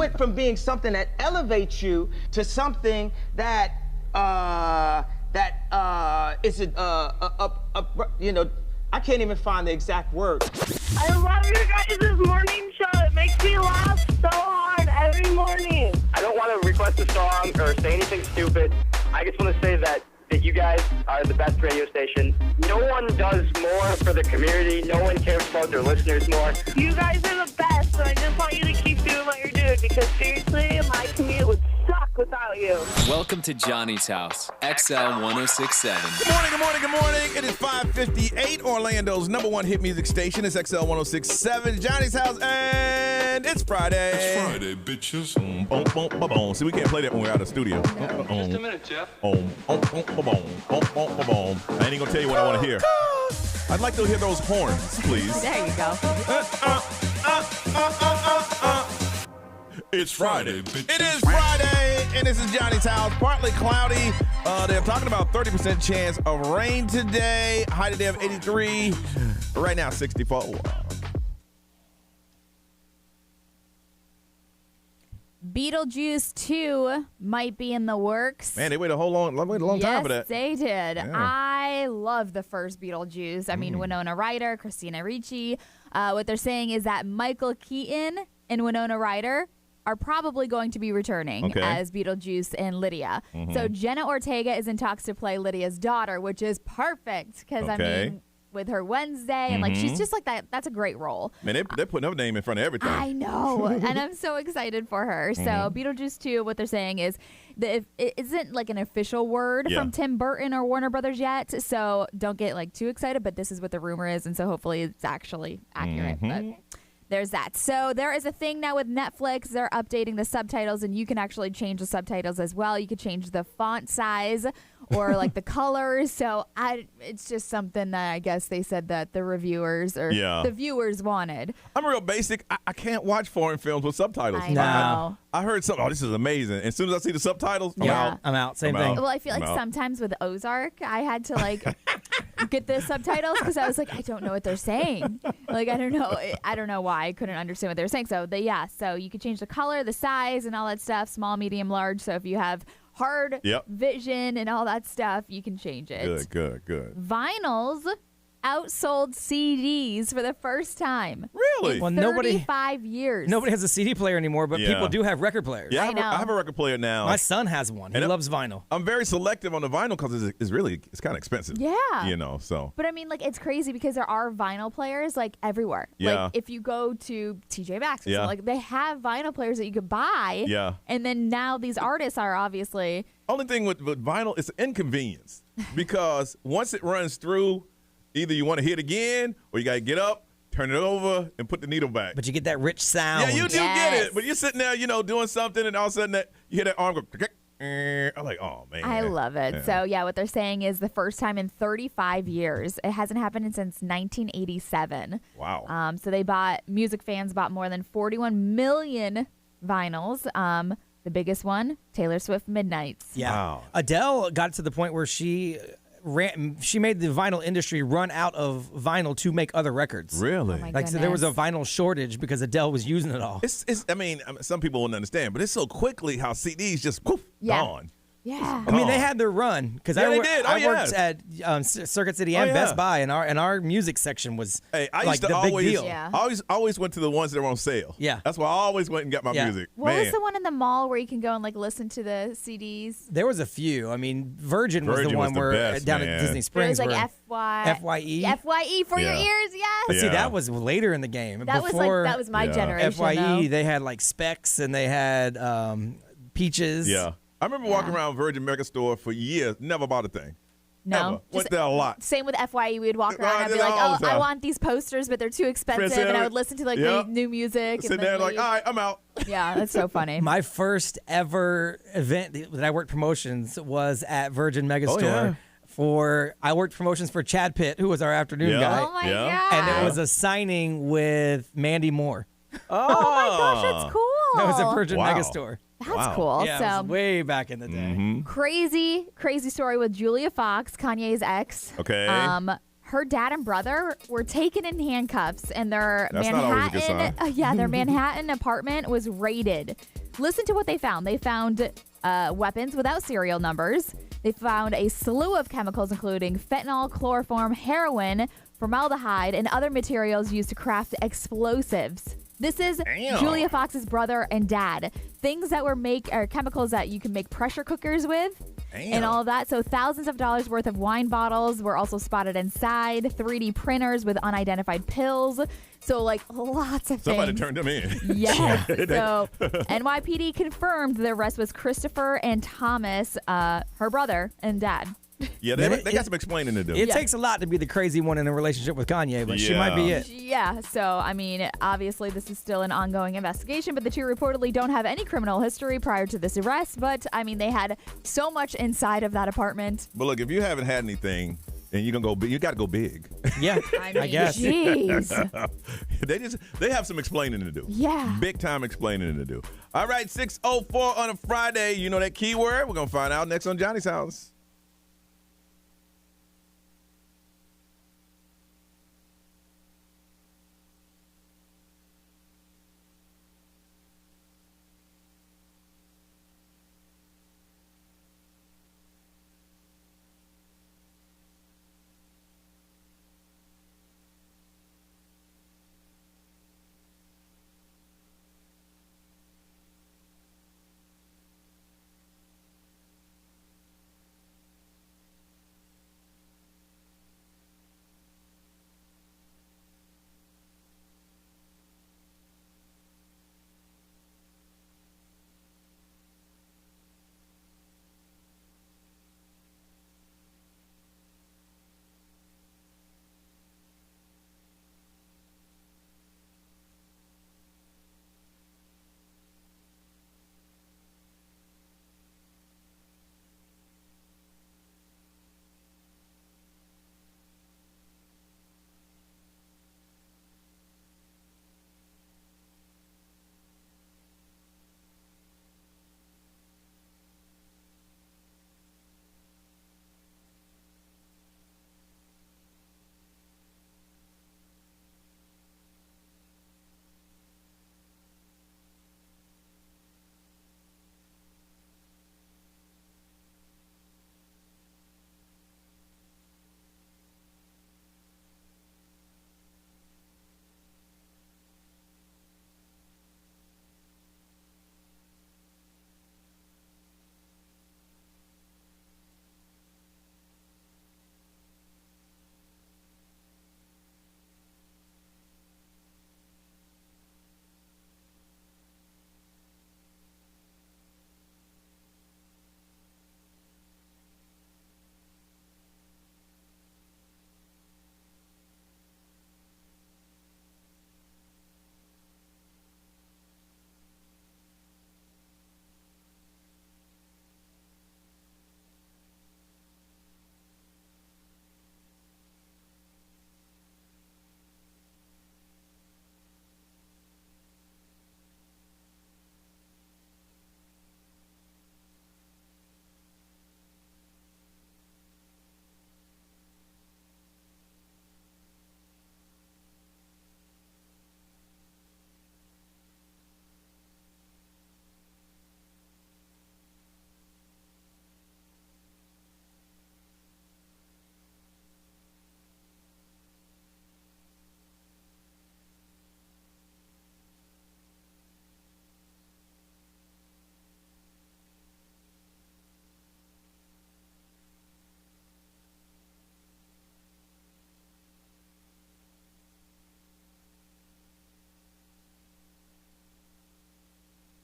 went from being something that elevates you to something that is you know, I can't even find the exact word. I love your guys' morning show. It makes me laugh so hard every morning. I don't want to request a song or say anything stupid. I just want to say that you guys are the best radio station. No one does more for the community. No one cares about their listeners more. You guys are the best, and I just want you to keep doing what you're doing because seriously, my commute would suck without you. Welcome to Johnny's House, XL 1067. Good morning, good morning, good morning. It is 5:58, Orlando's number one hit music station. It's XL 1067, Johnny's House, and it's Friday. It's Friday, bitches. Boom, boom, boom, boom. See, we can't play that when we're out of the studio. Just a minute, Jeff. Boom, boom, boom, boom, boom, boom, boom, boom. I ain't gonna tell you what I want to hear. I'd like to hear those horns, please. There you go. It's Friday, bitches. It is Friday, and this is Johnny's House. Partly cloudy. They're talking about 30% chance of rain today. High today of 83. Right now, 64. Beetlejuice 2 might be in the works. Man, they waited a long time for that. Yes, they did. Yeah. I love the first Beetlejuice. I mean, Winona Ryder, Christina Ricci. What they're saying is that Michael Keaton and Winona Ryder are probably going to be returning as Beetlejuice and Lydia. So Jenna Ortega is in talks to play Lydia's daughter, which is perfect because, I mean, with her Wednesday, and like she's just like that. That's a great role. Man, they're putting her name in front of everything. I know, and I'm so excited for her. So Beetlejuice 2, what they're saying is that it isn't like an official word from Tim Burton or Warner Brothers yet. So don't get like too excited, but this is what the rumor is, and so hopefully it's actually accurate. But there's that. So there is a thing now with Netflix. They're updating the subtitles, and you can actually change the subtitles as well. You could change the font size or like the colors. So it's just something that I guess they said that the reviewers or the viewers wanted. I'm real basic. I can't watch foreign films with subtitles. I know. I heard something. Oh, this is amazing. And as soon as I see the subtitles, I'm out. Same I'm thing. out. Well, I feel like sometimes with Ozark, I had to like get the subtitles because I was like, I don't know what they're saying. Like, I don't know why I couldn't understand what they were saying. So so you could change the color, the size, and all that stuff, small, medium, large. So if you have hard vision and all that stuff, you can change it. Good. Vinyls outsold CDs for the first time. Really? In 35 years. Nobody has a CD player anymore, but people do have record players. Yeah, I know. I have a record player now. My son has one. He loves vinyl. I'm very selective on the vinyl because it's kind of expensive. Yeah. You know, so. But I mean, like, it's crazy because there are vinyl players like everywhere. Yeah. Like if you go to TJ Maxx or something, like they have vinyl players that you could buy. Yeah. And then now these artists are obviously. Only thing with vinyl is inconvenience because once it runs through, either you want to hit again or you got to get up, turn it over, and put the needle back. But you get that rich sound. Yeah, you do get it. But you're sitting there, doing something, and all of a sudden you hear that arm go, I'm like, oh, man. I love it. Yeah. So, what they're saying is the first time in 35 years. It hasn't happened since 1987. Wow. So music fans bought more than 41 million vinyls. The biggest one, Taylor Swift Midnights. Yeah. Wow. Adele got to the point where she made the vinyl industry run out of vinyl to make other records. Really? Oh my Like, so there was a goodness. vinyl shortage because Adele was using it all. I mean, some people wouldn't understand, but it's so quickly how CDs just gone. Yeah. I mean, they had their run because Yeah, they did. Oh, I worked at Circuit City and Best Buy, and our music section was I like used to the big always, deal. Yeah. I always went to the ones that were on sale. Yeah. That's why I always went and got my music. What Man. was the one in the mall where you can go and like listen to the CDs? There was a few. I mean, Virgin was the Virgin one was the where best, down man. at Disney It Springs. was like where FYE. FYE for your Yeah. ears, yes. But see, Yeah. that was later in the game. That Before was my Yeah. generation. FYE, though. they had like Specs and they had Peaches. Yeah. I remember walking around Virgin Mega Store for years, never bought a thing. No. Never. Went there a lot. Same with FYE. We'd walk around I and be did like, all oh, the I time. want these posters, but they're too expensive. And I would listen to like the new music. Sit and there then like, leave. all right, I'm out. Yeah, that's so funny. My first ever event that I worked promotions was at Virgin Megastore. yeah. I worked promotions for Chad Pitt, who was our afternoon Yeah. guy. Oh my Yeah. god. And it was a signing with Mandy Moore. Oh my gosh, that's cool. That was at Virgin Wow. Megastore. That's cool. Yeah, it So was way back in the day. crazy story with Julia Fox, Kanye's ex. Okay. her dad and brother were taken in handcuffs, and their That's not always a good sign. their Manhattan apartment was raided. Listen to what they found. They found weapons without serial numbers. They found a slew of chemicals, including fentanyl, chloroform, heroin, formaldehyde, and other materials used to craft explosives. This is Julia Fox's brother and dad. Things that are chemicals that you can make pressure cookers with. And all of that. So thousands of dollars worth of wine bottles were also spotted inside. 3D printers with unidentified pills. So like lots of Somebody things. turned them in. Yes. So NYPD confirmed the arrest was Christopher and Thomas, her brother and dad. Yeah, they got some explaining to do. It takes a lot to be the crazy one in a relationship with Kanye, but she might be it. Yeah, so, I mean, obviously this is still an ongoing investigation, but the two reportedly don't have any criminal history prior to this arrest, but, I mean, they had so much inside of that apartment. But look, if you haven't had anything and you're going to go big, you got to go big. Yeah, I mean, guess. Jeez. They have some explaining to do. Yeah. Big time explaining to do. All right, 6:04 on a Friday. You know that keyword? We're going to find out next on Johnny's House.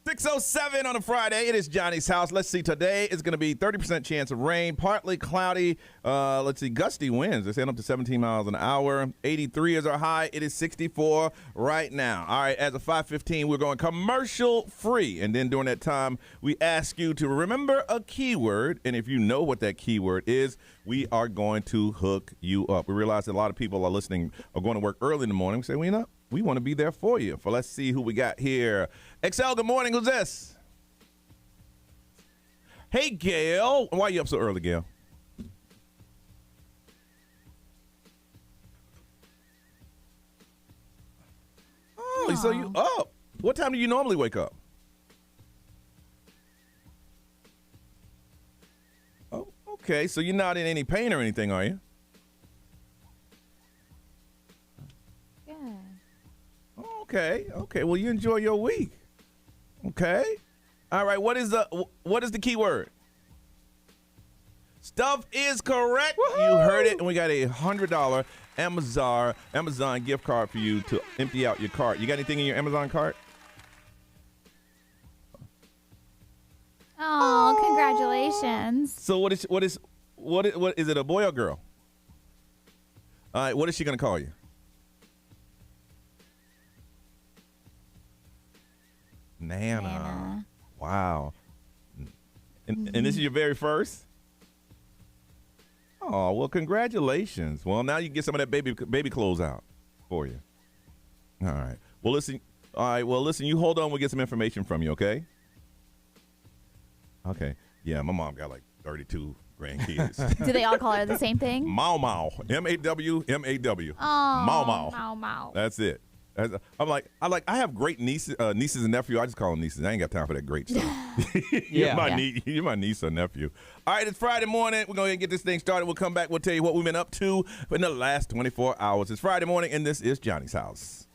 .07 on a Friday. It is Johnny's House. Let's see. Today is going to be 30% chance of rain, partly cloudy. Let's see. Gusty winds. They're saying up to 17 miles an hour. 83 is our high. It is 64 right now. All right. As of 5:15, we're going commercial free. And then during that time, we ask you to remember a keyword. And if you know what that keyword is, we are going to hook you up. We realize that a lot of people are listening, are going to work early in the morning. We say, well, you know, we want to be there for you. So let's see who we got here. XL, good morning. Who's this? Hey, Gail. Why are you up so early, Gail? Oh, so you up. What time do you normally wake up? Oh, okay. So you're not in any pain or anything, are you? Yeah. Okay. Okay. Well, you enjoy your week. Okay. All right. What is the key word? Stuff is correct. Woo-hoo! You heard it, and we got a $100 Amazon gift card for you to empty out your cart. You got anything in your Amazon cart? Oh, congratulations. So what is it, a boy or girl? All right, what is she gonna call you? Nana. Wow. And this is your very first? Oh, well, congratulations. Well, now you can get some of that baby clothes out for you. All right. Well, listen. All right. Well, listen, you hold on. We'll get some information from you, okay? Okay. Yeah, my mom got like 32 grandkids. Do they all call her the same thing? Mau Mau. M-A-W, M-A-W. Oh, Mau Mau. Mau Mau. That's it. I have great nieces and nephew. I just call them nieces. I ain't got time for that great stuff. You're my niece or nephew. All right, it's Friday morning. We're going to get this thing started. We'll come back. We'll tell you what we've been up to in the last 24 hours. It's Friday morning, and this is Johnny's House.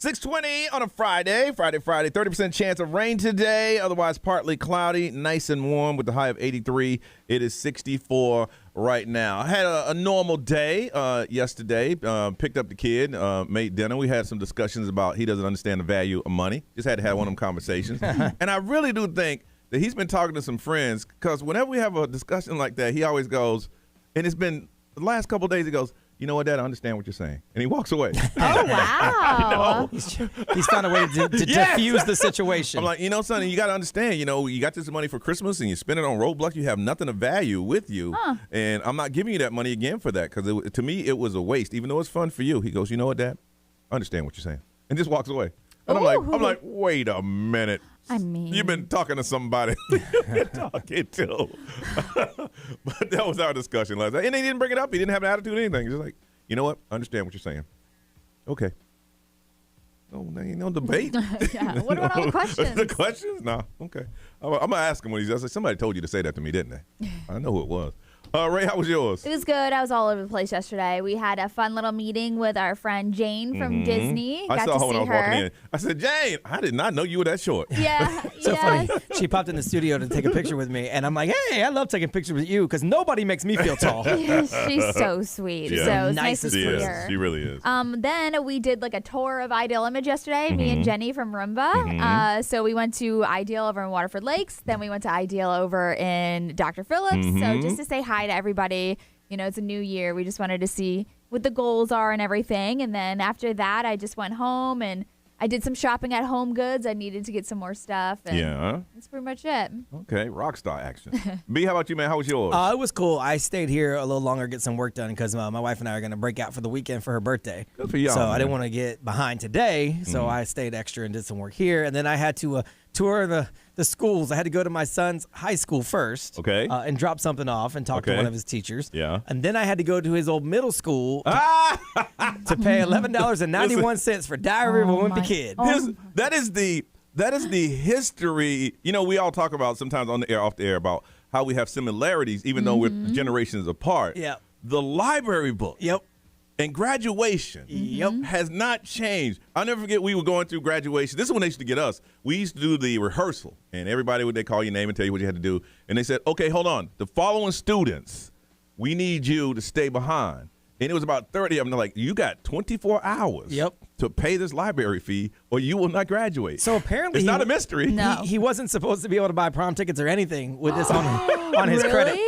6:20 on a Friday, 30% chance of rain today. Otherwise, partly cloudy, nice and warm with the high of 83. It is 64 right now. I had a normal day yesterday. Picked up the kid, made dinner. We had some discussions about he doesn't understand the value of money. Just had to have one of them conversations. And I really do think that he's been talking to some friends because whenever we have a discussion like that, he always goes, and it's been the last couple of days, he goes, you know what, Dad, I understand what you're saying. And he walks away. Oh, wow. He's found a way to diffuse the situation. I'm like, son, you got to understand, you got this money for Christmas and you spend it on Roblox. You have nothing of value with you. Huh. And I'm not giving you that money again for that because to me, it was a waste, even though it's fun for you. He goes, you know what, Dad, I understand what you're saying. And just walks away. And I'm like, wait a minute. I mean, you've been talking to somebody you've been talking to. But that was our discussion last night. And he didn't bring it up. He didn't have an attitude or anything. He's just like, you know what? I understand what you're saying. Okay. No, there ain't no debate. Yeah. What about all the questions? The questions? No. Okay. I'm going to ask him when he's like, somebody told you to say that to me, didn't they? I know who it was. Ray, how was yours? It was good. I was all over the place yesterday. We had a fun little meeting with our friend Jane from Disney. I saw her when I was her. walking in. I said, Jane, I did not know you were that short. Yeah. So funny. She popped in the studio to take a picture with me, and I'm like, hey, I love taking pictures with you because nobody makes me feel tall. She's so sweet. Yeah. So it's nice to see her. She really is. Then we did like a tour of Ideal Image yesterday, me and Jenny from Roomba. So we went to Ideal over in Waterford Lakes. Then we went to Ideal over in Dr. Phillips. So just to say hi to everybody. It's a new year. We just wanted to see what the goals are and everything. And then after that, I just went home and I did some shopping at Home Goods. I needed to get some more stuff. And that's pretty much it. Okay, rock star action. B, how about you, man? How was yours? It was cool. I stayed here a little longer, get some work done because my wife and I are going to break out for the weekend for her birthday. Good for y'all. So I didn't want to get behind today, so I stayed extra and did some work here. And then I had to tour the schools. I had to go to my son's high school first. Okay. And drop something off and talk to one of his teachers. Yeah. And then I had to go to his old middle school to pay $11.91 for Diary of a Wimpy Kid. That is the history. We all talk about sometimes on the air, off the air, about how we have similarities, even though we're generations apart. Yep. The library book. Yep. And graduation has not changed. I'll never forget we were going through graduation. This is when they used to get us. We used to do the rehearsal, and everybody would call your name and tell you what you had to do. And they said, okay, hold on. The following students, we need you to stay behind. And it was about 30 of them. They're like, you got 24 hours to pay this library fee or you will not graduate. So apparently it's not a mystery. No. He wasn't supposed to be able to buy prom tickets or anything with this on his credit.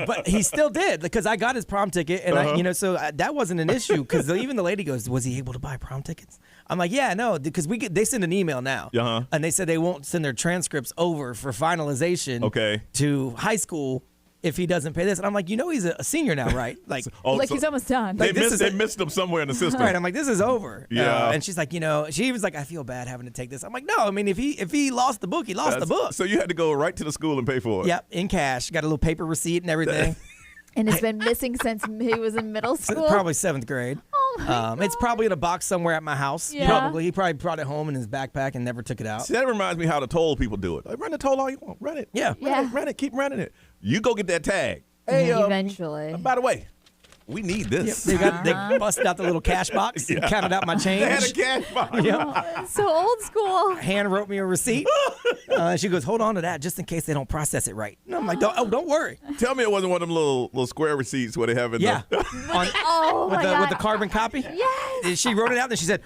But he still did because I got his prom ticket and so that wasn't an issue because even the lady goes, was he able to buy prom tickets? I'm like, yeah, no, because they send an email now. And they said they won't send their transcripts over for finalization to high school if he doesn't pay this. And I'm like, he's a senior now, right? Like, he's almost done. They missed him somewhere in the system. Right. I'm like, this is over. Yeah. And she's like, she was like, I feel bad having to take this. I'm like, no, I mean, if he lost the book, he lost the book. So you had to go right to the school and pay for it. Yep, in cash. Got a little paper receipt and everything. And it's been missing since he was in middle school? Probably 7th grade. Oh, my God. It's probably in a box somewhere at my house. Yeah. Probably. He probably brought it home in his backpack and never took it out. See, that reminds me how the toll people do it. Like, run the toll all you want. Run it. Yeah. Run it. Keep running it. You go get that tag. Hey, eventually. By the way, we need this. They busted out the little cash box and counted out my change. They had a cash box. So old school. Hand wrote me a receipt. She goes, hold on to that just in case they don't process it right. And I'm like, don't worry. Tell me it wasn't one of them little square receipts where they have it. Yeah. With the carbon copy. Yes. She wrote it out and she said,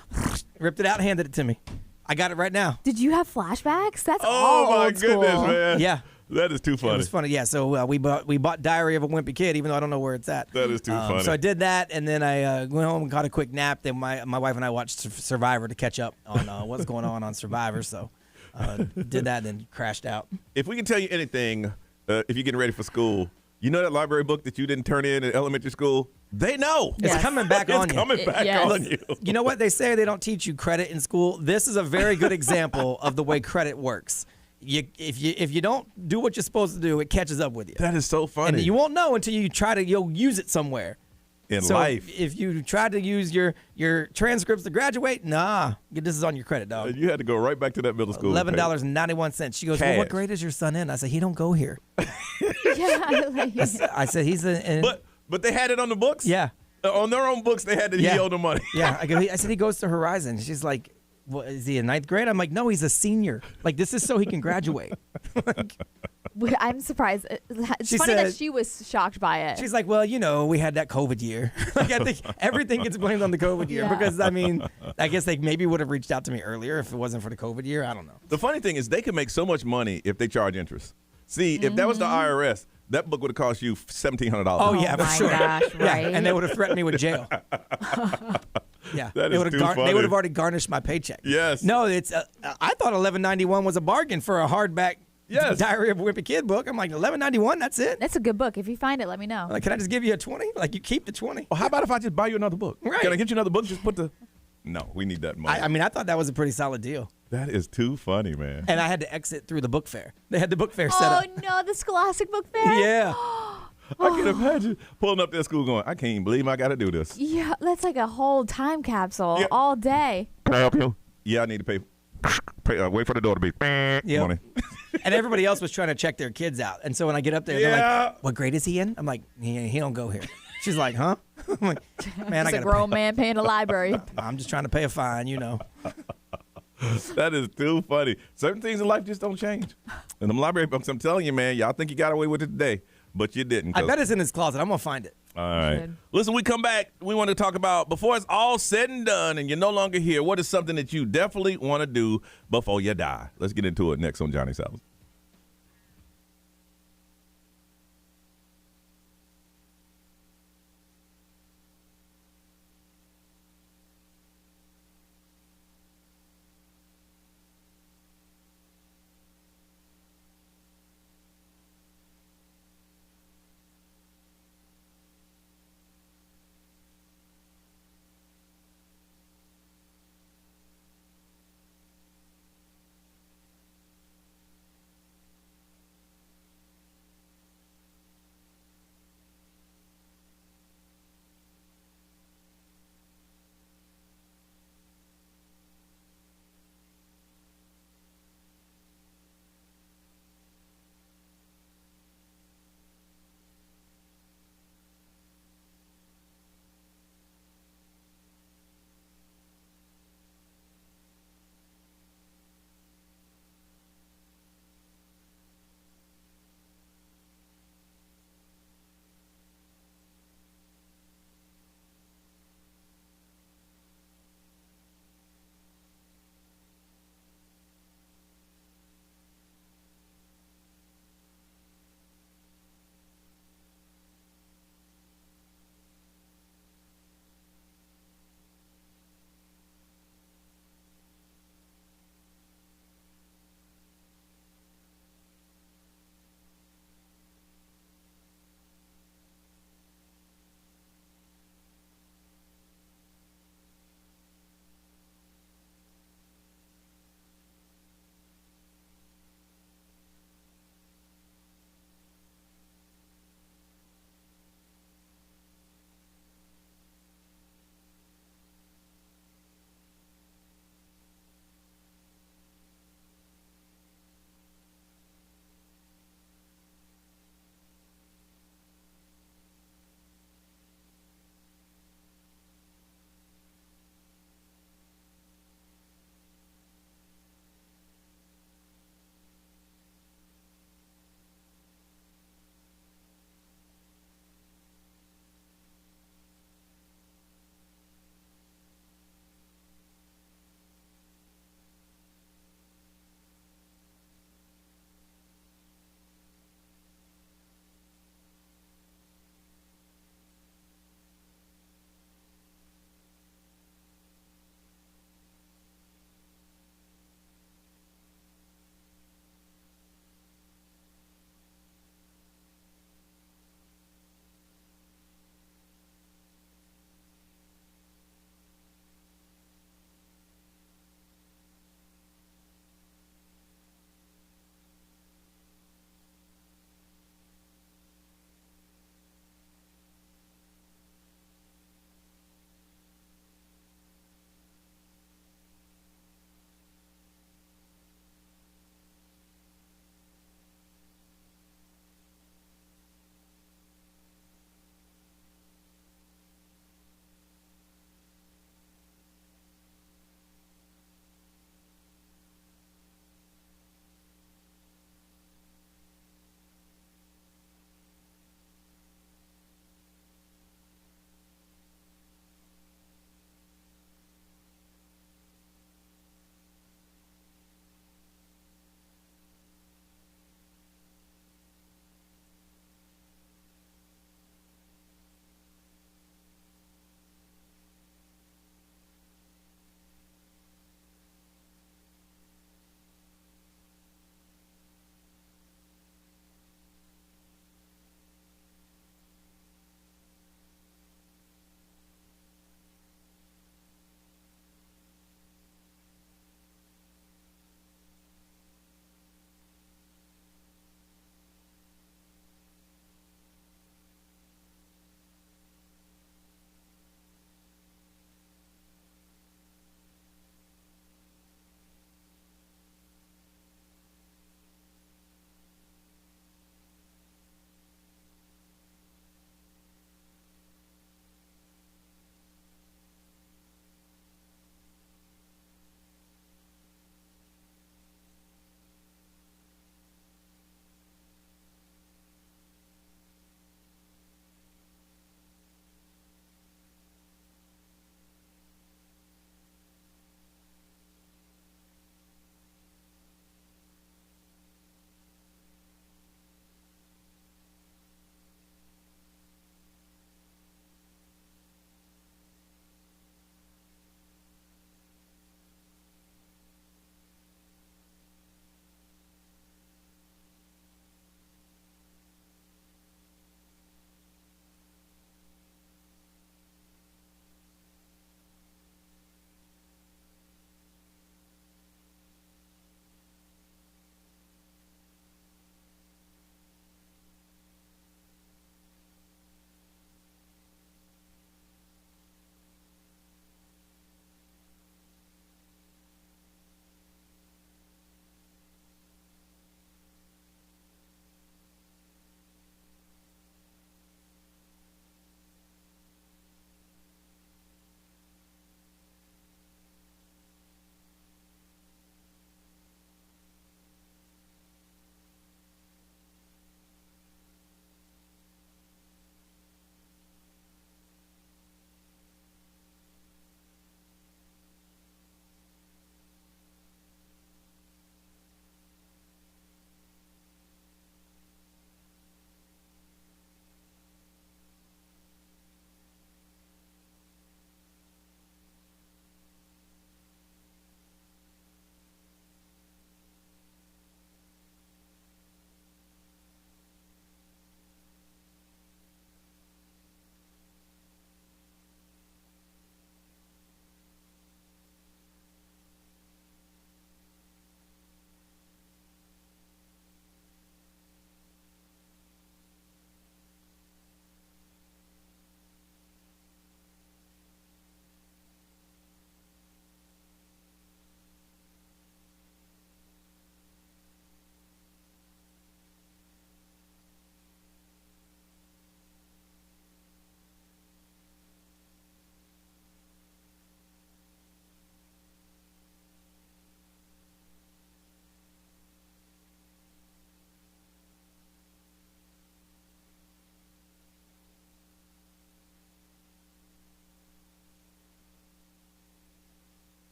ripped it out and handed it to me. I got it right now. Did you have flashbacks? That's oh all my old school. goodness, man. Yeah. That is too funny. It was funny, yeah. So we bought Diary of a Wimpy Kid, even though I don't know where it's at. That is too funny. So I did that, and then I went home and caught a quick nap. Then my wife and I watched Survivor to catch up on what's going on Survivor. So did that, and then crashed out. If we can tell you anything, if you're getting ready for school, that library book that you didn't turn in elementary school? They know. It's coming back on you. It's coming back on you. You know what they say? They don't teach you credit in school. This is a very good example of the way credit works. If you don't do what you're supposed to do, it catches up with you. That is so funny. And you won't know until you'll use it somewhere. In life. If you try to use your transcripts to graduate, this is on your credit, dog. You had to go right back to that middle school. $11.91. She goes, well, what grade is your son in? I said, he don't go here. I said, he's in. But they had it on the books? Yeah. On their own books, they had to yield the money. Yeah. I said, he goes to Horizon. She's like, what, is he in ninth grade? I'm like, no, he's a senior. Like, this is so he can graduate. I'm surprised. It's She funny that said- she was shocked by it. She's like, well, we had that COVID year. Like, I think everything gets blamed on the COVID year because, I mean, I guess they maybe would have reached out to me earlier if it wasn't for the COVID year. I don't know. The funny thing is they can make so much money if they charge interest. See, if that was the IRS, that book would have cost you $1,700. Oh, yeah, for my sure. gosh, right? Yeah, and they would have threatened me with jail. Yeah, That they is would too have. funny. They would have already garnished my paycheck. Yes. No, it's. I thought 1191 was a bargain for a hardback Yes. Diary of a Wimpy Kid book. I'm like 1191. That's it. That's a good book. If you find it, let me know. Like, can I just give you a 20? Like, you keep the 20. Well, how about if I just buy you another book? Right. Can I get you another book? Just put the. No, we need that money. I mean, I thought that was a pretty solid deal. That is too funny, man. And I had to exit through the book fair. They had the book fair set Oh up. no, the Scholastic Book Fair. Yeah. I can imagine pulling up that school going, I can't even believe I got to do this. Yeah, that's like a whole time capsule Yeah. all day. Can I help you? Yeah, I need to pay. Wait for the door to be. Yep. Money. And everybody else was trying to check their kids out. And so when I get up there, they're like, what grade is he in? I'm like, he don't go here. She's like, huh? I'm like, man, I It's a got grown man paying a library. I'm just trying to pay a fine, That is too funny. Certain things in life just don't change. And them library books, I'm telling you, man, y'all think you got away with it today, but you didn't. I 'cause- bet it's in his closet. I'm going to find it. All right. Good. Listen, we come back. We want to talk about before it's all said and done and you're no longer here, what is something that you definitely want to do before you die? Let's get into it next on Johnny's House.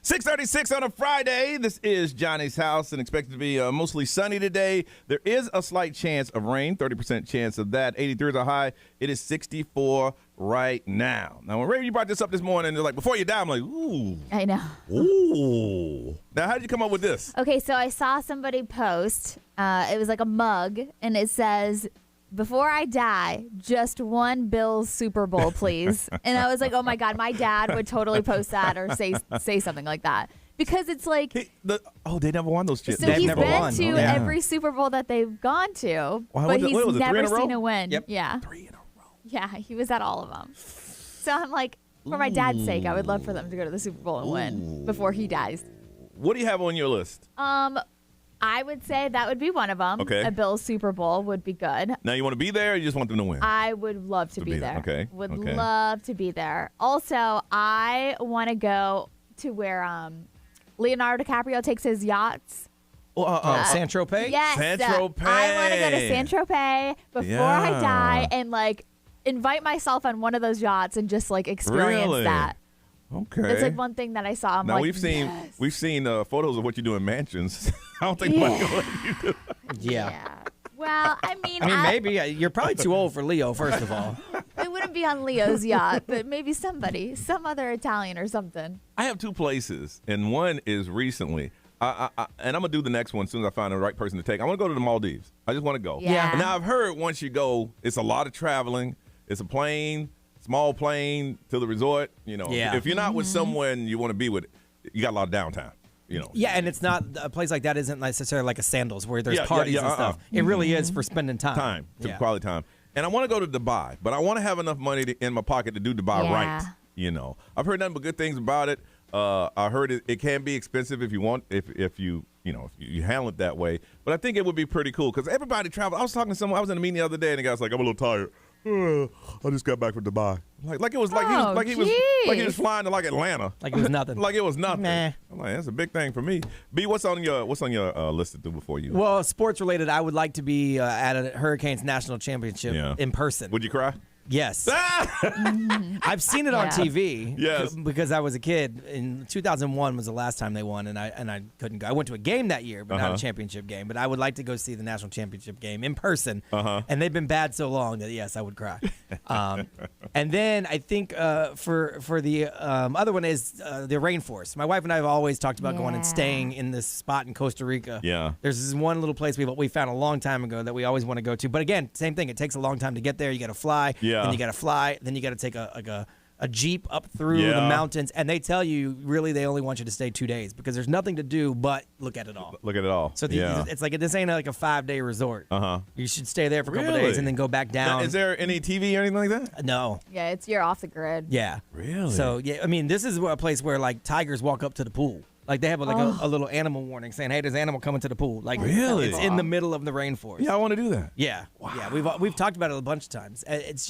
6:36 on a Friday. This is Johnny's house and expected to be mostly sunny today. There is a slight chance of rain, 30% chance of that. 83 is a high. It is 64 right now. Now, when Ray, you brought this up this morning, they're like, before you die, I'm like, ooh. I know. Ooh. Now, how did you come up with this? Okay, so I saw somebody post. It was like a mug, and it says, "Before I die, just one Bills Super Bowl, please." And I was like, oh, my God, my dad would totally post that or say something like that. Because it's like, They never won those chips. so They've he's never been won. to Oh, yeah. every Super Bowl that they've gone to, What but was it? he's What was it, 3 in never a row? seen a win. Yep. Yeah. 3 in a row. Yeah, he was at all of them. So I'm like, for my dad's sake, I would love for them to go to the Super Bowl and win before he dies. What do you have on your list? I would say that would be one of them. Okay. A Bills Super Bowl would be good. Now, you want to be there or you just want them to win? I would love to be there. Okay. Would Okay. love to be there. Also, I want to go to where Leonardo DiCaprio takes his yachts. Saint-Tropez? Yes. Saint-Tropez. I want to go to Saint-Tropez before I die and like invite myself on one of those yachts and just like experience Really? that. Okay. It's like one thing that I saw. I'm Now like, we've seen yes. photos of what you do in mansions. I don't think nobody can let you do. Yeah. Well, I mean, Maybe. You're probably too old for Leo, first of all. it wouldn't be on Leo's yacht, but maybe some other Italian or something. I have 2 places, and one is recently. And I'm gonna do the next one as soon as I find the right person to take. I want to go to the Maldives. I just want to go. Yeah. And now I've heard once you go, it's a lot of traveling. It's a plane, small plane to the resort. You know, Yeah. if you're not with someone you want to be with, you got a lot of downtime. You know. Yeah, and it's not a place like that isn't necessarily like a Sandals where there's Yeah, parties yeah, and stuff. It really is for spending time. Yeah. Quality time. And I want to go to Dubai, but I want to have enough money in my pocket to do Dubai Yeah. right. You know, I've heard nothing but good things about it. I heard it can be expensive if you handle it that way. But I think it would be pretty cool because everybody travels. I was talking to someone. I was in a meeting the other day, and the guy was like, "I'm a little tired. I just got back from Dubai." Like it was like he was flying to like Atlanta. Like it was nothing. Like it was nothing. Nah. I'm like, that's a big thing for me. B, what's on your list to do before you? Well, sports related, I would like to be at a Hurricanes national championship in person. Would you cry? Yes. I've seen it on TV. Yes. Because I was a kid. In 2001 was the last time they won, and I couldn't go. I went to a game that year, but not a championship game. But I would like to go see the national championship game in person. And they've been bad so long that, yes, I would cry. And then I think for the other one is the rainforest. My wife and I have always talked about going and staying in this spot in Costa Rica. Yeah. There's this one little place we found a long time ago that we always want to go to. But again, same thing. It takes a long time to get there. You got to fly. Yeah. Then you got to fly. Then you got to take a Jeep up through the mountains. And they tell you, really, they only want you to stay 2 days because there's nothing to do but look at it all. Look at it all. So it's like this ain't like a 5-day resort. You should stay there for a couple Really? days and then go back down. Now, is there any TV or anything like that? No. Yeah, you're off the grid. Yeah. Really? So, yeah, I mean, this is a place where, like, tigers walk up to the pool. Like, they have, a little animal warning saying, hey, there's an animal coming to the pool. Like, Really? It's in the middle of the rainforest. Yeah, I want to do that. Yeah. Wow. Yeah, we've talked about it a bunch of times. It's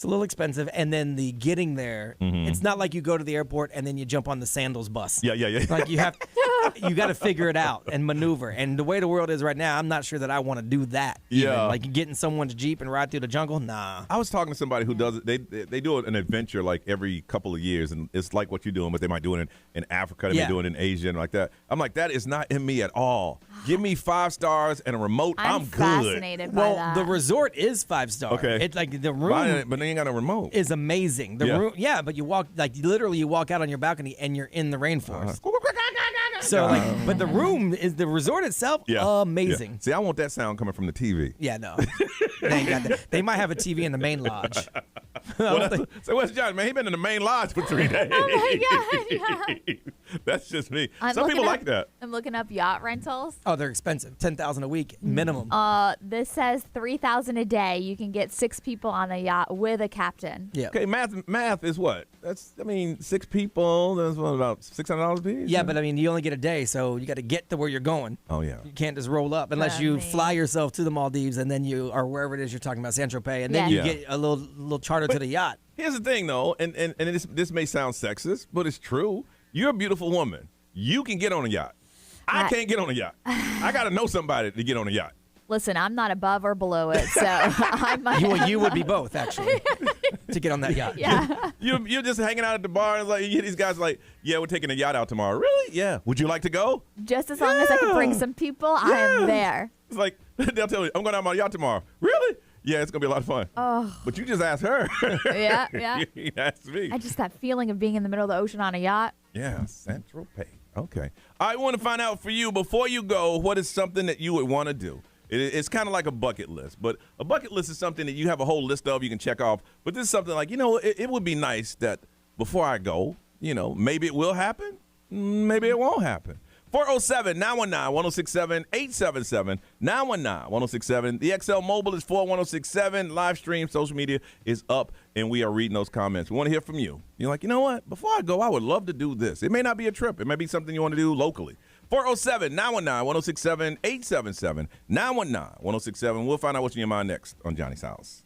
a little expensive. And then the getting there, it's not like you go to the airport and then you jump on the Sandals bus. Yeah. Like, you got to figure it out and maneuver. And the way the world is right now, I'm not sure that I want to do that. Even. Yeah. Like, getting someone's Jeep and ride through the jungle? Nah. I was talking to somebody who does it. They do an adventure like every couple of years, and it's like what you're doing, but they might do it in Africa, they may do it in Asia and like that. I'm like, that is not in me at all. Give me 5 stars and a remote. I'm good. Fascinated by that. The resort is 5-star. Okay. It's like the room. But then you ain't got a remote. Is amazing. The room, but you walk you walk out on your balcony and you're in the rainforest. So but the resort itself, amazing. Yeah. See, I want that sound coming from the TV. Yeah, no, they ain't got that. They might have a TV in the main lodge. So where's John? Man, he been in the main lodge for 3 days. Oh my God. That's just me. I'm Some people looking like that. I'm looking up yacht rentals. Oh, they're expensive. $10,000 a week minimum. This says $3,000 a day. You can get 6 people on a yacht with a captain. Yeah. Okay, math is what? 6 people. That's what, about $600 a piece? Yeah, but I mean, you only get a day, so you got to get to where you're going. Oh yeah. You can't just roll up unless you fly yourself to the Maldives and then you or wherever it is you're talking about, Saint-Tropez, and then you get a little charter to the yacht. Here's the thing, though, and this may sound sexist, but it's true. You're a beautiful woman. You can get on a yacht. I can't get on a yacht. I got to know somebody to get on a yacht. Listen, I'm not above or below it, so I might. You would be both, actually. to get on that yacht. Yeah. You're just hanging out at the bar and like you hear these guys like, yeah, we're taking a yacht out tomorrow. Really? Yeah. Would you like to go? Just as long as I can bring some people, I am there. It's like they'll tell you, I'm going out on my yacht tomorrow. Really? Yeah, it's gonna be a lot of fun. Oh. But you just asked her. Yeah, yeah. You asked me. I just that feeling of being in the middle of the ocean on a yacht. Yeah, Central Pay. Okay. I want to find out for you before you go, what is something that you would want to do? It's kind of like a bucket list, but a bucket list is something that you have a whole list of you can check off. But this is something like, it would be nice that before I go, maybe it will happen, maybe it won't happen. 407-919-1067, 877-919-1067. The XL Mobile is 41067. Live stream, social media is up, and we are reading those comments. We want to hear from you. You're like, you know what? Before I go, I would love to do this. It may not be a trip. It may be something you want to do locally. 407-919-1067, 877-919-1067. We'll find out what's in your mind next on Johnny's House.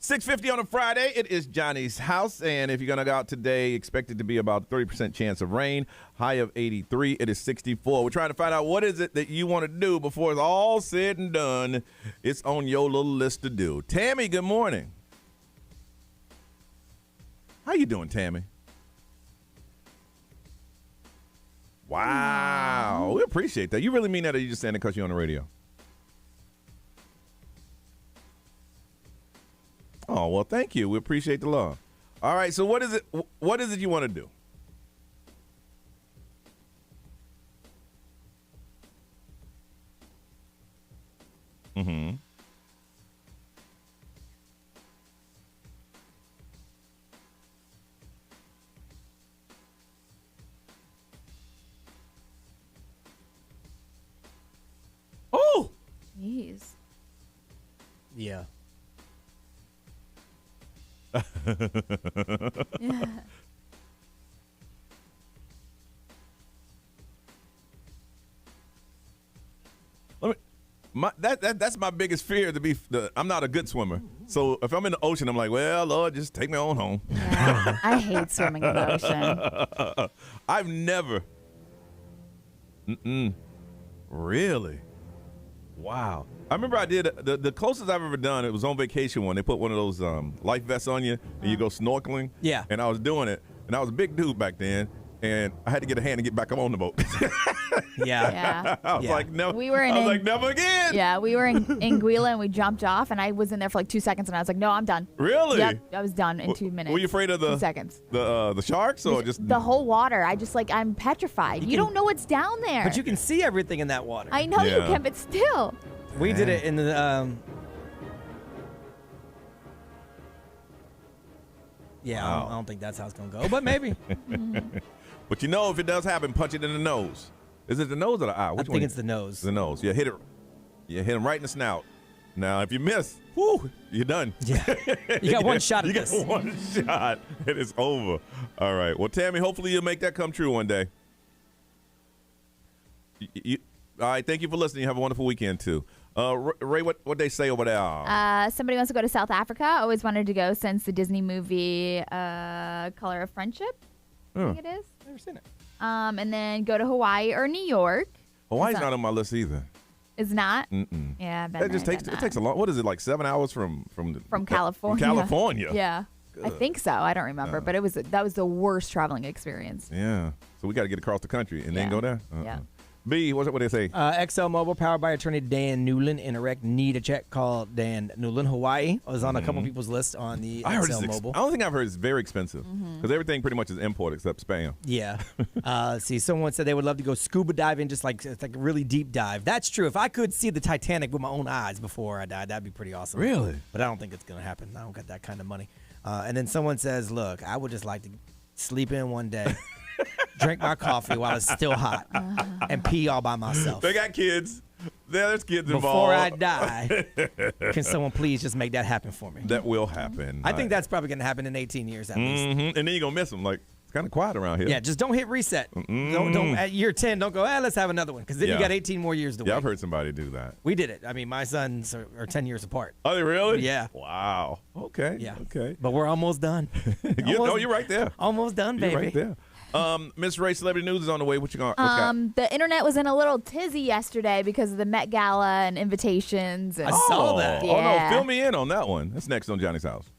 6:50 on a Friday. It is Johnny's house, and if you're gonna go out today, expect it to be about 30% chance of rain. High of 83. It is 64. We're trying to find out what is it that you want to do before it's all said and done. It's on your little list to do. Tammy, good morning. How you doing, Tammy? Wow, we appreciate that. You really mean that, or you just saying it because you're on the radio? Oh, well, thank you. We appreciate the love. All right, so what is it? What is it you want to do? Mm-hmm. Oh! Jeez. Yeah. Yeah. That's my biggest fear I'm not a good swimmer. So if I'm in the ocean, I'm like, well, Lord, just take me on home. Yeah. I hate swimming in the ocean. I've never. Really? Wow. I remember I did the closest I've ever done. It was on vacation when they put one of those life vests on you and you go snorkeling. Yeah. And I was doing it, and I was a big dude back then, and I had to get a hand to get back up on the boat. Yeah. I was like, no. We were like, never again. Yeah, we were in Anguilla and we jumped off, and I was in there for like 2 seconds, and I was like, no, I'm done. Really? Yep, I was done in 2 minutes. Were you afraid of 2 seconds. the sharks or just the whole water? I'm petrified. You don't know what's down there. But you can see everything in that water. I know you Yeah. can, but still. We did it in the. Yeah, Wow. I don't think that's how it's gonna go, but maybe. But if it does happen, punch it in the nose. Is it the nose or the eye? Which I think one? it's the nose. The nose. Yeah, hit it. Yeah, hit him right in the snout. Now, if you miss, whoo, you're done. Yeah, you got one shot at this. You got one shot, and it's over. All right. Well, Tammy, hopefully you'll make that come true one day. All right. Thank you for listening. Have a wonderful weekend too. Ray, what they say over there? Somebody wants to go to South Africa. Always wanted to go since the Disney movie Color of Friendship. I think it is. Never seen it. And then go to Hawaii or New York. Hawaii's not on my list either. Is not. Mm-mm. Yeah, It takes a long. What is it, like 7 hours from California. From California. Yeah. I think so. I don't remember, but that was the worst traveling experience. Yeah. So we got to get across the country and then go there. Yeah. B, what they say? XL Mobile, powered by attorney Dan Newland. Interact need a check. Call Dan Newland. Hawaii was on a couple people's list on the I heard XL Mobile. I don't think I've heard it's very expensive because everything pretty much is import except spam. Yeah. See, someone said they would love to go scuba diving, just like it's like a really deep dive. That's true. If I could see the Titanic with my own eyes before I died, that'd be pretty awesome. Really? But I don't think it's gonna happen. I don't got that kind of money. And then someone says, "Look, I would just like to sleep in one day." Drink my coffee while it's still hot and pee all by myself. They got kids. There's kids involved. Before I die, can someone please just make that happen for me? That will happen. I think that's probably going to happen in 18 years at least. And then you're going to miss them. Like, it's kind of quiet around here. Yeah, just don't hit reset. Don't at year 10, don't go, let's have another one. Because then you got 18 more years to wait. Yeah, I've heard somebody do that. We did it. I mean, my sons are 10 years apart. Are they really? Yeah. Wow. Okay. Yeah. Okay. But we're almost done. You're right there. Almost done, baby. You're right there. Miss Ray, Celebrity News is on the way. What you got? The internet was in a little tizzy yesterday because of the Met Gala and invitations. And I saw that. Yeah. Oh, no. Fill me in on that one. That's next on Johnny's House.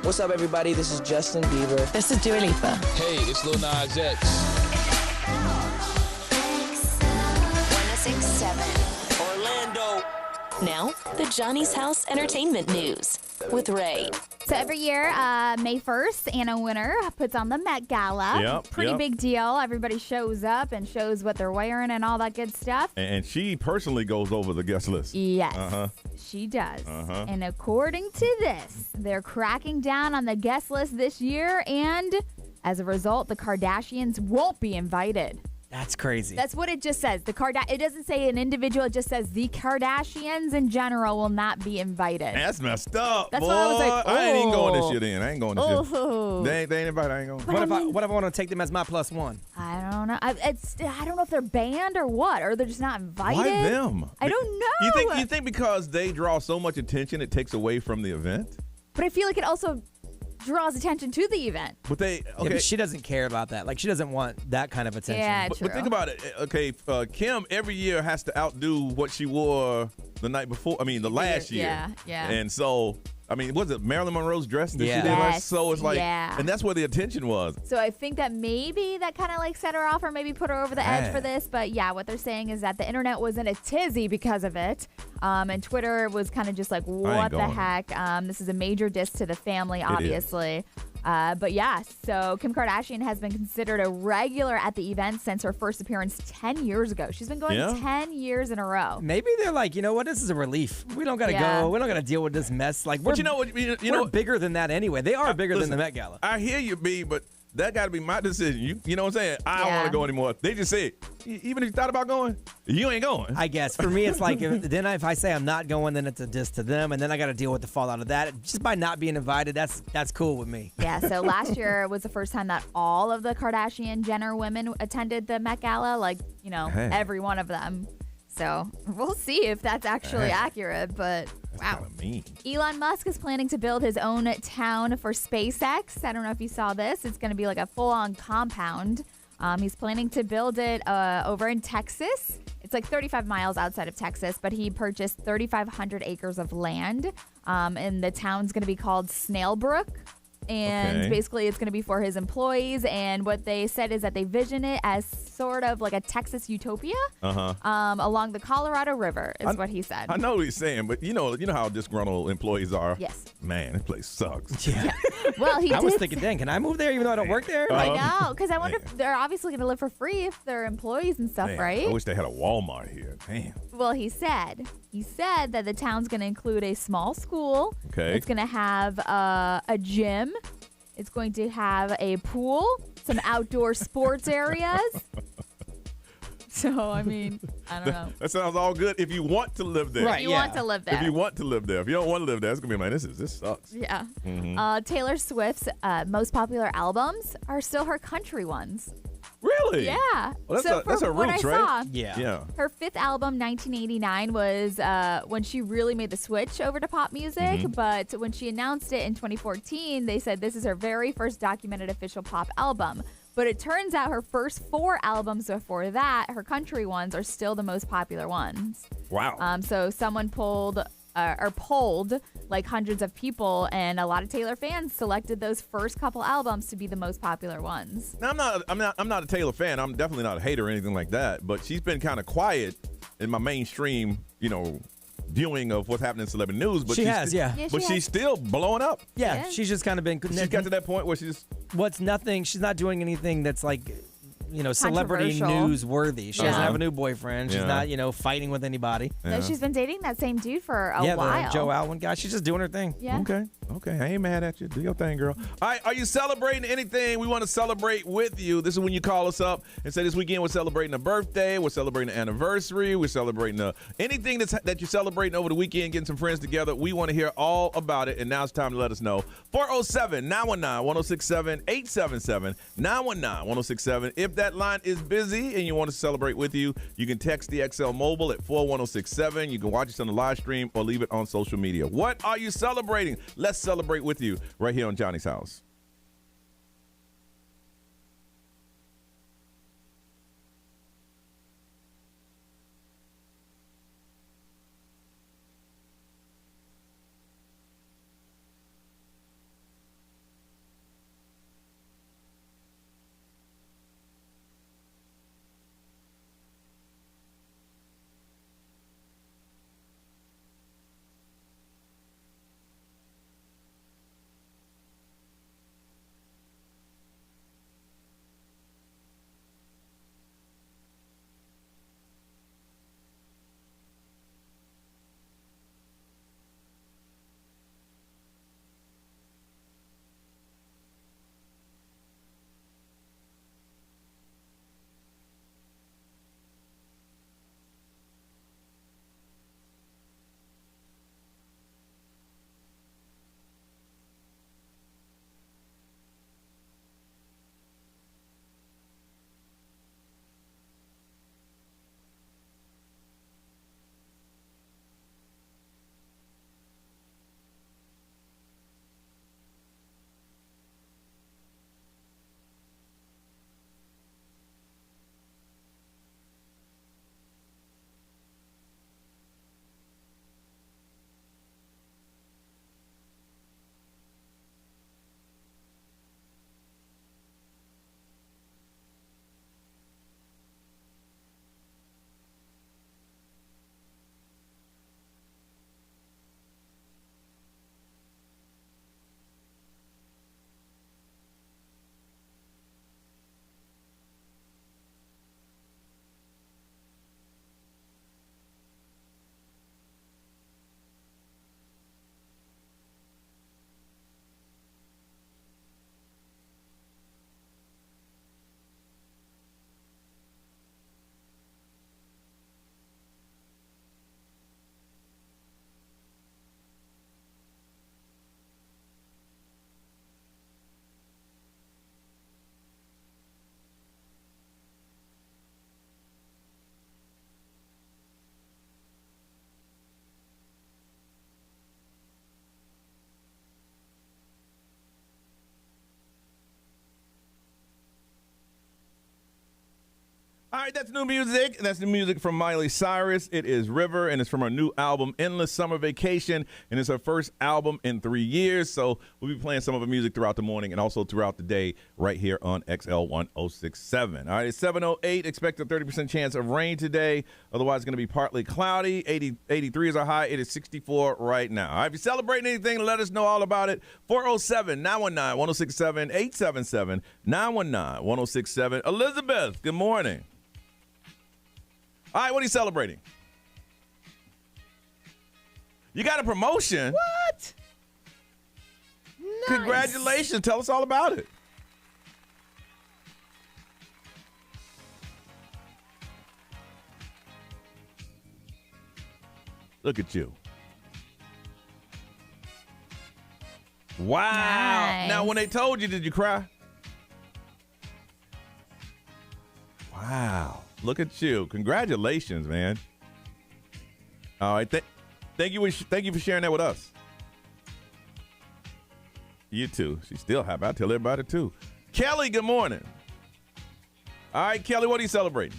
What's up, everybody? This is Justin Bieber. This is Dua Lipa. Hey, it's Lil Nas X. 1067 Orlando. Now, the Johnny's House Entertainment News with Ray. So every year, May 1st, Anna Wintour puts on the Met Gala. Yep, Pretty big deal. Everybody shows up and shows what they're wearing and all that good stuff. And she personally goes over the guest list. Yes, Uh-huh. she does. Uh-huh. And according to this, they're cracking down on the guest list this year, and as a result, the Kardashians won't be invited. That's crazy. That's what it just says. It doesn't say an individual. It just says the Kardashians in general will not be invited. That's messed up, That's boy. why I was like, I ain't even going this oh. year then. I ain't going this year. Oh. They ain't invited. I ain't going. What if I want to take them as my +1? I don't know. I don't know if they're banned or what, or they're just not invited. Why them? I don't know. You think because they draw so much attention, it takes away from the event? But I feel like it also draws attention to the event. But they Yeah, okay. but she doesn't care about that. Like, she doesn't want that kind of attention. Yeah, but true. think about it. Okay, Kim every year has to outdo what she wore the night before. I mean, the last year. Yeah. And so, I mean, was it Marilyn Monroe's dress that Yeah. she did last? Yes, So it's like, yeah. and that's where the attention was. So I think that maybe that kind of like set her off or maybe put her over the edge for this. But yeah, what they're saying is that the internet was in a tizzy because of it. And Twitter was kind of just like, what the going. heck? This is a major diss to the family, obviously. But yeah, so Kim Kardashian has been considered a regular at the event since her first appearance 10 years ago. She's been going 10 years in a row. Maybe they're like, you know what? This is a relief. We don't gotta Yeah. go. We don't gotta deal with this mess. Like, But you know what? You we're know, bigger than that anyway. They are bigger listen, than the Met Gala. I hear you, B, but that got to be my decision. You know what I'm saying? I don't Yeah. want to go anymore. They just said, even if you thought about going, you ain't going. I guess for me, it's like if I say I'm not going, then it's a diss to them, and then I got to deal with the fallout of that. Just by not being invited, that's cool with me. Yeah, so last year was the first time that all of the Kardashian Jenner women attended the Met Gala, like, Hey. every one of them. So we'll see if that's actually accurate, but wow. Kind of mean. Elon Musk is planning to build his own town for SpaceX. I don't know if you saw this. It's going to be like a full-on compound. He's planning to build it over in Texas. It's like 35 miles outside of Texas, but he purchased 3,500 acres of land. And the town's going to be called Snailbrook. And Okay. basically it's going to be for his employees. And what they said is that they vision it as sort of like a Texas utopia along the Colorado River is what he said. I know what he's saying, but you know how disgruntled employees are. Yes. Man, this place sucks. Yeah. Well, he I was did thinking, dang, can I move there even though I don't work there? I know, because I wonder if they're obviously going to live for free if they're employees and stuff, Man, right? I wish they had a Walmart here. Damn. Well, he said that the town's going to include a small school. Okay. It's going to have a gym. It's going to have a pool, some outdoor sports areas. So, I mean, I don't know. That sounds all good if you want to live there. Right. You want to live there. If you want to live there. If you don't want to live there, it's going to be like, this sucks. Yeah. Mm-hmm. Taylor Swift's most popular albums are still her country ones. Really? Yeah. Well, so that's from a what roots, I right? saw, Yeah. Yeah. her fifth album, 1989, was when she really made the switch over to pop music. Mm-hmm. But when she announced it in 2014, they said this is her very first documented official pop album. But it turns out her first 4 albums before that, her country ones, are still the most popular ones. Wow. So someone polled like hundreds of people, and a lot of Taylor fans selected those first couple albums to be the most popular ones. Now, I'm not a Taylor fan. I'm definitely not a hater or anything like that. But she's been kind of quiet in my mainstream, viewing of what's happening in celebrity news. But She has, yeah. Yeah, But she she's has. still blowing up. Yeah, Yeah. she's just kind of been. She's got to that point where she's She's not doing anything that's like, celebrity Controversial. news worthy. She doesn't Uh-huh. have a new boyfriend. She's Yeah. not, fighting with anybody. No, she's been dating that same dude for a yeah, while. the Joe Alwyn guy. She's just doing her thing. Yeah. Okay. I ain't mad at you. Do your thing, girl. All right. Are you celebrating anything? We want to celebrate with you. This is when you call us up and say this weekend we're celebrating a birthday. We're celebrating an anniversary. We're celebrating anything that you're celebrating over the weekend, getting some friends together. We want to hear all about it. And now it's time to let us know. 407-919-1067, 877-919-1067. If that line is busy and you want us to celebrate with you, you can text the XL Mobile at 41067. You can watch us on the live stream or leave it on social media. What are you celebrating? Let's celebrate with you right here on Johnny's House. right, that's new music. That's new music from Miley Cyrus. It is River, and it's from her new album, Endless Summer Vacation, and it's her first album in 3 years. So we'll be playing some of her music throughout the morning and also throughout the day right here on XL 1067. All right, it's 7:08. Expect a 30% chance of rain today. Otherwise, it's going to be partly cloudy. 83 is our high. It is 64 right now. All right, if you're celebrating anything, let us know all about it. 407-919-1067, 877-919-1067. Elizabeth, good morning. All right, what are you celebrating? You got a promotion? What? Nice. Congratulations. Tell us all about it. Look at you. Wow. Nice. Now, when they told you, did you cry? Wow. Look at you. Congratulations, man. All right. Thank you for sharing that with us. You too. She's still happy. I tell everybody too. Kelly, good morning. All right, Kelly, what are you celebrating?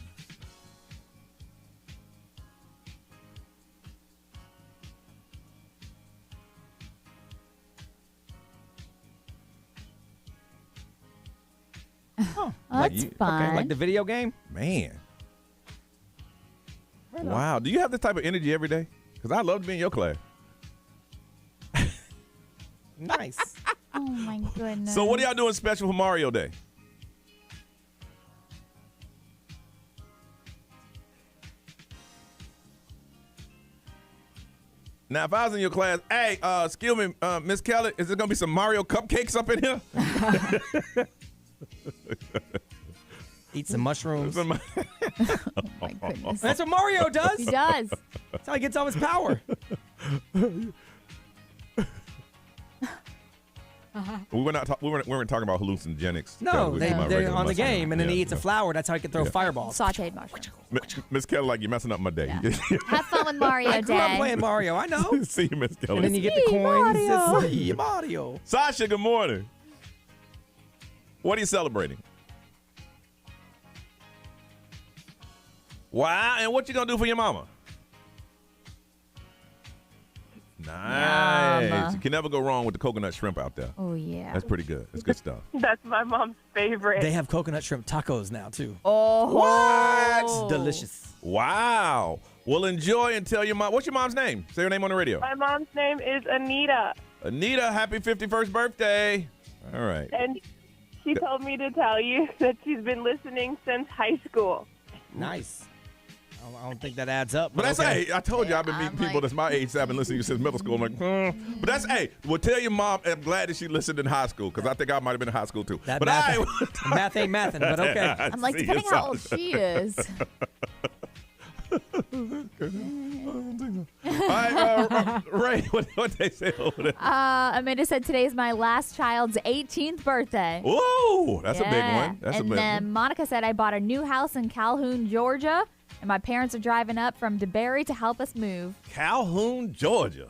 That's fun. Okay, like the video game? Man. Wow. Do you have this type of energy every day? Because I love to be in your class. Nice. Oh, my goodness. So what are y'all doing special for Mario Day? Now, if I was in your class, hey, excuse me, Miss Kelly, is there going to be some Mario cupcakes up in here? Eat some mushrooms. Oh, my goodness. That's what Mario does. He does. That's how he gets all his power. We weren't talking about hallucinogenics. No, they're on the mushroom. game, and then he Yeah, eats a flower. That's how he can throw fireballs. Sauteed mushrooms. Miss Kelly, like, you're messing up my day. Yeah. Have fun with Mario I grew up Day. playing Mario. I know. See you, Miss Kelly. And then you get the coins. It's Mario. Sasha, good morning. What are you celebrating? Wow, and what you gonna do for your mama? Nice. Yum. You can never go wrong with the coconut shrimp out there. Oh, yeah. That's pretty good. That's good stuff. That's my mom's favorite. They have coconut shrimp tacos now, too. Oh. What? Delicious. Wow. Well, enjoy and tell your mom. What's your mom's name? Say her name on the radio. My mom's name is Anita, Anita, happy 51st birthday. All right. and she told me to tell you that she's been listening since high school. Nice. I don't think that adds up. But that's, okay. hey, I told you I've been meeting people that's my age that have been listening to you since middle school. I'm like, But that's, hey, well, tell your mom I'm glad that she listened in high school because I think I might have been in high school too. That but math ain't mathin', but okay. I'm like, depending how old she is. All right, Ray, what they say over there? Amanda said today's my last child's 18th birthday. Whoa, that's a big Yeah. one. That's and a big then one. Monica said, I bought a new house in Calhoun, Georgia, and my parents are driving up from DeBerry to help us move. Calhoun, Georgia.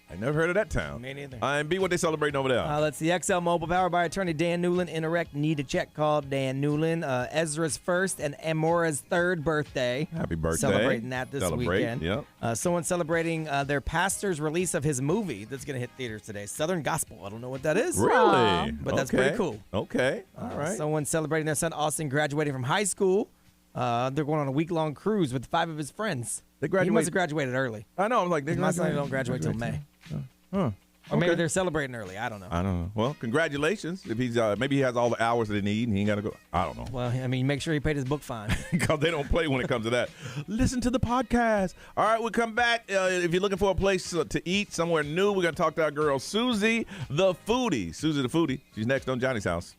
I never heard of that town. Me neither. And B, what they celebrating over there? Let's see. XL Mobile, powered by attorney Dan Newland. Interact, need a check called Dan Newland. Ezra's first and Amora's third birthday. Happy birthday. Celebrating that this weekend. Yep. Someone celebrating their pastor's release of his movie that's going to hit theaters today. Southern Gospel. I don't know what that is. Really? But that's pretty cool. Okay. All right. Someone celebrating their son Austin graduating from high school. They're going on a week-long cruise with 5 of his friends. They He graduate. must have graduated early. I know. I'm like, My son don't graduate till May. Huh. Or maybe Okay. they're celebrating early. I don't know. I don't know. Well, congratulations. If he's maybe he has all the hours that he needs and he ain't got to go. I don't know. Well, I mean, make sure he paid his book fine. Because they don't play when it comes to that. Listen to the podcast. All right, we'll come back. If you're looking for a place to eat somewhere new, we're going to talk to our girl, Susie the Foodie. Susie the Foodie. She's next on Johnny's House.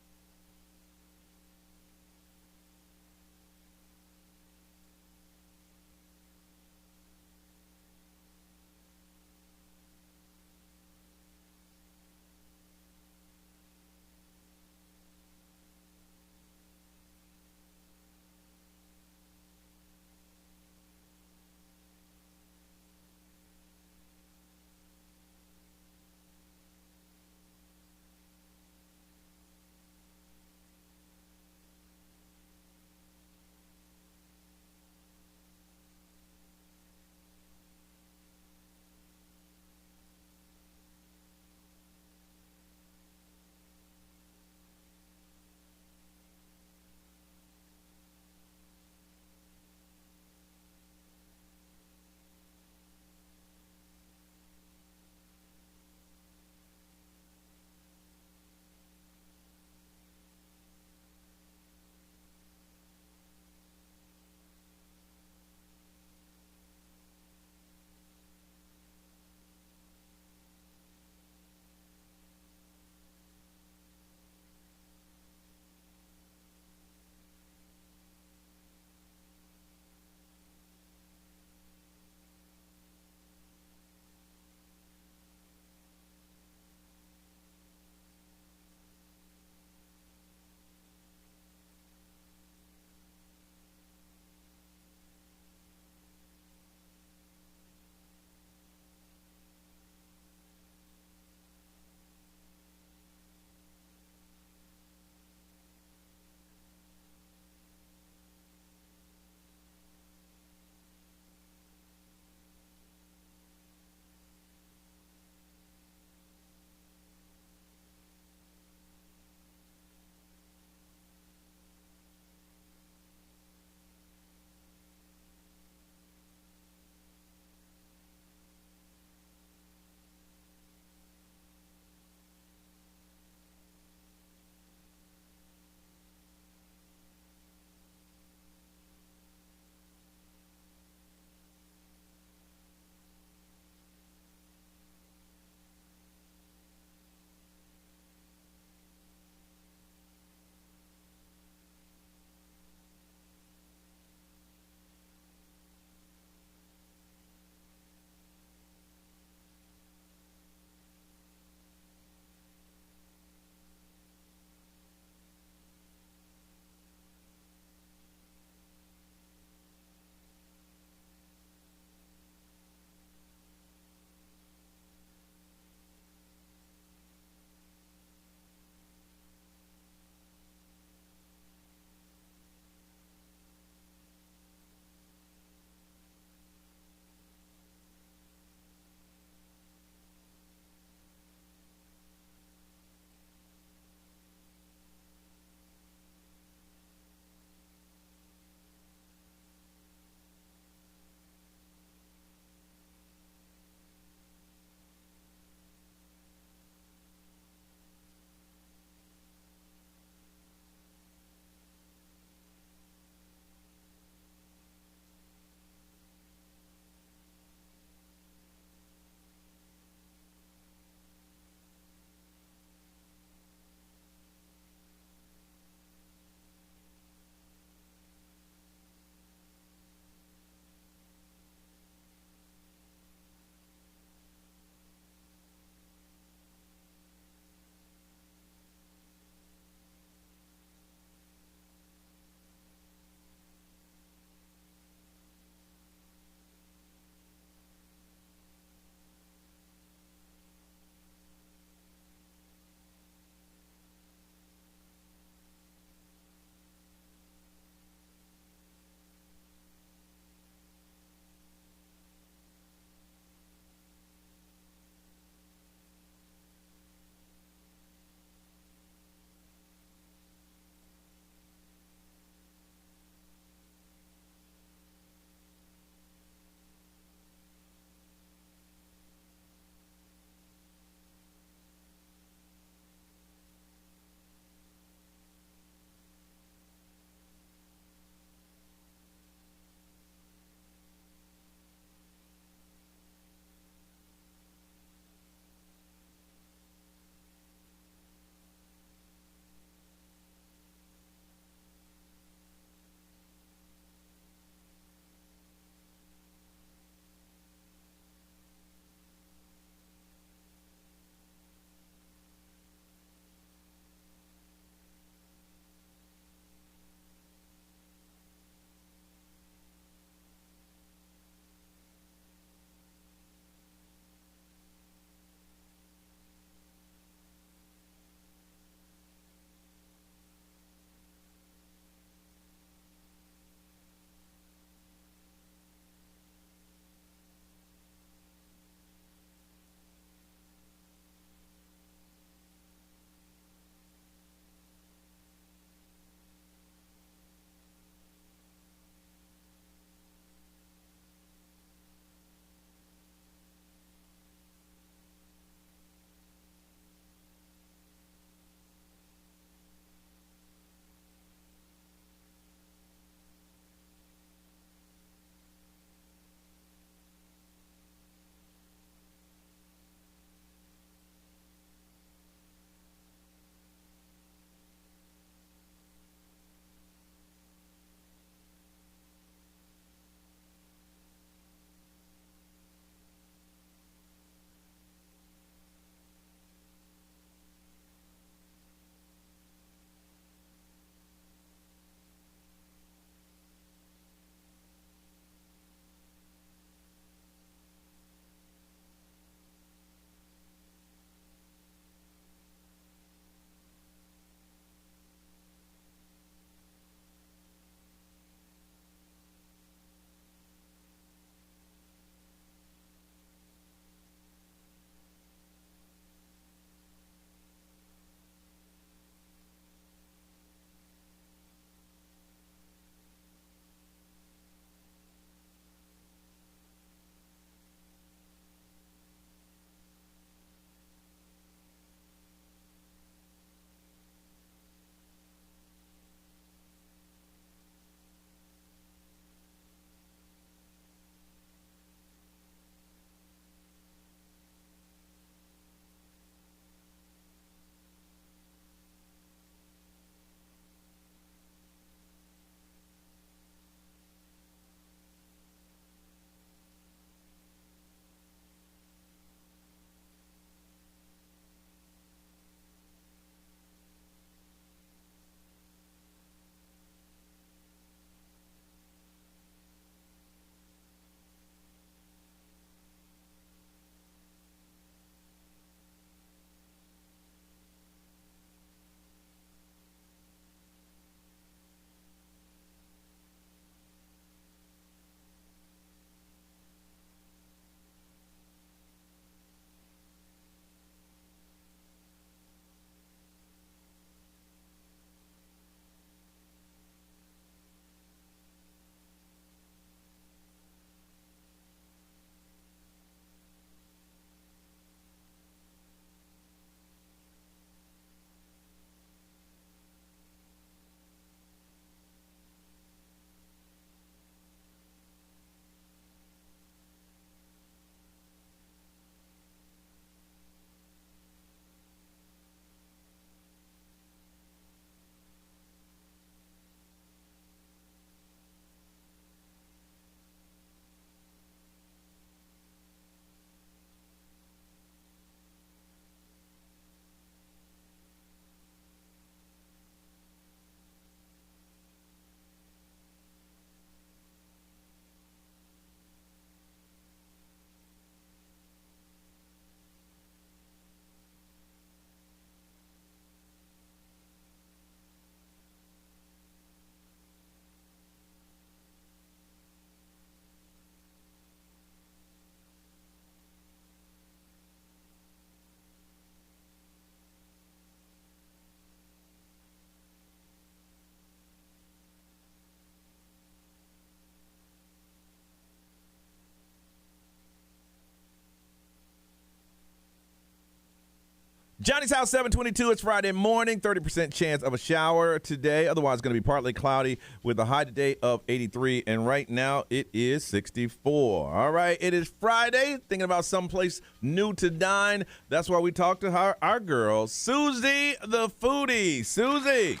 Johnny's House 722. It's Friday morning. 30% chance of a shower today. Otherwise, it's going to be partly cloudy with a high today of 83. And right now, it is 64. All right. It is Friday. Thinking about someplace new to dine. That's why we talked to our girl, Susie the foodie. Susie,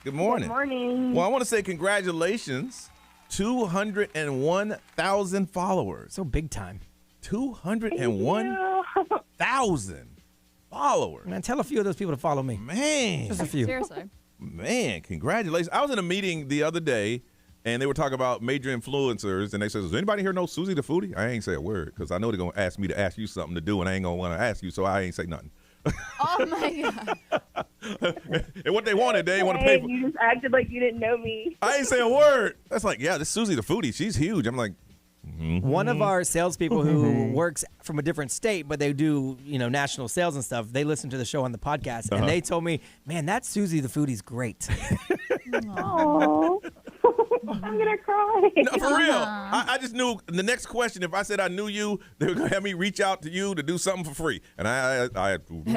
good morning. Good morning. Well, I want to say congratulations. 201,000 followers. So big time. 201,000 followers. Man, tell a few of those people to follow me. Man. Just a few. Seriously. Man, congratulations. I was in a meeting the other day, and they were talking about major influencers, and they said, does anybody here know Susie the Foodie? I ain't say a word, because I know they're going to ask me to ask you something to do, and I ain't going to want to ask you, so I ain't say nothing. Oh, my God. And what they wanted, they ain't want to pay for. You just acted like you didn't know me. I ain't say a word. That's like, yeah, this Susie the Foodie, she's huge. I'm like, One of our salespeople who works from a different state, but they do, national sales and stuff, they listen to the show on the podcast, and they told me, man, that Susie the Foodie's great. Oh, I'm going to cry. no, for real. I just knew the next question, if I said I knew you, they were going to have me reach out to you to do something for free. And I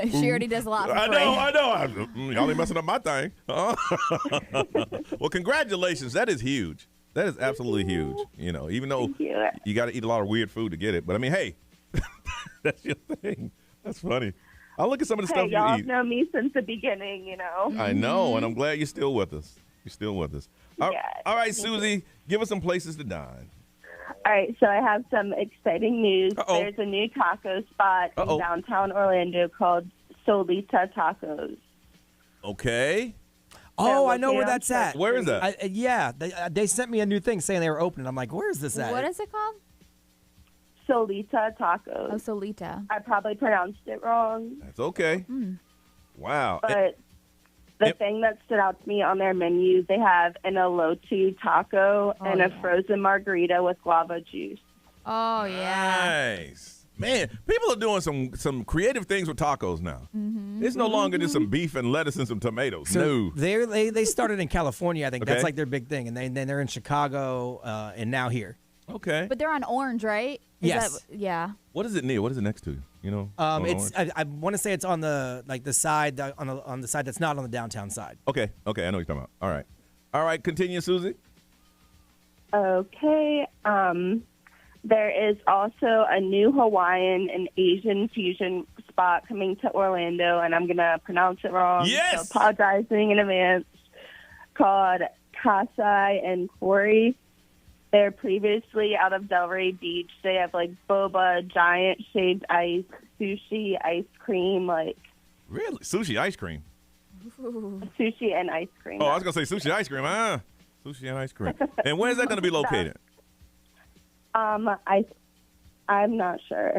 She already does a lot for free. I know. Y'all ain't messing up my thing. Well, congratulations. That is huge. That is absolutely huge. Even though you got to eat a lot of weird food to get it. But, I mean, hey, that's your thing. That's funny. I'll look at some of the stuff you y'all eat. know me since the beginning, I know, and I'm glad you're still with us. You're still with us. All right, Susie, give us some places to dine. All right, so I have some exciting news. Uh-oh. There's a new taco spot in downtown Orlando called Solita Tacos. Okay. Oh, I know where that's at. Where is that? Yeah, they sent me a new thing saying they were opening. I'm like, where is this at? What is it called? Solita Tacos. Oh, Solita. I probably pronounced it wrong. That's okay. Wow. But the thing that stood out to me on their menu, they have an elote taco and a frozen margarita with guava juice. Oh, yeah. Nice. Man, people are doing some creative things with tacos now. It's no longer just some beef and lettuce and some tomatoes. So no. they started in California, I think. Okay. That's like their big thing. And then they're in Chicago and now here. Okay. But they're on Orange, right? Yes. Yeah. What is it near? What is it next to? It's I want to say it's on the side on the side that's not on the downtown side. Okay. I know what you're talking about. All right. Continue, Susie. Okay. There is also a new Hawaiian and Asian fusion spot coming to Orlando, and I'm going to pronounce it wrong. Yes. So apologizing in advance. Called Kasai and Corey. They're previously out of Delray Beach. They have like boba, giant shaved ice, sushi, ice cream, Really? Sushi ice cream? sushi and ice cream. Oh, I was going to say sushi ice cream. Sushi and ice cream. And where is that going to be located? I'm not sure.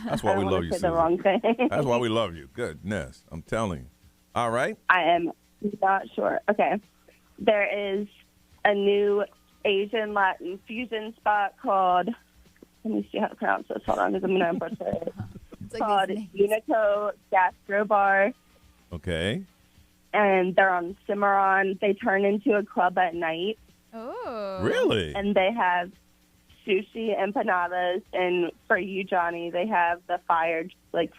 That's why we love you, say Susie. the wrong thing. That's why we love you. Goodness. I'm telling you. All right. I am not sure. Okay. There is a new Asian Latin fusion spot called, let me see how to pronounce this. Hold on, because I'm going to butcher it. It's called Unico Gastro Bar. Okay. And they're on Cimarron. They turn into a club at night. Oh. Really? And they have sushi empanadas, and for you, Johnny, they have the fire,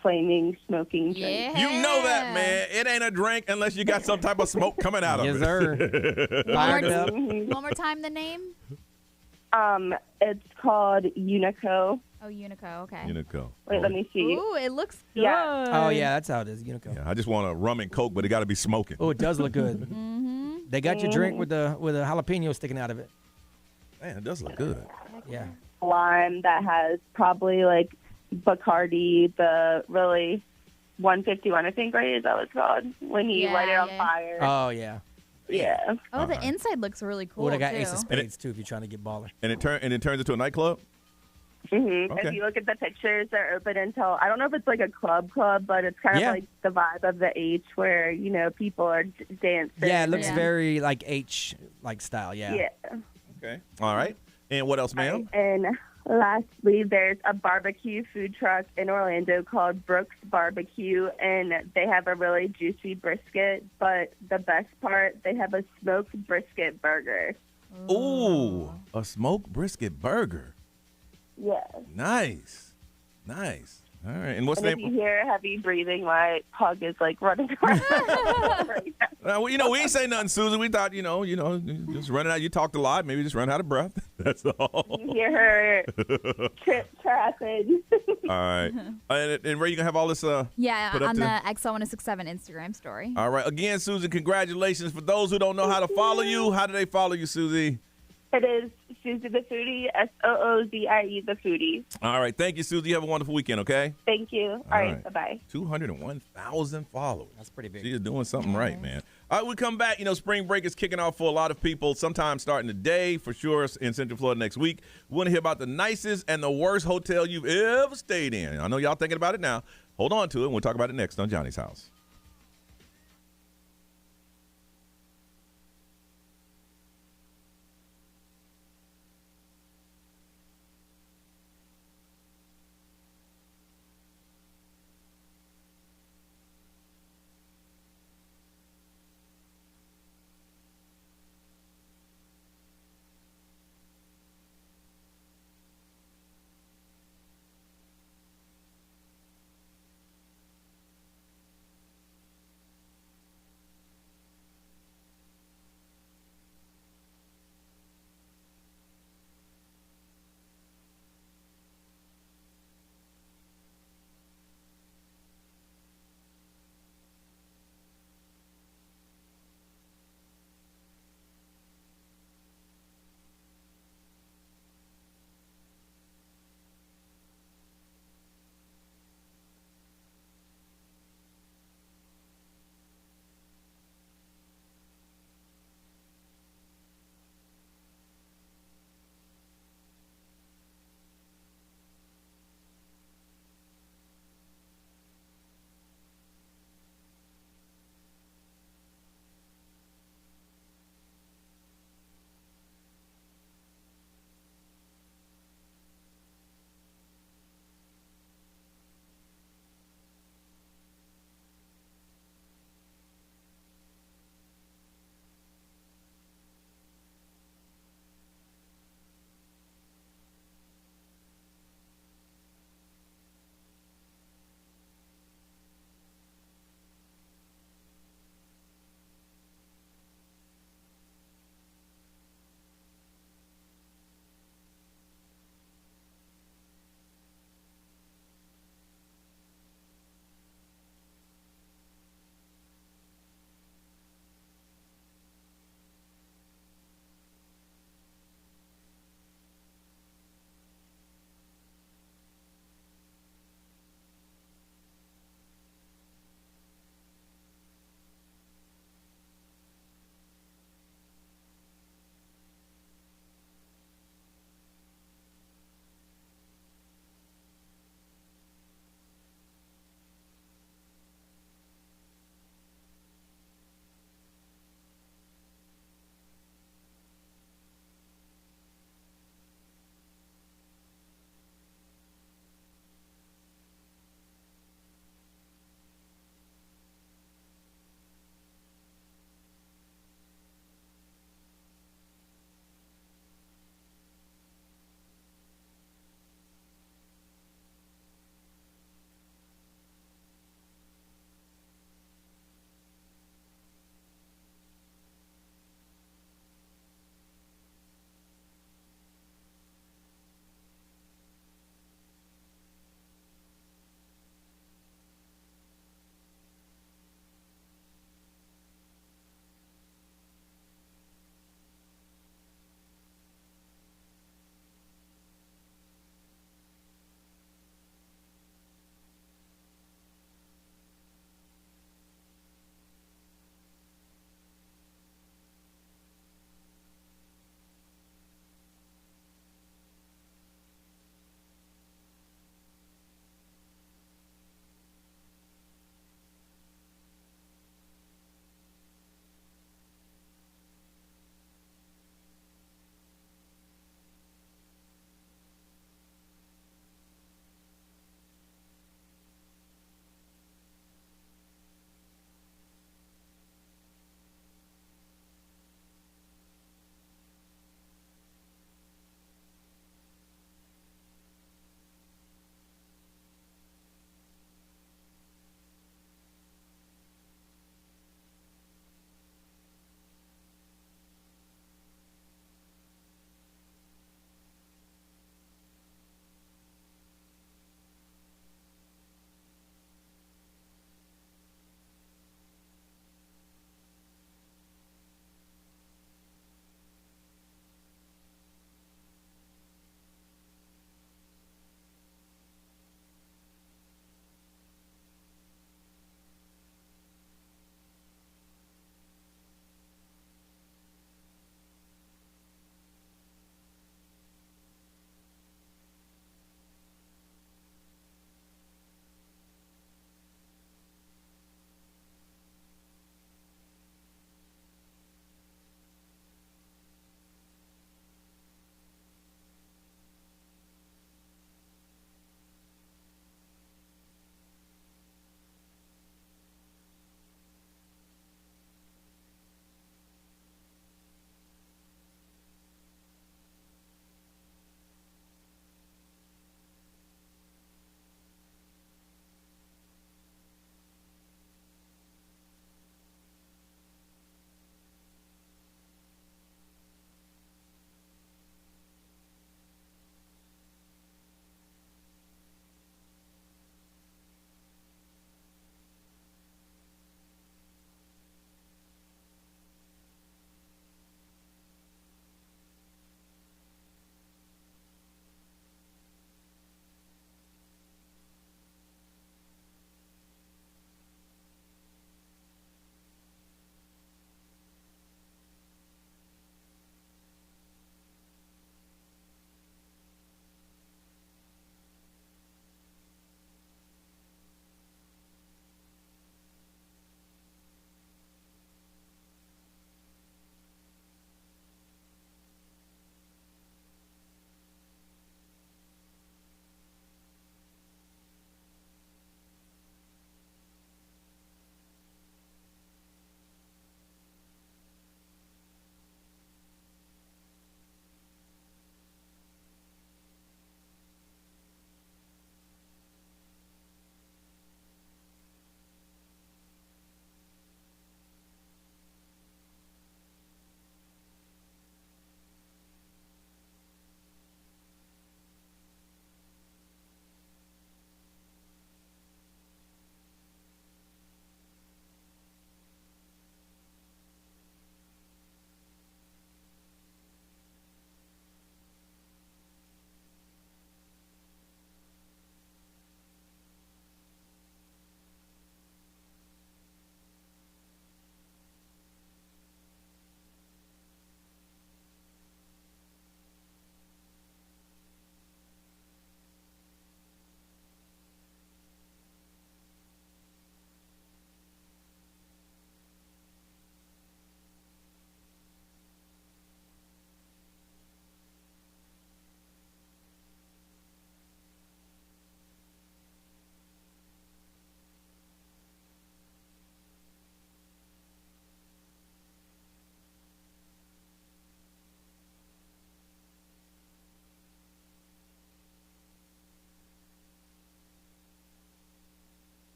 flaming, smoking drink. Yeah. You know that, man. It ain't a drink unless you got some type of smoke coming out of Yes, it. sir. Fired up. One more time, the name? It's called Unico. Oh, Unico. Okay. Unico. Wait, let me see. Ooh, it looks good. Yeah. Oh, yeah, that's how it is. Unico. Yeah, I just want a rum and Coke, but it got to be smoking. Oh, it does look good. Mm-hmm. They got your drink with a jalapeno sticking out of it. Man, it does look good. Yeah. Lime that has probably Bacardi, the really 151, I think, right? Is that what it's called? When you light it on fire. Oh, yeah. Yeah. Oh, the inside looks really cool. Oh, they got too. Ace of Spades, too, if you're trying to get baller. And it turns into a nightclub? Mm-hmm. Okay. If you look at the pictures, they're open until, I don't know if it's a club, but it's kind of like the vibe of the H where, people are dancing. Yeah, it looks very H style, yeah. Yeah. Okay. All right. And what else, ma'am? And lastly, there's a barbecue food truck in Orlando called Brooks Barbecue, and they have a really juicy brisket, but the best part, they have a smoked brisket burger. Ooh, a smoked brisket burger. Yeah. Nice. All right. And what's And the if you name? hear heavy breathing, my pug is like running around. Well, we ain't say nothing, Susan. We thought, just running out. You talked a lot. Maybe just run out of breath. That's all. You hear her trapping. All right. And Ray, you gonna have all this? Yeah, put up on to- the XL1067 Instagram story. All right. Again, Susan, congratulations. For those who don't know how to follow you, how do they follow you, Susie? It is Susie the Foodie, SOOZIE the Foodie. All right. Thank you, Susie. You have a wonderful weekend, okay? Thank you. All right. Bye-bye. 201,000 followers. That's pretty big. She is doing something right, man. All right, we come back. Spring break is kicking off for a lot of people, sometimes starting today, for sure, in Central Florida next week. We want to hear about the nicest and the worst hotel you've ever stayed in. I know y'all thinking about it now. Hold on to it. We'll talk about it next on Johnny's House.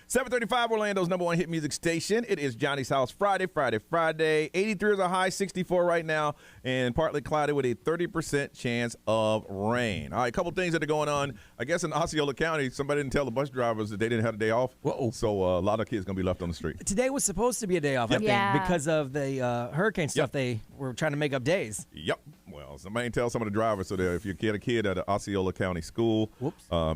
735 Orlando's number one hit music station. It is Johnny's House Friday. 83 is a high, 64 right now, and partly cloudy with a 30% chance of rain. All right, a couple things that are going on. I guess in Osceola County, somebody didn't tell the bus drivers that they didn't have a day off. Whoa. So a lot of kids going to be left on the street. Today was supposed to be a day off, I think, because of the hurricane stuff. They were trying to make up days. Yep. Well, somebody didn't tell some of the drivers, so that if you get a kid at an Osceola County school,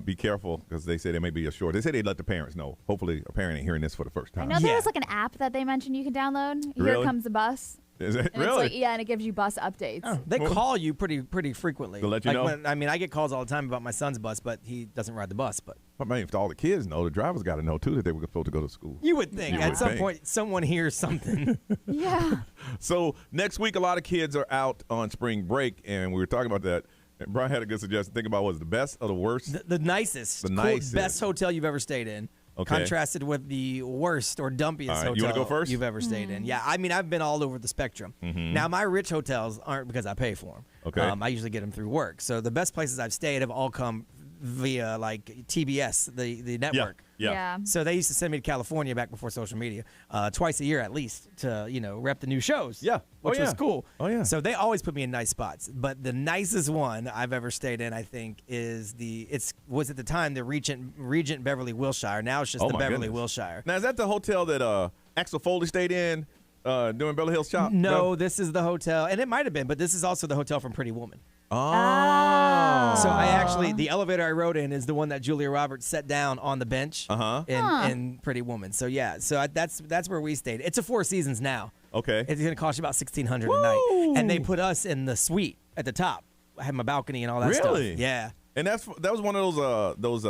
be careful because they say there may be a short. They say they'd let the parents know. Hopefully a parent ain't hearing this for the first time. I know there was like an app that they mentioned you can download. Really? Here comes the bus. Is it And really? It's like, and it gives you bus updates. Oh, they call you pretty frequently. To let you know? I get calls all the time about my son's bus, but he doesn't ride the bus. But I mean, if all the kids know, the drivers got to know too that they were supposed to go to school. you would think at some point someone hears something. Yeah. So next week, a lot of kids are out on spring break, and we were talking about that. And Brian had a good suggestion. Think about what's the best or the worst? The nicest, The nicest. best hotel you've ever stayed in. Okay. Contrasted with the worst or dumpiest hotel you wanna go first? you've ever stayed in. Yeah, I mean, I've been all over the spectrum. Now, my rich hotels aren't because I pay for them. Okay. I usually get them through work. So the best places I've stayed have all come via like TBS, the network. Yeah. So they used to send me to California back before social media, twice a year at least, to rep the new shows. Yeah. which was cool. Oh yeah. So they always put me in nice spots. But the nicest one I've ever stayed in, I think, was at the time the Regent Beverly Wilshire. Now it's just the Beverly Wilshire. Now is that the hotel that Axel Foley stayed in during Beverly Hills Shop? No, this is the hotel, and it might have been, but this is also the hotel from Pretty Woman. Oh. So the elevator I rode in is the one that Julia Roberts sat down on the bench in Pretty Woman. So yeah, that's where we stayed. It's a Four Seasons now. Okay. It's going to cost you about $1,600 a night, and they put us in the suite at the top. I had my balcony and all that stuff. Really? Yeah. And that was one of those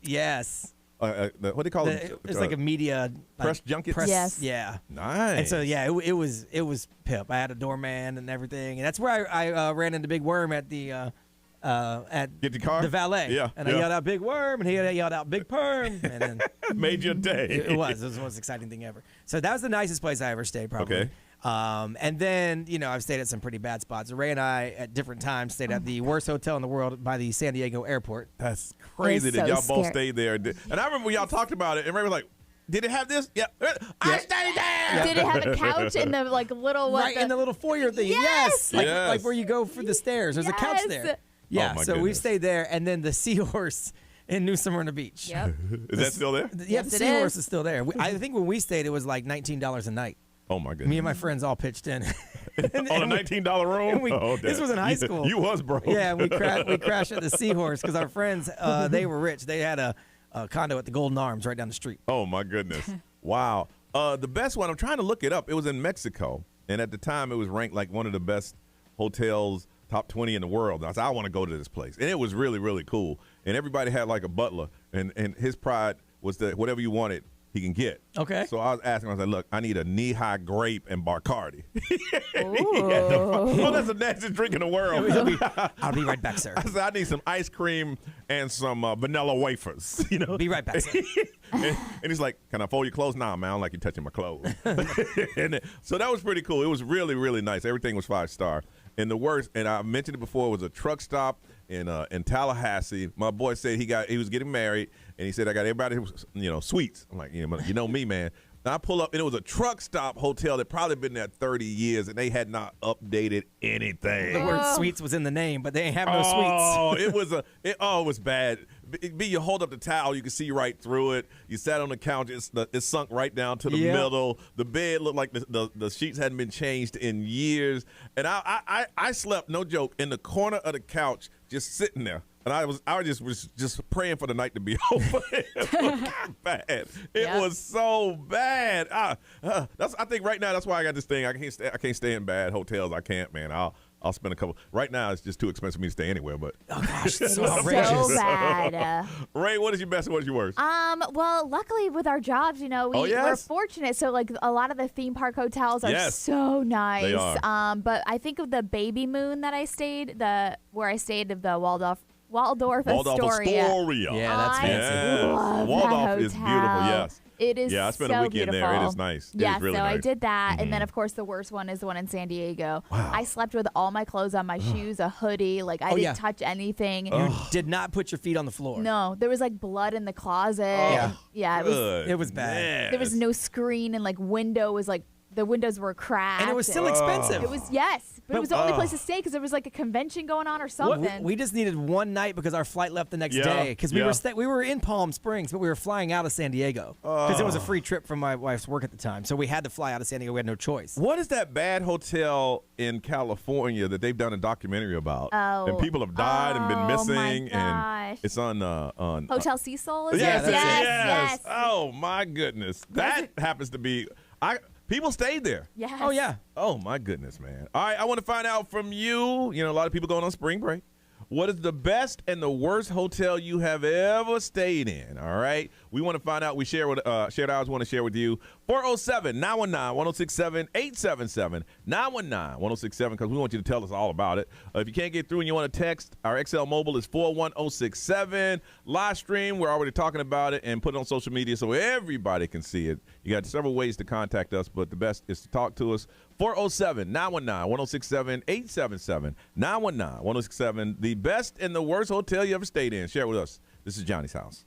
Yes. what do they call it? It's like a media press junkets. Yes. Yeah. Nice. And so yeah, it was pip. I had a doorman and everything, and that's where I ran into Big Worm at the Get the car? the valet. Yeah. And I yelled out Big Worm, and he yelled out Big Perm, and then made your day. it was the most exciting thing ever. So that was the nicest place I ever stayed, probably. Okay. And then I've stayed at some pretty bad spots. Ray and I at different times stayed at the worst hotel in the world by the San Diego airport. That's crazy It's that so y'all both scary. stayed there. And I remember when y'all talked about it, and Ray was like, "Did it have this? Yeah, I stayed there." Did it have a couch in the little Right in the little foyer thing. Yes! Like where you go for the stairs. There's a couch Yes! there. Yeah, my so we goodness. stayed there, and then the Seahorse in New Smyrna Beach. Yep. Is that still there? Yeah, Yes, the it Seahorse is. is still there. I think when we stayed, it was like $19 a night. Oh my goodness. Me and my friends all pitched in. On a $19 room? and this was in high school. You was broke. Yeah, we crashed at the Seahorse because our friends, they were rich. They had a condo at the Golden Arms right down the street. Oh my goodness. Wow. The best one, I'm trying to look it up. It was in Mexico, and at the time it was ranked like one of the best hotels, top 20 in the world. I said, I want to go to this place. And it was really, really cool. And everybody had like a butler, and his pride was that whatever you wanted, he can get. Okay. So I was asking him, I said, look, I need a knee-high grape and Bacardi. Ooh. That's the nastiest drink in the world. I'll be right back, sir. I said, I need some ice cream and some vanilla wafers. Be right back, sir. and he's like, can I fold your clothes? Nah, man, I don't like you touching my clothes. So that was pretty cool. It was really, really nice. Everything was 5-star. And the worst, and I mentioned it before, was a truck stop in Tallahassee. My boy said he was getting married, and he said, I got everybody, suites. I'm like, you know me, man. And I pull up, and it was a truck stop hotel that probably been there 30 years, and they had not updated anything. The word suites was in the name, but they ain't have no suites. Oh, it was bad. You hold up the towel, you can see right through it. You sat on the couch, it's sunk right down to the middle. The bed looked like the sheets hadn't been changed in years. And I slept, no joke, in the corner of the couch, just sitting there. And I was just praying for the night to be over. It was bad. It was so bad. I think right now that's why I got this thing. I can't stay in bad hotels. I can't, man. I'll spend a couple. Right now it's just too expensive for me to stay anywhere. But Oh gosh, it's It is outrageous. so bad. Ray, what is your best and what is your worst? Well, luckily with our jobs, we're fortunate. So like a lot of the theme park hotels are so nice. They are. But I think of the Baby Moon that I stayed, where I stayed of the Waldorf Astoria. Astoria. Yeah, that's fancy. I love Waldorf that is beautiful, hotel. yes. It is Yeah, I spent a so weekend beautiful. there. It is nice. It Yeah, is really so I nice. did that. And then, of course, the worst one is the one in San Diego. Wow. I slept with all my clothes on, my shoes, a hoodie. Like, I didn't touch anything. You did not put your feet on the floor. No, there was, like, blood in the closet. Yeah. Yeah, it was bad. there was no screen, and, like, window was, like, the windows were cracked. And it was still expensive. It was, yes. But it was the only place to stay because there was, like, a convention going on or something. We just needed one night because our flight left the next Yeah, day. Because yeah. we were in Palm Springs, but we were flying out of San Diego. Because it was a free trip from my wife's work at the time. So we had to fly out of San Diego. We had no choice. What is that bad hotel in California that they've done a documentary about? Oh. And people have died and been Oh, missing. my gosh. And it's on Hotel Cecil, is yes, it? yes. Yes. Oh my goodness. That happens to be people stayed there. Yes. Oh, yeah. Oh my goodness, man. All right, I want to find out from you. You know, a lot of people going on spring break. What is the best and the worst hotel you have ever stayed in? All right. We want to find out. We share with shared hours want to share with you. 407-919-1067-877 919-1067 because we want you to tell us all about it. If you can't get through and you want to text, our XL Mobile is 41067. Live stream, we're already talking about it and put it on social media so everybody can see it. You got several ways to contact us, but the best is to talk to us. 407-919-1067-877 919-1067. The best and the worst hotel you ever stayed in. Share it with us. This is Johnny's House.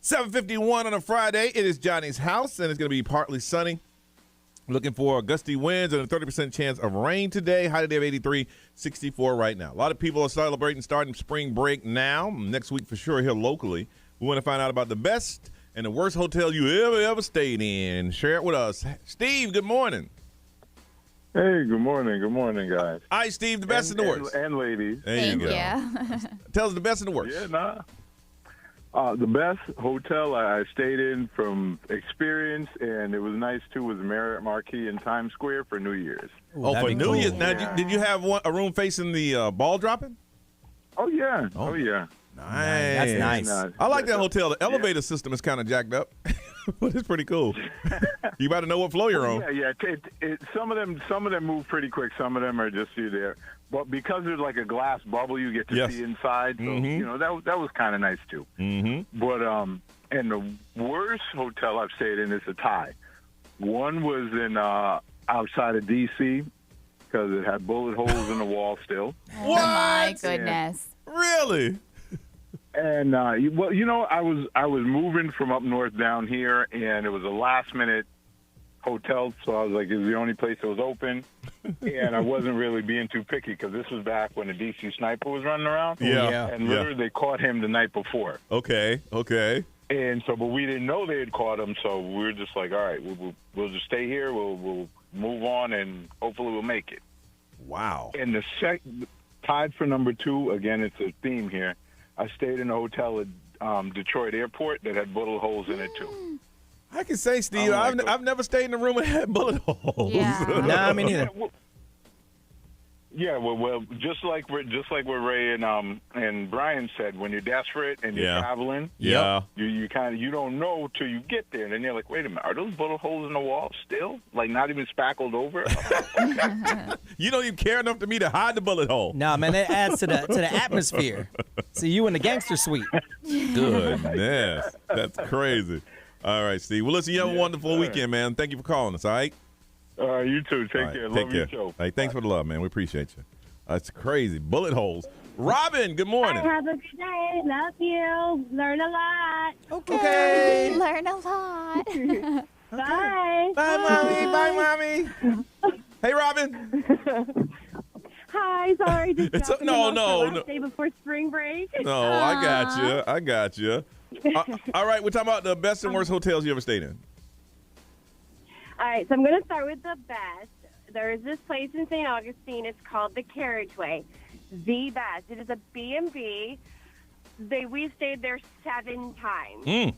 7:51 on a Friday. It is Johnny's house, and it's going to be partly sunny. Looking for gusty winds and a 30% chance of rain today. High today of 83, 64 right now. A lot of people are celebrating starting spring break now. Next week for sure here locally. We want to find out about the best and the worst hotel you ever stayed in. Share it with us. Steve, good morning. Hey, good morning. Good morning, guys. All right, Steve, the best and the worst. And ladies. There you go. Tell us the best and the worst. Yeah, the best hotel I stayed in from experience, and it was nice too, was Marriott Marquis in Times Square for New Year's. Oh, for New Year's. Now, did you have a room facing the ball dropping? Oh, yeah. Oh, yeah. Nice. That's nice. I like that hotel. The elevator system is kind of jacked up, but it's pretty cool. You better know what floor you're on. Yeah. Some of them move pretty quick. Some of them are just you there. But because there's like a glass bubble, you get to see inside. So that was kind of nice too. Mm-hmm. But and the worst hotel I've stayed in is a tie. One was in outside of D.C. because it had bullet holes in the wall still. Oh my goodness! Really? And I was moving from up north down here, and it was a last minute hotel, so I was like, it was the only place that was open, and I wasn't really being too picky because this was back when the DC sniper was running around. And literally they caught him the night before. Okay. And so, but we didn't know they had caught him, so we were just like, all right, we'll just stay here, we'll move on, and hopefully we'll make it. Wow. And tied for number 2, again, it's a theme here. I stayed in a hotel at Detroit Airport that had bullet holes in it too. I can say, Steve, I've never stayed in a room that had bullet holes. Yeah. Nah, me neither. Yeah, well, just like what Ray and Brian said, when you're desperate and you're traveling, you don't know till you get there, and then you're like, wait a minute, are those bullet holes in the wall still? Like not even spackled over? You don't even care enough to me to hide the bullet hole. No, man, it adds to the atmosphere. See you in the gangster suite. Goodness, that's crazy. All right, Steve. Well, listen, you have a wonderful weekend, man. Thank you for calling us. All right. All right, you too. Take care. Love your show. Hey, thanks for the love, man. We appreciate you. That's crazy. Bullet holes. Robin, good morning. Have a good day. Love you. Learn a lot. Okay. Learn a lot. Bye. Bye, mommy. Hey, Robin. Hi. Sorry. Just no. Day before spring break. No, I got you. All right, we're talking about the best and worst hotels you ever stayed in. All right, so I'm going to start with the best. There is this place in St. Augustine. It's called the Carriageway. The best. It is a B&B. We stayed there 7 times.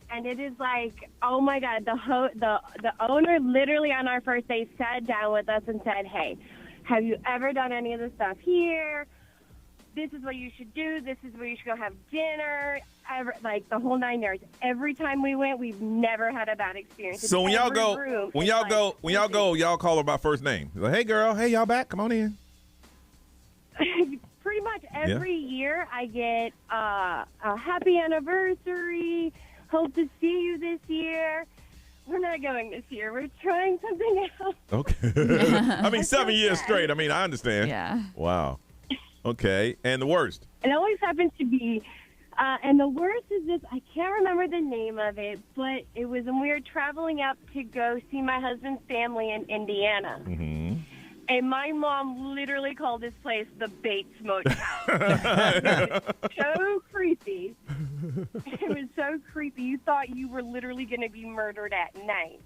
And it is like, oh my God, the owner literally on our first day sat down with us and said, hey, have you ever done any of this stuff here? This is what you should do. This is where you should go have dinner. Like the whole 9 yards. Every time we went, we've never had a bad experience. So when y'all go, y'all call her by first name. Like, hey girl, hey y'all back? Come on in. Pretty much every year, I get a happy anniversary. Hope to see you this year. We're not going this year. We're trying something else. Okay. I mean, 7 years straight. I mean, I understand. Yeah. Wow. Okay. And the worst? It always happens to be, and the worst is this, I can't remember the name of it, but it was when we were traveling up to go see my husband's family in Indiana. Mm-hmm. And my mom literally called this place the Bates Motel. It was so creepy. It was so creepy. You thought you were literally going to be murdered at night.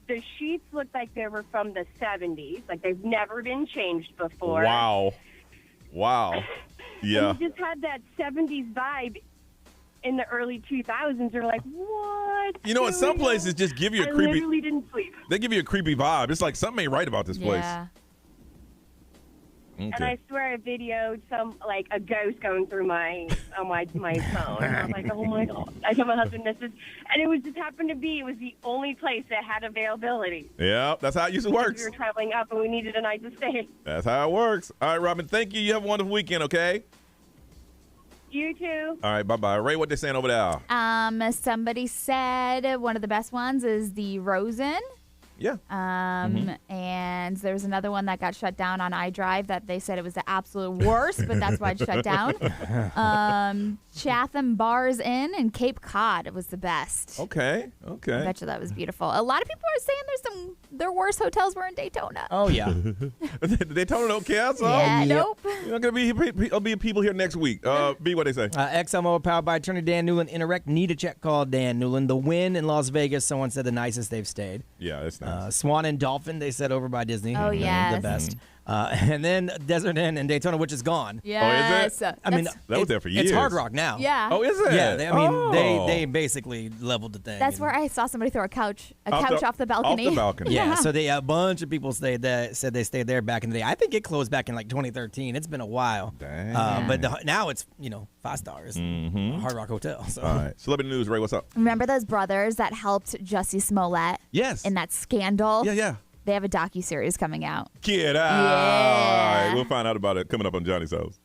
The sheets looked like they were from the 70s, like they've never been changed before. Wow. Yeah. And you just had that 70s vibe in the early 2000s. You're like, what? You know, in some places just give you a creepy. I literally didn't sleep. They give you a creepy vibe. It's like something ain't right about this place. Yeah. Okay. And I swear I videoed a ghost going through my phone. I was like, oh my God. I told my husband this is, and it was just happened to be, it was the only place that had availability. Yeah, that's how it usually works. We were traveling up and we needed a night to stay. That's how it works. All right, Robin, thank you. You have a wonderful weekend, okay? You too. All right, bye-bye. Ray, what they saying over there? Somebody said one of the best ones is the Rosen. Yeah. And there's another one that got shut down on iDrive that they said it was the absolute worst, but that's why it shut down. Chatham Bars Inn in Cape Cod. It was the best. Okay. I bet you that was beautiful. A lot of people are saying their worst hotels were in Daytona. Oh, yeah. Daytona don't care, so Yeah, nope. You're not going to be people here next week. B, what they say? XMO powered by attorney Dan Newland. Interact. Need a check, call Dan Newland. The Win in Las Vegas. Someone said the nicest they've stayed. Yeah, it's nice. Swan and Dolphin, they said over by Disney. Oh, yes. The best. And then Desert Inn in Daytona, which is gone. Yes. Oh, is it? I mean, that was there for years. It's Hard Rock now. Yeah. Oh, is it? Yeah, they basically leveled the thing. That's where I saw somebody throw a couch off the balcony. Off the balcony. Yeah, so a bunch of people said they stayed there back in the day. I think it closed back in like 2013. It's been a while. Dang. But now it's 5 stars. Hard Rock Hotel. So. All right. Celebrity news, Ray, what's up? Remember those brothers that helped Jussie Smollett? Yes. In that scandal? Yeah. They have a docuseries coming out. Get out. Yeah. All right, we'll find out about it coming up on Johnny's House.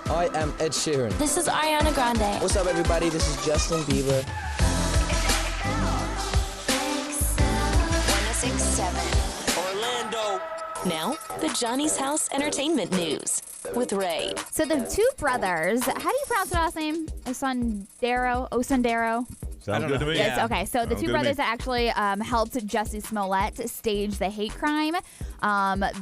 I am Ed Sheeran. This is Ariana Grande. What's up, everybody? This is Justin Bieber. 1067 Orlando. Now, the Johnny's House Entertainment News with Ray. So the two brothers, how do you pronounce their last name? Osundero? Sounds good to me. Yes, okay. So the Sounds two good to brothers me. that actually helped Jussie Smollett stage the hate crime,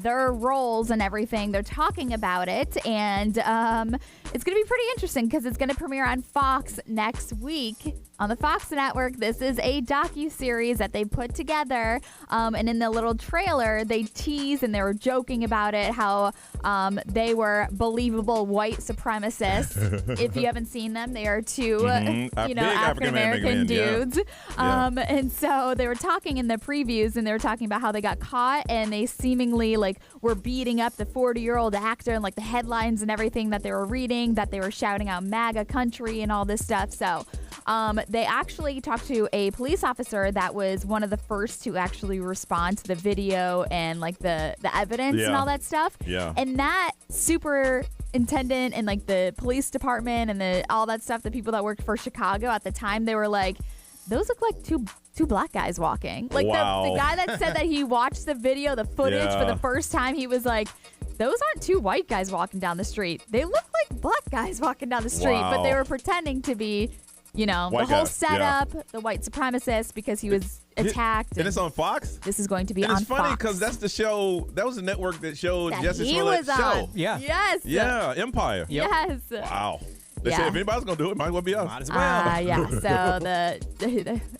their roles and everything, they're talking about it. And it's going to be pretty interesting because it's going to premiere on Fox next week. On the Fox network, this is a docu-series that they put together. And in the little trailer, they tease and they were joking about it, how they were believable white supremacists. If you haven't seen them, they are two, African-American dudes. And so they were talking in the previews and they were talking about how they got caught and they seemingly were beating up the 40-year-old actor and the headlines and everything that they were reading, that they were shouting out MAGA country and all this stuff. So they actually talked to a police officer that was one of the first to actually respond to the video and the evidence and all that stuff. Yeah. And that superintendent and the police department and all that stuff, the people that worked for Chicago at the time, they were like, those look like two black guys walking. Wow. The guy that said that he watched the video, the footage for the first time, he was like, those aren't two white guys walking down the street. They look like black guys walking down the street, but they were pretending to be, the White whole guys, setup, the white supremacist, because he was attacked. And it's on Fox? This is going to be and on it's funny Fox. because that's the show, that was the network that showed That Jussie he Smollett's was on. show. Yeah. Yes. Yeah, Empire. Yes. Wow. They Yeah. said if anybody's going to do it, might as well be us. Might as well. Yeah. So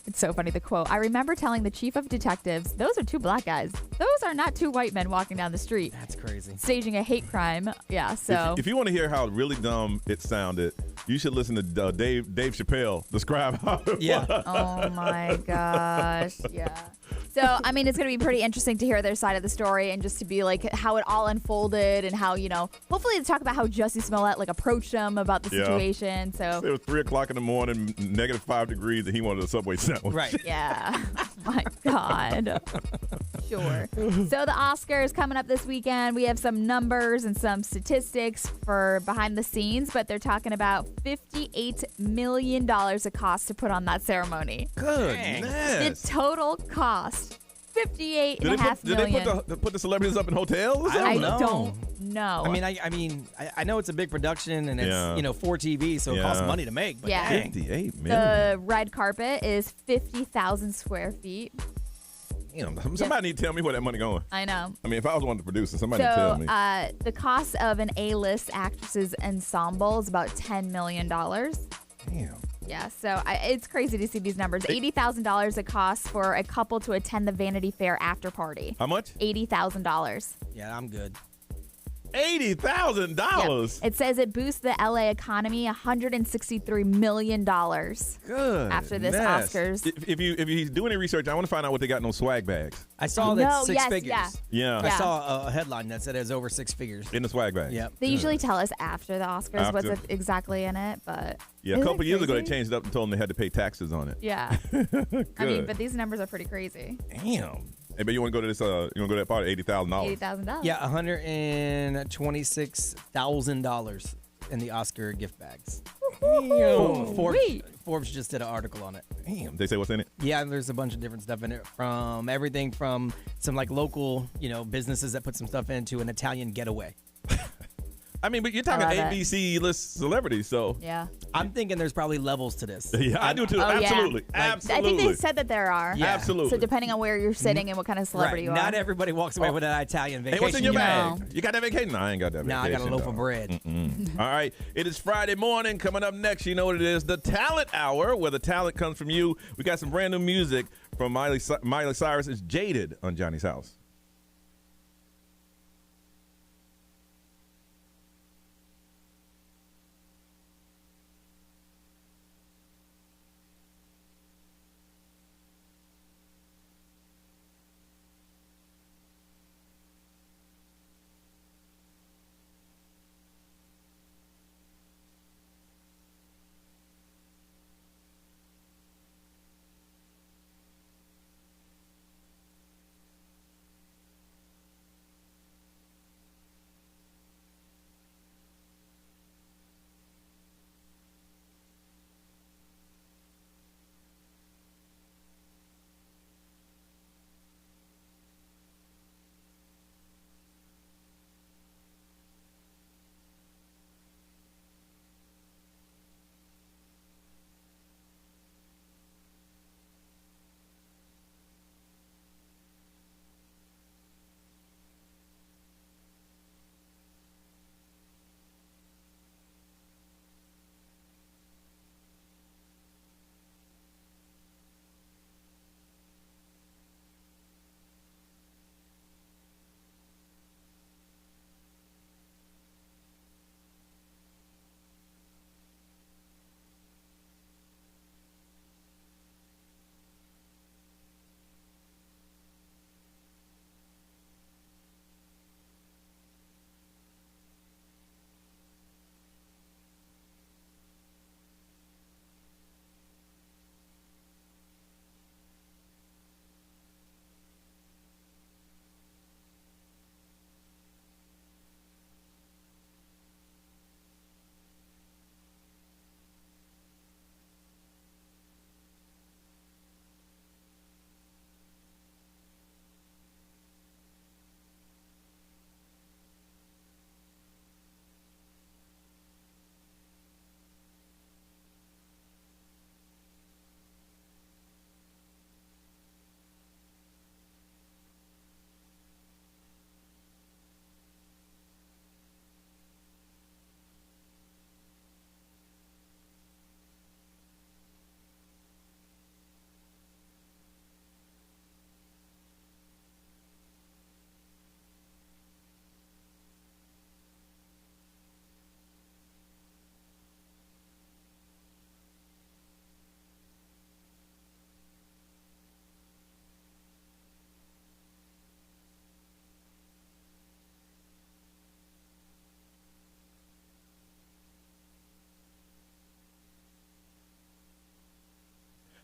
it's so funny, the quote. I remember telling the chief of detectives, those are two black guys. Those are not two white men walking down the street. That's crazy. Staging a hate crime. Yeah. So If you want to hear how really dumb it sounded, you should listen to Dave Chappelle describe how it was. Oh my gosh. Yeah. So, I mean, it's going to be pretty interesting to hear their side of the story and just to be how it all unfolded and how, hopefully to talk about how Jussie Smollett approached them about the situation. So It was 3 o'clock in the morning, -5 degrees, and he wanted a Subway sandwich. Right. yeah. My God. Sure. So the Oscars coming up this weekend. We have some numbers and some statistics for behind the scenes, but they're talking about $58 million it costs to put on that ceremony. Goodness. The total cost, $58.5 Did they put the celebrities up in hotels or something? I don't know. don't know. I mean, I know it's a big production and it's for TV, so it costs money to make. But Yeah. dang. 58 million. The red carpet is 50,000 square feet. Damn, somebody need to tell me where that money going. I know. I mean, if I was one of the producers, somebody So tell me. the cost of an A-list actress's ensemble is about $10 million. Damn. Yeah, so it's crazy to see these numbers. $80,000 it costs for a couple to attend the Vanity Fair after party. How much? $80,000. Yeah, I'm good. $80,000. It says it boosts the LA economy $163 million. Good. After this Oscars. If you do any research, I want to find out what they got in those swag bags. I saw that No, 6 yes, figures. Yeah. I saw a headline that said it was over 6 figures. In the swag bag. Yep. They usually tell us after the Oscars what's After. exactly in it, but Yeah, a isn't couple it years ago they crazy? changed it up and told them they had to pay taxes on it. Yeah. I mean, Good. but these numbers are pretty crazy. Damn. Hey, but you want to go to this? You want to go to that party? $80,000. $80,000. Yeah, $126,000 in the Oscar gift bags. Forbes just did an article on it. Damn. They say what's in it? Yeah, there's a bunch of different stuff in it, from everything from some local, businesses that put some stuff into an Italian getaway. I mean, but you're talking love it. ABC list celebrities, so Yeah. I'm thinking there's probably levels to this. yeah, I do too. Oh, yeah. Absolutely, I absolutely. think they said that there are. Yeah. Absolutely. So depending on where you're sitting and what kind of celebrity you are. Not everybody walks away with an Italian Hey, vacation. what's in your bag? No. You got that vacation? No, I ain't got that No, I vacation. got a loaf dog. of bread. All right. It is Friday morning. Coming up next, you know what it is. The Talent Hour, where the talent comes from you. We got some brand new music from Miley Cyrus. It's Jaded on Johnny's House.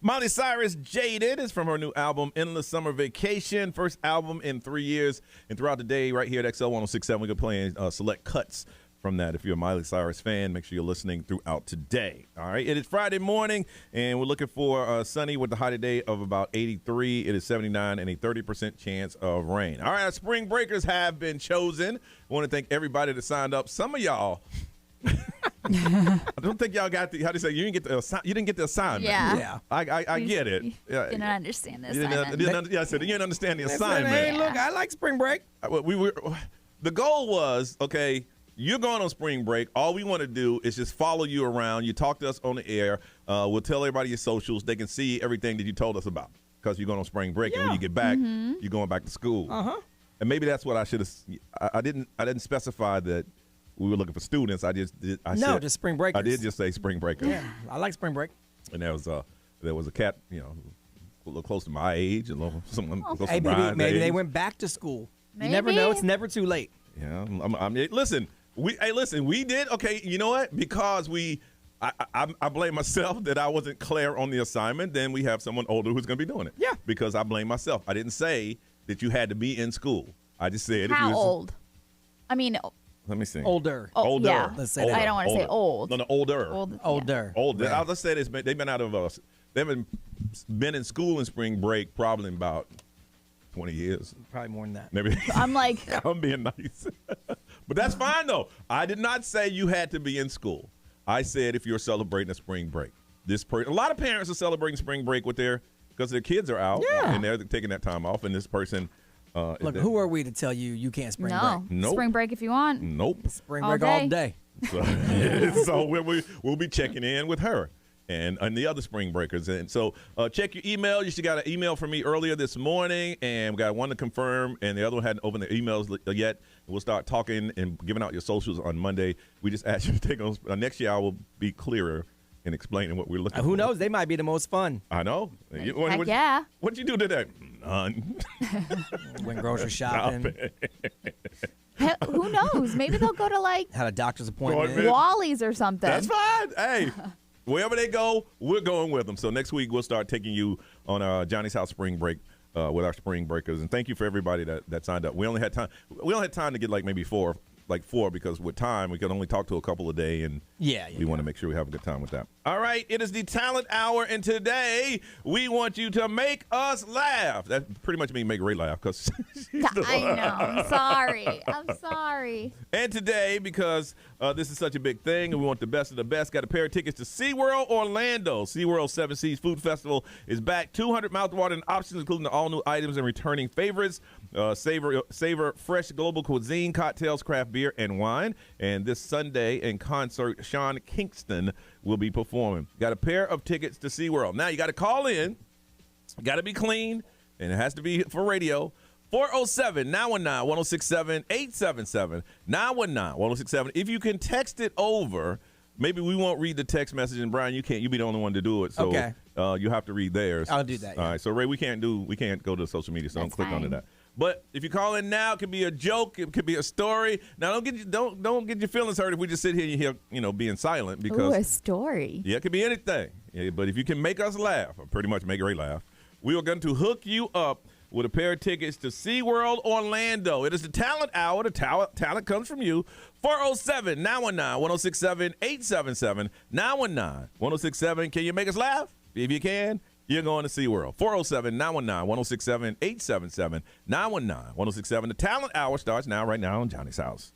Miley Cyrus, Jaded, is from her new album, Endless Summer Vacation. First album in 3 years. And throughout the day, right here at XL 1067, we're going to play select cuts from that. If you're a Miley Cyrus fan, make sure you're listening throughout today. All right. It is Friday morning, and we're looking for sunny with the high today of about 83. It is 79 and a 30% chance of rain. All right. Our spring breakers have been chosen. I want to thank everybody that signed up. Some of y'all. I don't think y'all got how do you say you didn't get the assignment. Yeah. I get it. Didn't understand the assignment. I said you didn't understand the assignment. Hey, look, I like spring break. The goal was, okay, you're going on spring break. All we want to do is just follow you around. You talk to us on the air. We'll tell everybody your socials. They can see everything that you told us about because you're going on spring break, and when you get back, you're going back to school. And maybe that's what I should have. I didn't specify that we were looking for students. Just spring breakers. I did just say spring breakers. Yeah, I like spring break. And there was a cat, a little close to my age, and someone close to Brian's maybe age. they went back to school. Maybe. You never know. It's never too late. Yeah, listen. We did okay. You know what? Because I blame myself that I wasn't clear on the assignment. Then we have someone older who's going to be doing it. Yeah. Because I blame myself. I didn't say that you had to be in school. I just said How if you old? I mean, let me see. Older. Older. Yeah. Let's say that. I don't want to say old. No, older. Older. Older. Right. I'll just say this. They've been out of us. They haven't been in school in spring break probably about 20 years. Probably more than that. Maybe. I'm like. I'm being nice. But that's fine, though. I did not say you had to be in school. I said if you're celebrating a spring break. A lot of parents are celebrating spring break because their kids are out and they're taking that time off. And this person. Look, who are we to tell you can't spring break? Nope. Spring break if you want. Nope. Spring break all day. So we'll be checking in with her and the other spring breakers. And so check your email. You should got an email from me earlier this morning, and we got one to confirm, and the other one hadn't opened their emails yet. We'll start talking and giving out your socials on Monday. We just asked you to take on next year. I will be clearer in explaining what we're looking for. Who knows? They might be the most fun. I know. Heck yeah. What'd you do today? None. Went grocery shopping. Who knows? Maybe they'll go to had a doctor's appointment. Wally's or something. That's fine. Hey, wherever they go, we're going with them. So next week we'll start taking you on Johnny's House spring break with our spring breakers. And thank you for everybody that signed up. We only had time. We only had time to get maybe four because with time we could only talk to a couple a day, and we want to make sure we have a good time with that. All right, it is the Talent Hour, and today we want you to make us laugh. That pretty much means make Ray laugh because I know. I'm sorry. And today, because this is such a big thing and we want the best of the best, got a pair of tickets to SeaWorld Orlando. SeaWorld 7 Seas Food Festival is back. 200 mouthwatering options, including the all-new items and returning favorites. Savor fresh global cuisine, cocktails, craft beer, and wine. And this Sunday in concert, Sean Kingston will be performing. Got a pair of tickets to SeaWorld. Now, you got to call in. Got to be clean, and it has to be for radio. 407-919-1067-877. 919-1067. If you can text it over, maybe we won't read the text message, and Brian, you can't. You be the only one to do it. So you have to read theirs. I'll do that. All right. So Ray, we can't go to social media, so don't click onto that. But if you call in now, it could be a joke, it could be a story. Now don't get your feelings hurt if we just sit here and you hear being silent because a story. Yeah, it could be anything. Yeah, but if you can make us laugh, or pretty much make Ray laugh, we are going to hook you up with a pair of tickets to SeaWorld Orlando. It is the Talent Hour. The talent comes from you. 407-919-1067-877. 919-1067. Can you make us laugh? If you can, you're going to SeaWorld. 407-919-1067-877. 919-1067. The Talent Hour starts right now on Johnny's House.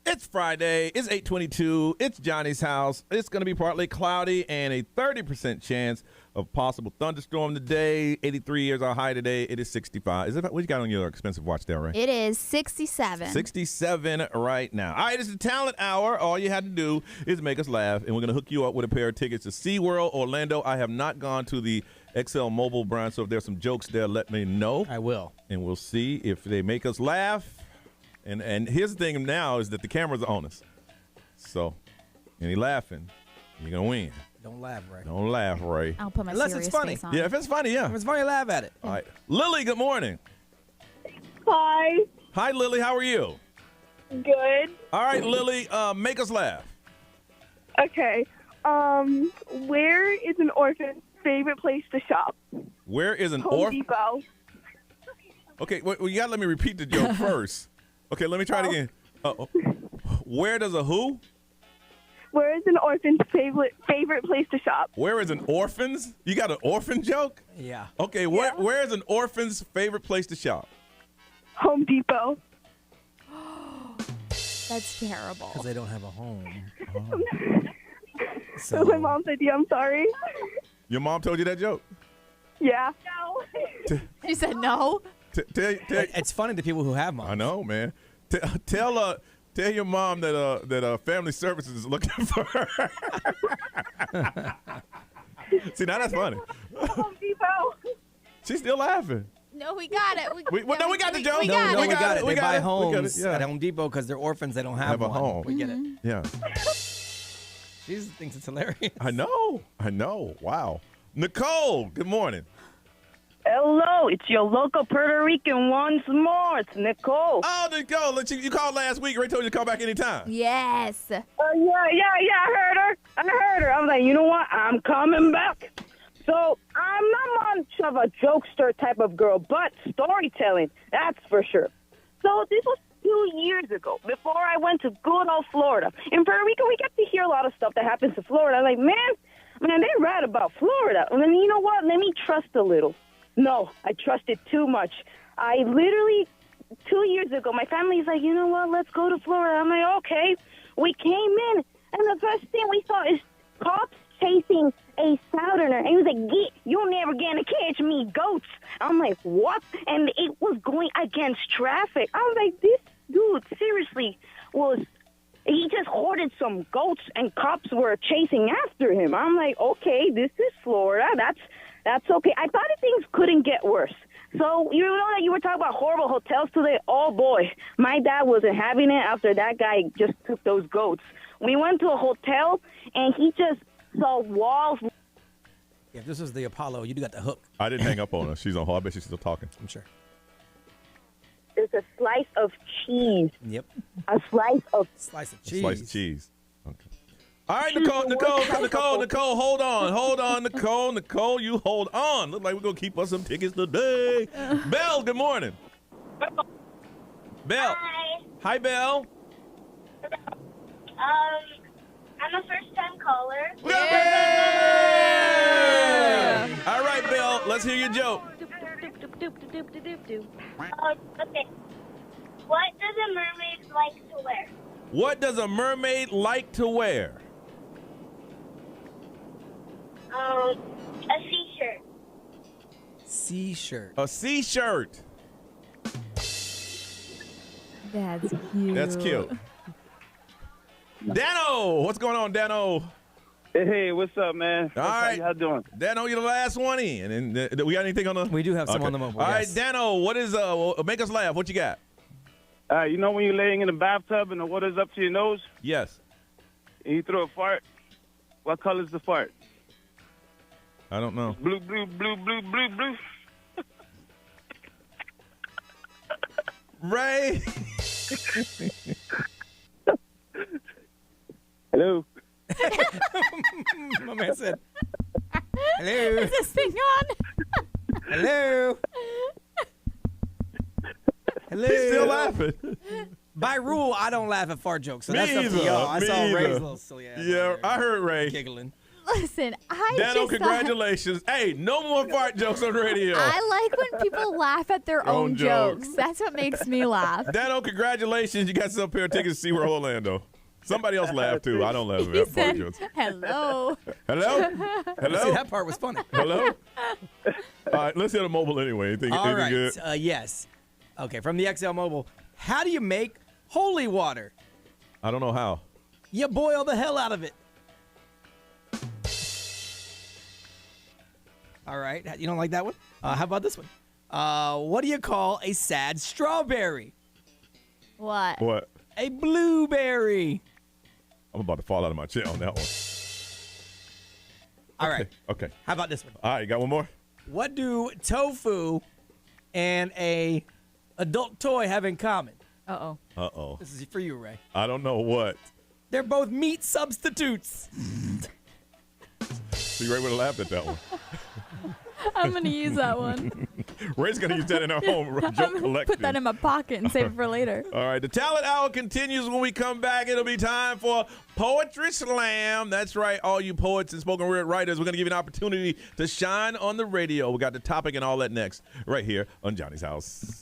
It's Friday. It's 8:22. It's Johnny's house. It's going to be partly cloudy and a 30% chance of possible thunderstorm today. 83 years our high today. It is 65. Is it what you got on your expensive watch there, Ray? It is 67. 67 right now. All right, it's the talent hour. All you had to do is make us laugh, and we're going to hook you up with a pair of tickets to SeaWorld Orlando. I have not gone to the XL Mobile brand, so if there's some jokes there, let me know. I will. And we'll see if they make us laugh. And his thing now is that the cameras are on us. So, any laughing, you're going to win. Don't laugh, Ray. Don't laugh, Ray. I'll put my Unless serious it's funny. face on. Yeah, if it's funny, yeah. If it's funny, laugh at it. All right. Lily, good morning. Hi. Hi, Lily. How are you? Good. All right, Lily, make us laugh. Okay. Where is an orphan's favorite place to shop? Where is an Home orphan? Depot. Okay, well, you got to let me repeat the joke first. Okay, let me try it again. Where does a who? Where is an orphan's favorite place to shop? Where is an orphan's? You got an orphan joke? Yeah. Okay, where is an orphan's favorite place to shop? Home Depot. That's terrible. Because they don't have a home. So my mom's idea. I'm sorry. Your mom told you that joke? Yeah. No. You said no? It's funny to people who have moms. I know, man. Tell your mom that family services is looking for her. See, now that's funny. Home Depot. She's still laughing. No, we got it. We got the joke. We got we got it. We They got buy it. homes Yeah. at Home Depot because they're orphans. They don't have a one. home. We get it. Yeah. She thinks it's hilarious. I know. Wow. Nicole, good morning. Hello, it's your local Puerto Rican once more. It's Nicole. Oh, Nicole, you called last week. Ray told you to call back anytime. Yes. Yeah, I heard her. I was like, you know what? I'm coming back. So I'm not much of a jokester type of girl, but storytelling, that's for sure. So this was 2 years ago, before I went to good old Florida. In Puerto Rico, we get to hear a lot of stuff that happens to Florida. I'm like, man, they read about Florida. And then, you know what? Let me trust a little. No, I trusted too much. I literally, 2 years ago, my family's like, you know what? Let's go to Florida. I'm like, okay. We came in, and the first thing we saw is cops chasing a southerner. And he was like, you're never going to catch me, goats. I'm like, what? And it was going against traffic. I was like, this dude seriously he just hoarded some goats, and cops were chasing after him. I'm like, okay, this is Florida. That's okay. I thought things couldn't get worse. So you know that you were talking about horrible hotels today? Oh, boy. My dad wasn't having it after that guy just took those goats. We went to a hotel, and he just saw walls. If this was the Apollo, you got the hook. I didn't hang up on her. She's on hold. I bet she's still talking. I'm sure. There's a slice of cheese. Yep. A slice of cheese. Slice of cheese. Okay. All right, Nicole, hold on, Nicole, you hold on. Look like we're gonna keep us some tickets today. Belle, good morning. Belle. Hi, Belle. I'm a first-time caller. Yeah! All right, Belle, let's hear your joke. Okay. What does a mermaid like to wear? What does a mermaid like to wear? A sea-shirt. C-shirt. A C-shirt. That's cute. That's cute. Dano, what's going on, Dano? Hey, what's up, man? All right. How you doing? Dano, you're the last one in. And we got anything on the? We do have some on the mobile. All right, yes. Dano, what is make us laugh? What you got? You know when you're laying in the bathtub and the water's up to your nose? Yes. And you throw a fart? What color's the fart? I don't know. Blue, blue, blue, blue, blue, blue. Ray. Hello. My man said, hello. Is this thing on? Hello. Hello. He's still laughing. By rule, I don't laugh at fart jokes, so Me that's up either. to y'all. I Me saw either. Ray's little silly ass. Yeah, I heard Ray. Giggling. Listen, I Dano, congratulations. Hey, no more fart jokes on radio. I like when people laugh at their own jokes. That's what makes me laugh. Dano, congratulations. You got some pair of tickets to SeaWorld Orlando. Somebody else laughed, too. I don't laugh He at fart said, jokes. hello. Hello? Hello? See, that part was funny. Hello? All right, let's hit a mobile anyway. Anything All good? right. Yes. Okay, from the XL Mobile. How do you make holy water? I don't know how. You boil the hell out of it. All right. You don't like that one? How about this one? What do you call a sad strawberry? What? What? A blueberry. I'm about to fall out of my chair on that one. All right. Okay. How about this one? All right, you got one more? What do tofu and a adult toy have in common? Uh-oh. Uh-oh. This is for you, Ray. I don't know what. They're both meat substitutes. See, Ray would have laughed at that one. I'm going to use that one. Ray's going to use that in her home joke collection. Put that in my pocket and save it for later. All right, the Talent Hour continues. When we come back, it'll be time for Poetry Slam. That's right, all you poets and spoken word writers, we're going to give you an opportunity to shine on the radio. We got the topic and all that next, right here on Johnny's House.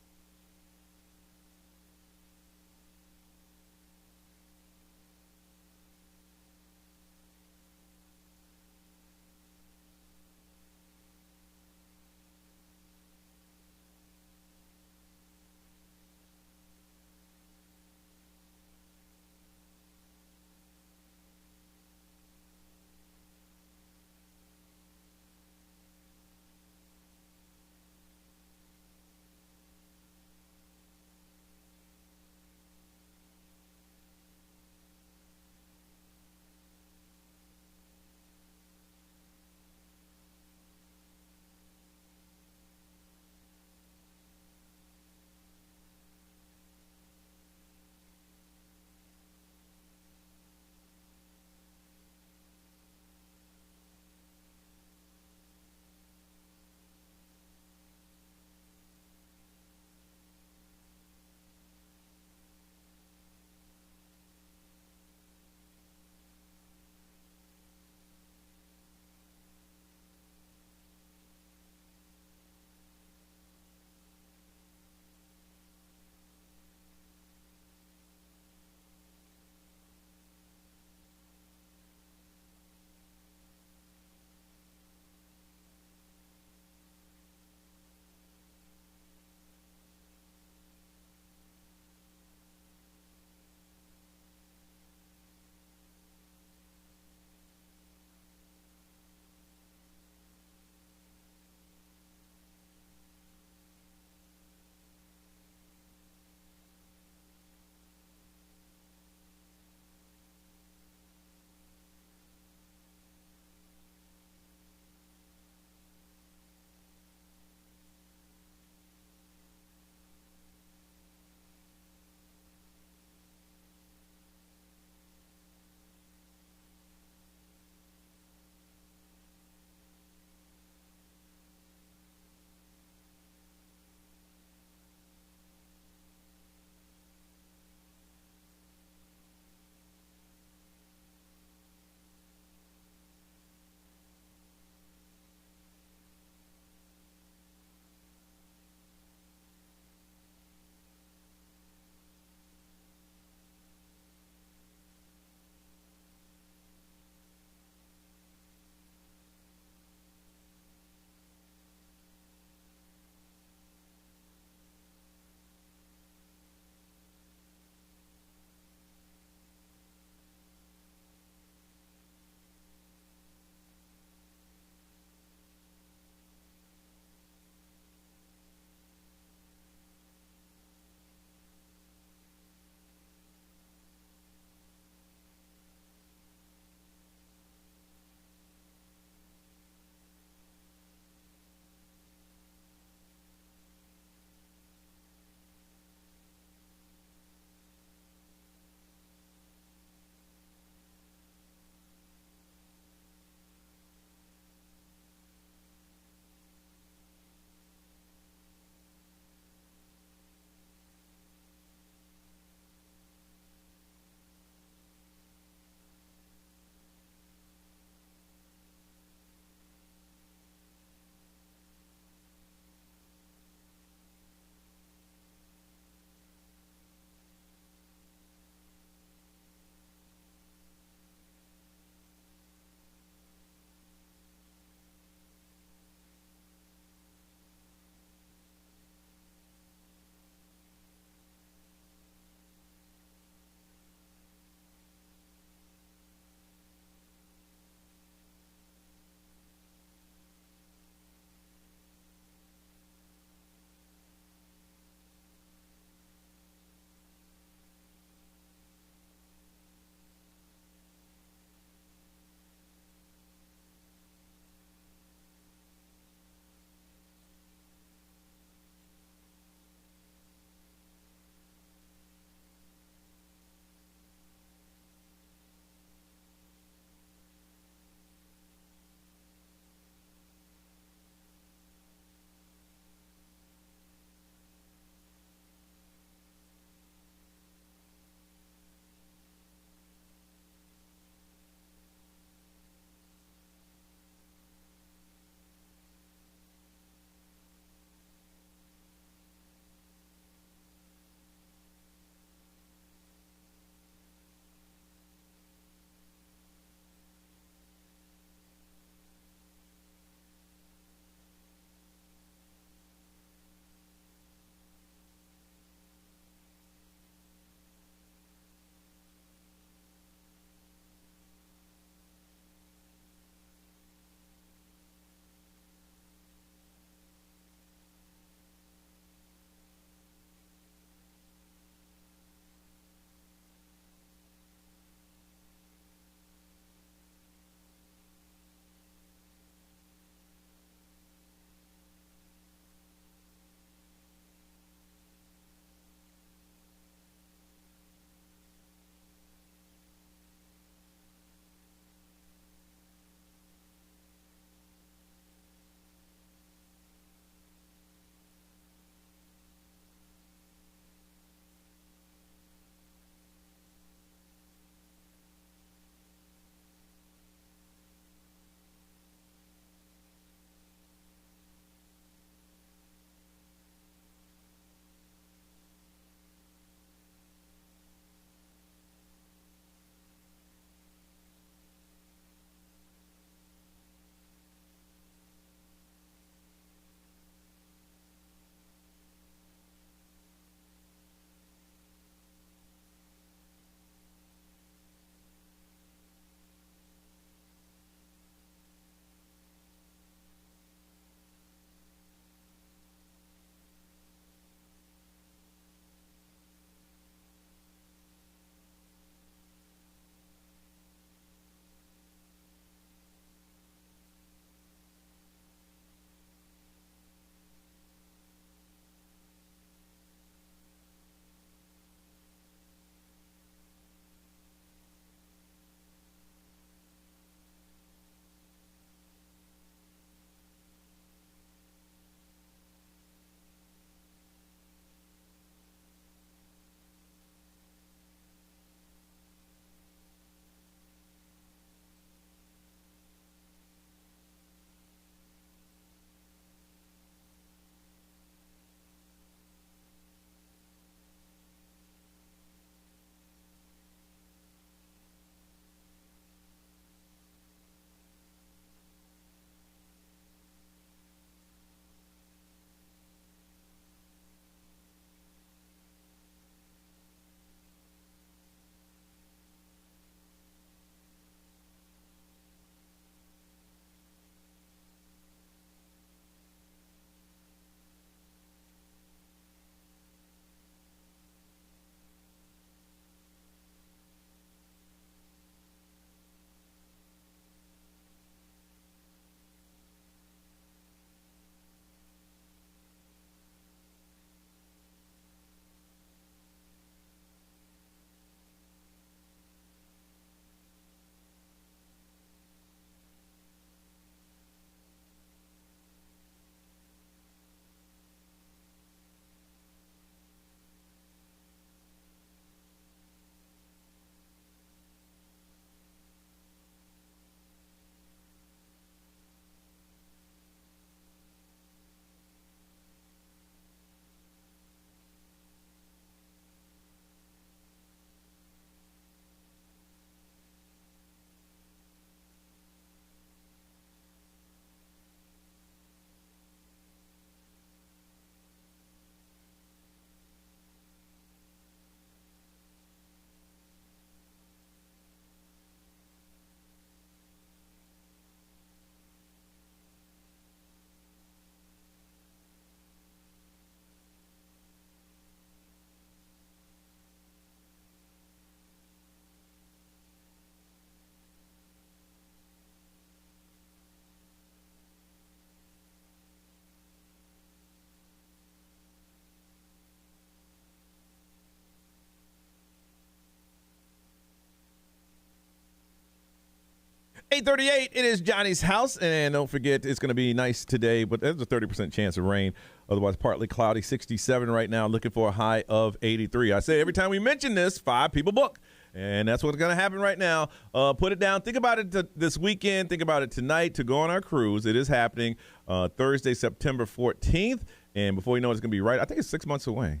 8:38, it is Johnny's house, and don't forget, it's going to be nice today, but there's a 30% chance of rain. Otherwise, partly cloudy, 67 right now, looking for a high of 83. I say every time we mention this, 5 people book, and that's what's going to happen right now. Put it down. Think about it this weekend. Think about it tonight to go on our cruise. It is happening Thursday, September 14th, and before you know it, it's going to be right. I think it's 6 months away.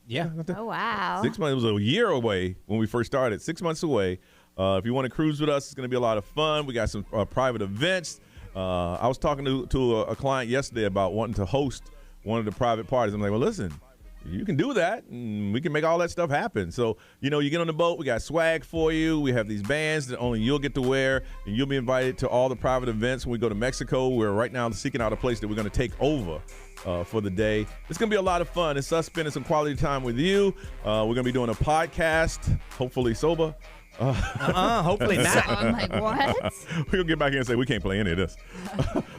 Yeah. Oh, wow. 6 months. It was a year away when we first started. 6 months away. If you want to cruise with us, it's going to be a lot of fun. We got some private events. I was talking to a client yesterday about wanting to host one of the private parties. I'm like, well, listen, you can do that, and we can make all that stuff happen. So, you get on the boat. We got swag for you. We have these bands that only you'll get to wear, and you'll be invited to all the private events when we go to Mexico. We're right now seeking out a place that we're going to take over for the day. It's going to be a lot of fun. It's us spending some quality time with you. We're going to be doing a podcast, hopefully sober. Hopefully not. I'm like, what? We'll get back here and say we can't play any of this.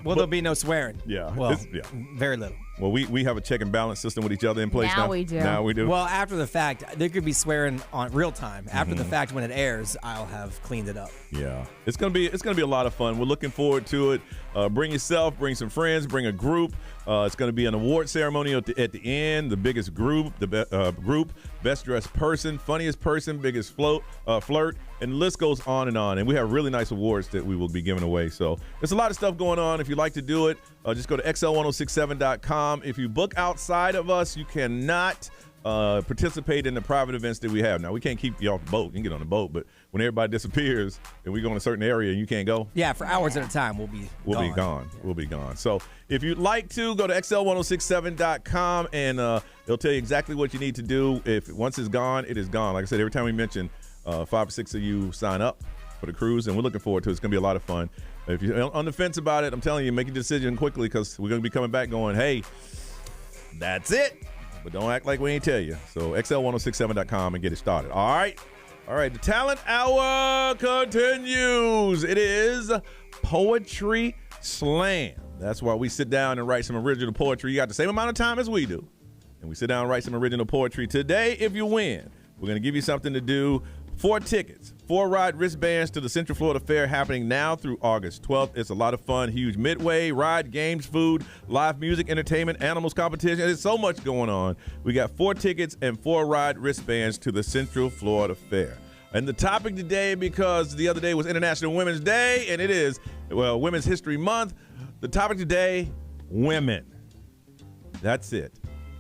Well, there'll be no swearing. Yeah. Well, very little. Well, we have a check and balance system with each other in place now. Now we do. Well, after the fact, there could be swearing on real time. After the fact, when it airs, I'll have cleaned it up. Yeah, it's gonna be a lot of fun. We're looking forward to it. Bring yourself, bring some friends, bring a group. It's gonna be an award ceremony at the end. The biggest group, group, best dressed person, funniest person, biggest flirt, and the list goes on. And we have really nice awards that we will be giving away. So there's a lot of stuff going on. If you'd like to do it, just go to xl1067.com. If you book outside of us, you cannot participate in the private events that we have. Now, we can't keep you off the boat. You can get on the boat, but when everybody disappears and we go in a certain area and you can't go. Yeah, for hours at a time, we'll be gone. We'll be gone. So if you'd like to, go to xl1067.com and it'll tell you exactly what you need to do. Once it's gone, it is gone. Like I said, every time we mention 5 or 6 of you sign up for the cruise, and we're looking forward to it. It's going to be a lot of fun. If you're on the fence about it, I'm telling you, make a decision quickly because we're going to be coming back going, hey, that's it. But don't act like we ain't tell you. So xl1067.com and get it started. All right. The Talent Hour continues. It is Poetry Slam. That's why we sit down and write some original poetry. You got the same amount of time as we do. And we sit down and write some original poetry. Today, if you win, we're going to give you something to do. 4 tickets, 4 ride wristbands to the Central Florida Fair happening now through August 12th. It's a lot of fun. Huge midway, ride, games, food, live music, entertainment, animals competition. There's so much going on. We got 4 tickets and 4 ride wristbands to the Central Florida Fair. And the topic today, because the other day was International Women's Day, and it is, Women's History Month. The topic today, women. That's it.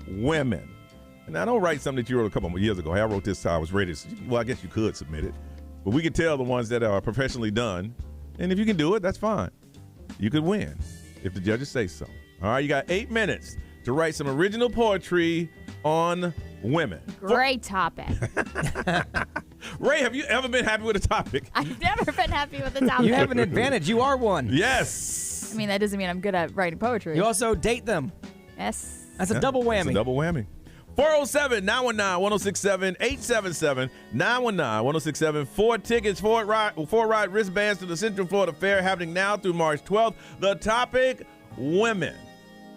Women. And I don't write something that you wrote a couple of years ago. Hey, I wrote this I was ready. Well, I guess you could submit it. But we can tell the ones that are professionally done. And if you can do it, that's fine. You could win if the judges say so. All right, you got 8 minutes to write some original poetry on women. Great topic. Ray, have you ever been happy with a topic? I've never been happy with a topic. You have an advantage. You are one. Yes. I mean, that doesn't mean I'm good at writing poetry. You also date them. Yes. That's a double whammy. That's a double whammy. 407-919-1067, 877-919-1067. 4 tickets, 4 ride wristbands to the Central Florida Fair happening now through March 12th. The topic, women.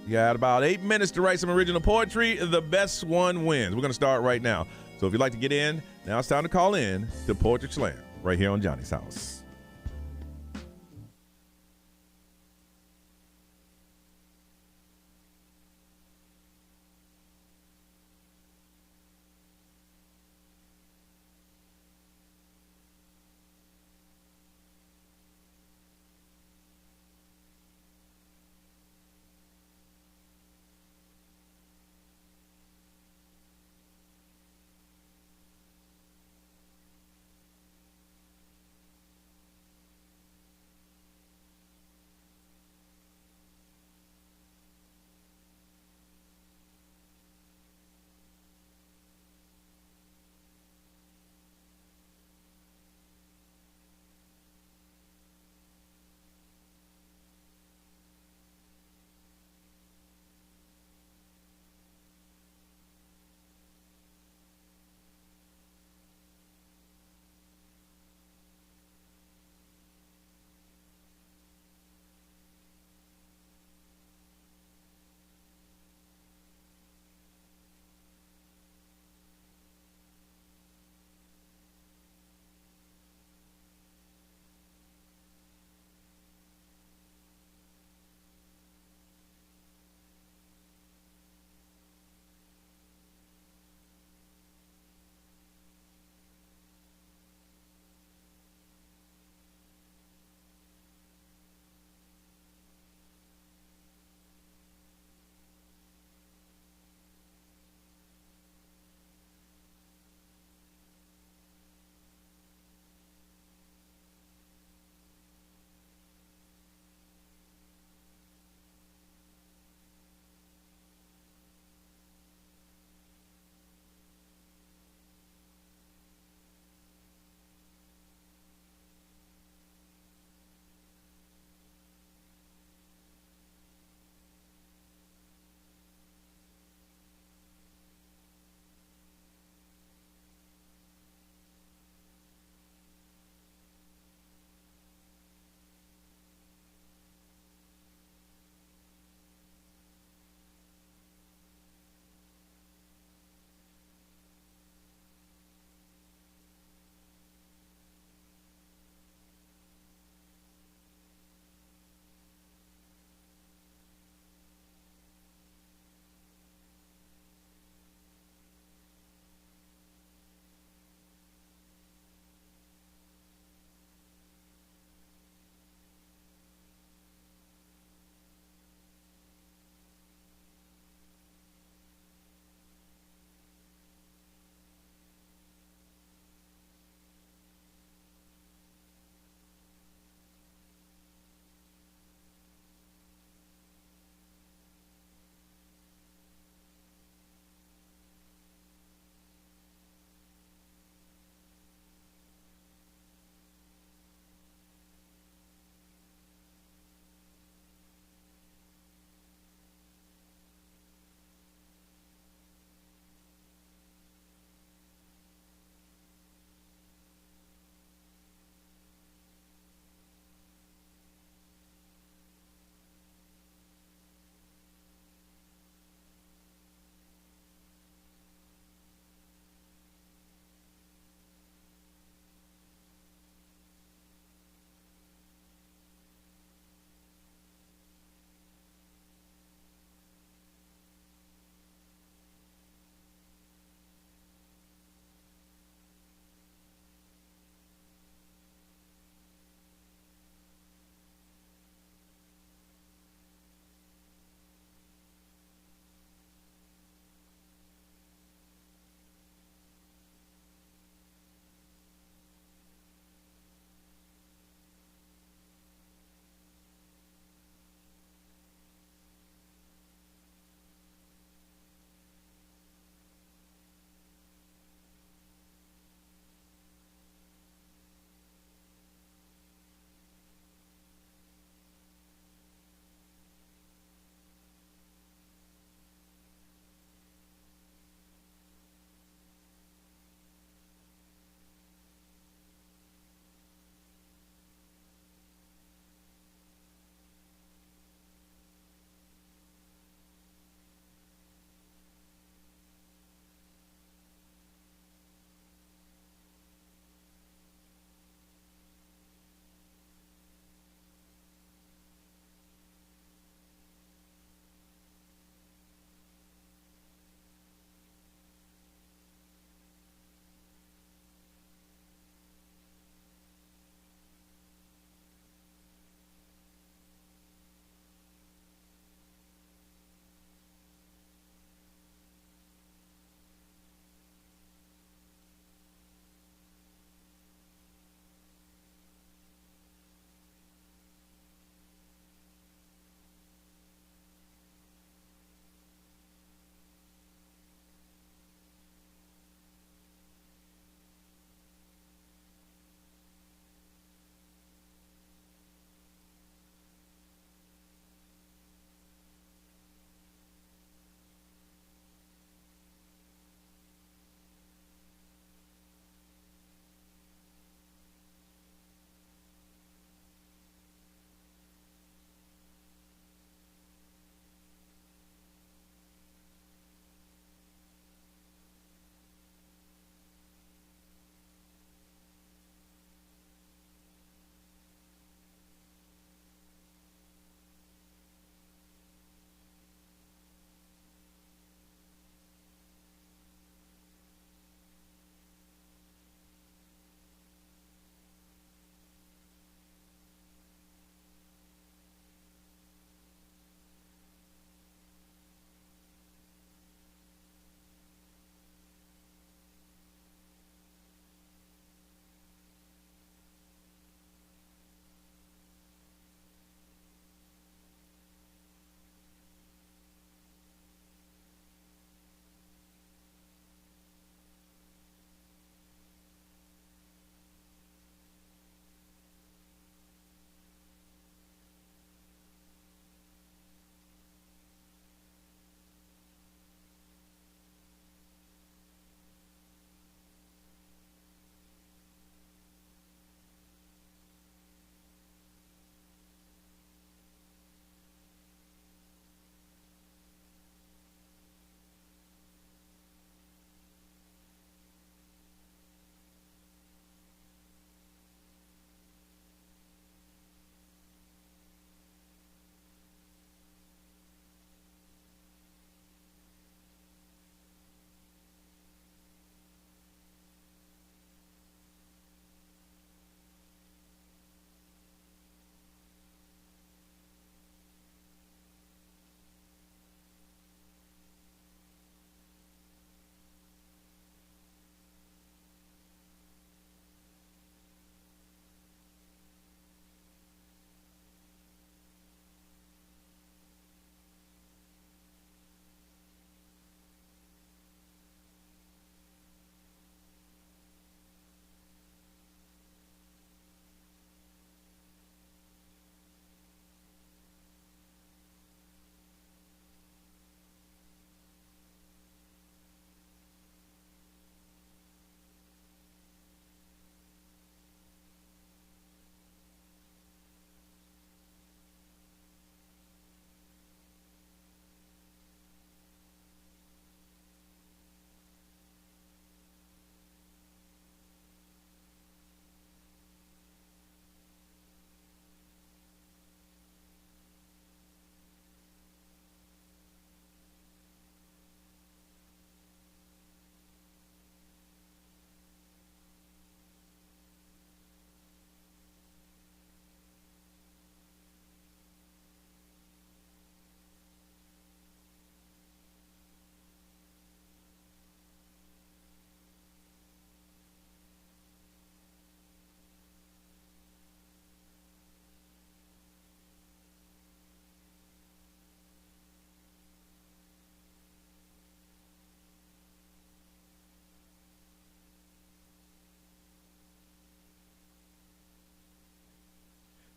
You got about 8 minutes to write some original poetry. The best one wins. We're going to start right now. So if you'd like to get in, now it's time to call in to Poetry Slam right here on Johnny's House.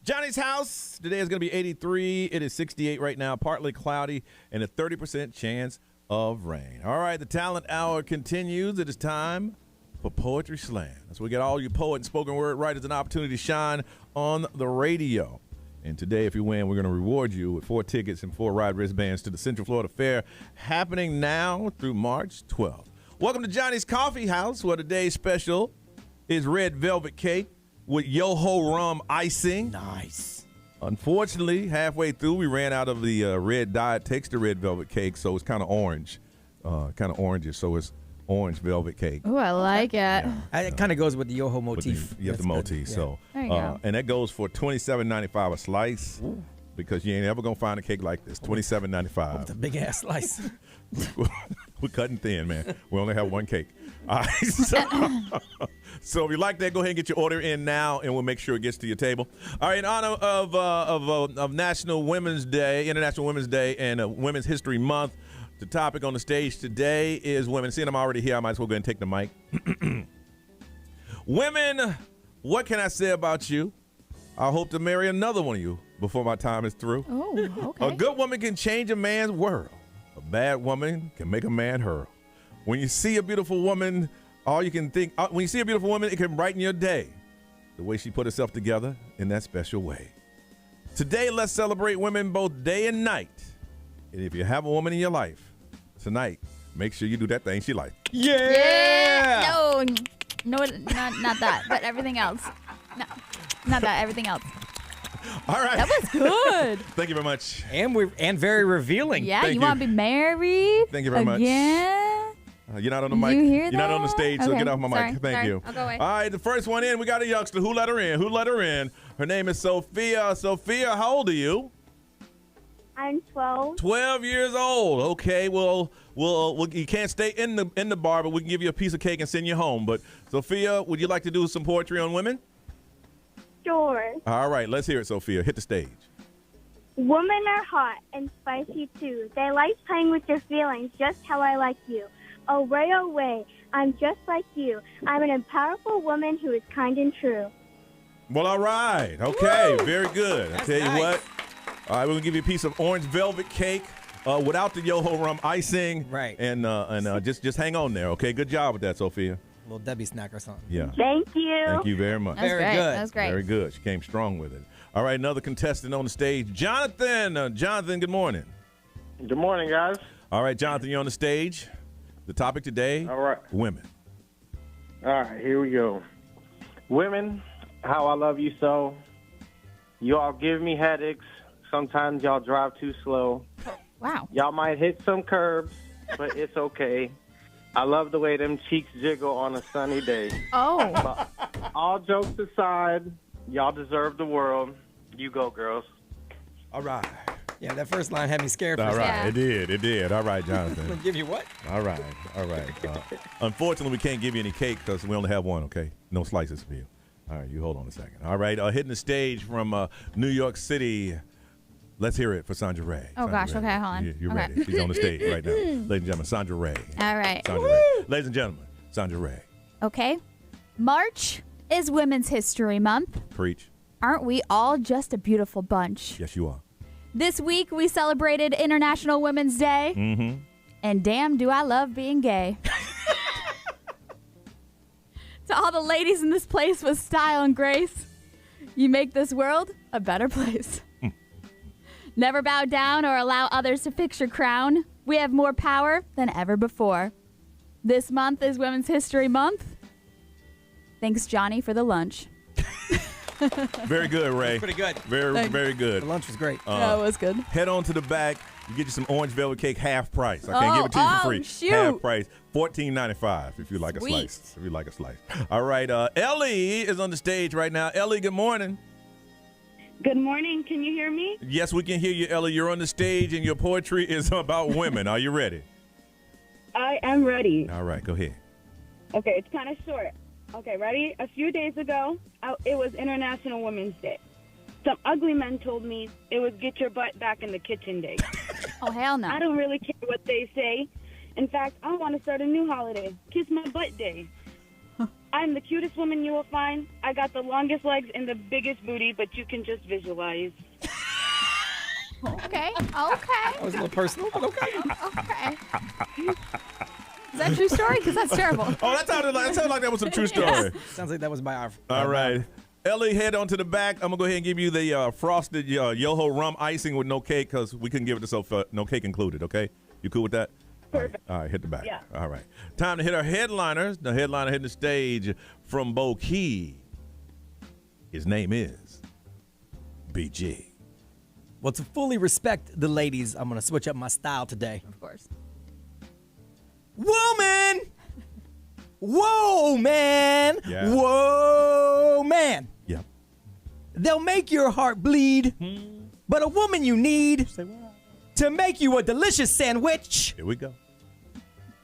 Johnny's house. Today is going to be 83. It is 68 right now, partly cloudy, and a 30% chance of rain. All right, the talent hour continues. It is time for Poetry Slam. So we get all you poet and spoken word writers an opportunity to shine on the radio. And today, if you win, we're going to reward you with 4 tickets and 4 ride wristbands to the Central Florida Fair, happening now through March 12th. Welcome to Johnny's Coffee House, where today's special is red velvet cake with Yoho rum icing. Nice. Unfortunately, halfway through, we ran out of the red dye it takes the red velvet cake, so it's kind of orange, orangish, so it's orange velvet cake. Oh, I like it. It kind of goes with the Yoho motif. You have the motif, yeah. so. There you go. And that goes for $27.95 a slice. Ooh. Because you ain't ever going to find a cake like this, $27.95. It's a big-ass slice. We're cutting thin, man. We only have one cake. All right, so if you like that, go ahead and get your order in now, and we'll make sure it gets to your table. All right, in honor of National Women's Day, International Women's Day, and Women's History Month, the topic on the stage today is women. Seeing I'm already here, I might as well go ahead and take the mic. Women, what can I say about you? I hope to marry another one of you before my time is through. Oh, okay. A good woman can change a man's world. A bad woman can make a man hurl. When you see a beautiful woman, when you see a beautiful woman, it can brighten your day. The way she put herself together in that special way. Today, let's celebrate women both day and night. And if you have a woman in your life tonight, make sure you do that thing she likes. Yeah! No, not that, but everything else. No, not that, everything else. All right. That was good. Thank you very much. And very revealing. Yeah, Thank you you. want to be married? Thank you very much. Yeah. You're not on the mic. You hear You're not on the that? stage, so Okay, get off my mic. Thank sorry. you. I'll go away. All right, the first one in, we got a youngster. Who let her in? Her name is Sophia. Sophia, how old are you? I'm 12. 12 years old. Okay, well, you can't stay in the bar, but we can give you a piece of cake and send you home. But Sophia, would you like to do some poetry on women? Sure. All right, let's hear it, Sophia. Hit the stage. Women are hot and spicy too. They like playing with your feelings, just how I like you. Oh, way, I'm just like you. I'm an powerful woman who is kind and true. Well, all right. Okay, Woo! Very good. That's I tell you nice. what. All right, we're going to give you a piece of orange velvet cake without the Yoho rum icing. Right. And just hang on there, okay? Good job with that, Sophia. A little Debbie snack or something. Yeah. Thank you. Thank you very much. That was Very great. good. That was great. Very good. She came strong with it. All right, another contestant on the stage, Jonathan. Jonathan, good morning. Good morning, guys. All right, Jonathan, you're on the stage. The topic today, All right. women. All right, here we go. Women, how I love you so. You all give me headaches. Sometimes y'all drive too slow. Wow. Y'all might hit some curbs, but it's okay. I love the way them cheeks jiggle on a sunny day. Oh. But all jokes aside, y'all deserve the world. You go, girls. All right. Yeah, that first line had me scared for All a right, second. it did. All right, Jonathan. Gonna give you what? All right. Unfortunately, we can't give you any cake because we only have one, okay? No slices for you. All right, you hold on a second. All right, hitting the stage from New York City. Let's hear it for Sandra Ray. Oh, Sandra gosh. Ray. Okay, hold on. You're Okay. ready. She's on the stage right now. Ladies and gentlemen, Sandra Ray. All right. Sandra Ray. Ladies and gentlemen, Sandra Ray. Okay. March is Women's History Month. Preach. Aren't we all just a beautiful bunch? Yes, you are. This week, we celebrated International Women's Day. Mm-hmm. And damn, do I love being gay. To all the ladies in this place with style and grace, you make this world a better place. Never bow down or allow others to fix your crown. We have more power than ever before. This month is Women's History Month. Thanks, Johnny, for the lunch. Very good, Ray. Pretty good. Very good. The lunch was great. That was good. Head on to the back. You get you some orange velvet cake, half price. I can't give it to you for free. Shoot. Half price, $14.95 if you like Sweet. a slice. If you like a slice. All right, Ellie is on the stage right now. Ellie, good morning. Good morning. Can you hear me? Yes, we can hear you, Ellie. You're on the stage, and your poetry is about women. Are you ready? I am ready. All right, go ahead. Okay, it's kind of short. Okay, ready? A few days ago, it was International Women's Day. Some ugly men told me it was get your butt back in the kitchen day. Oh, hell no. I don't really care what they say. In fact, I want to start a new holiday, Kiss My Butt Day. I'm the cutest woman you will find. I got the longest legs and the biggest booty, but you can just visualize. Okay. That was a little personal, but okay. Okay. Is that a true story? Because that's terrible. Oh, that sounded like that was some true story. Sounds like that was my All right. Ellie, head on to the back. I'm going to go ahead and give you the frosted Yoho rum icing with no cake because we couldn't give it to Sophia. No cake included, okay? You cool with that? Perfect. All right, hit the back. Yeah. All right. Time to hit our headliners. The headliner hitting the stage from Bo Key. His name is BG. Well, to fully respect the ladies, I'm going to switch up my style today. Of course. Woman! Whoa, man! Yeah. Whoa, man! Yeah. They'll make your heart bleed, but a woman you need to make you a delicious sandwich. Here we go.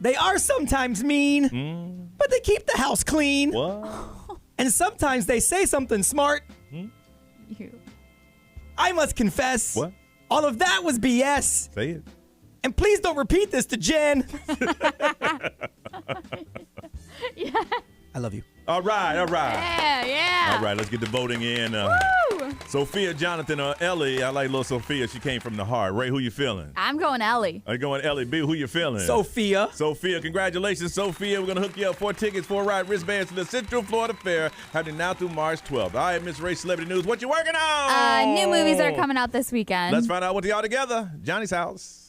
They are sometimes mean, but they keep the house clean. What? And sometimes they say something smart. You. I must confess, What? all of that was BS. Say it. And please don't repeat this to Jen. Yeah. I love you. All right. Yeah. All right, let's get the voting in. Woo! Sophia, Jonathan, or Ellie. I like little Sophia. She came from the heart. Ray, who you feeling? I'm going Ellie. Are you going Ellie? B, who you feeling? Sophia. Sophia, congratulations, Sophia. We're going to hook you up 4 tickets, 4 ride wristbands to the Central Florida Fair, happening now through March 12th. All right, Miss Ray, Celebrity News, what you working on? New movies that are coming out this weekend. Let's find out what y'all together. Johnny's house.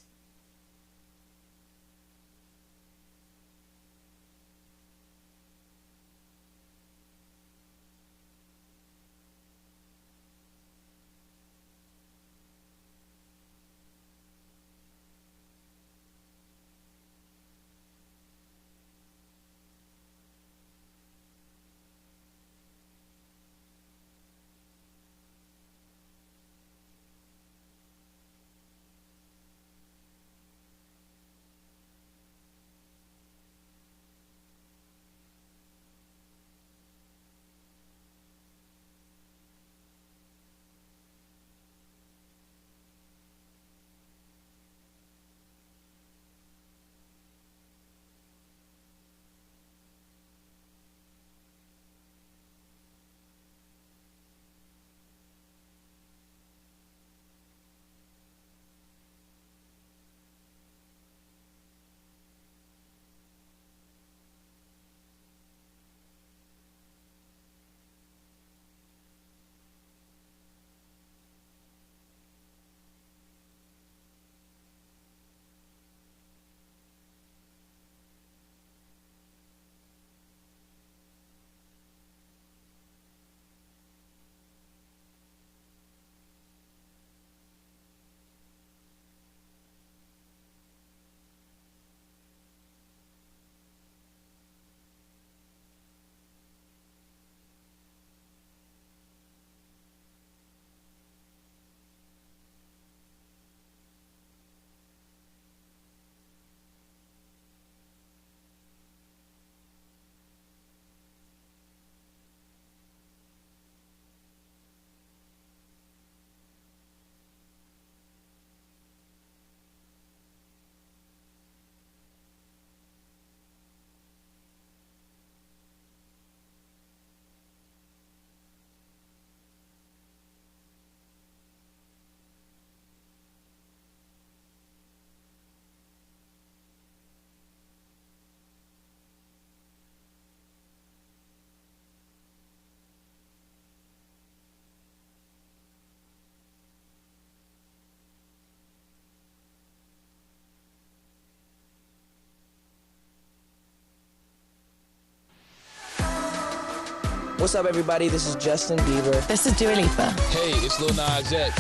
What's up, everybody? This is Justin Bieber. This is Dua Lipa. Hey, it's Lil Nas X.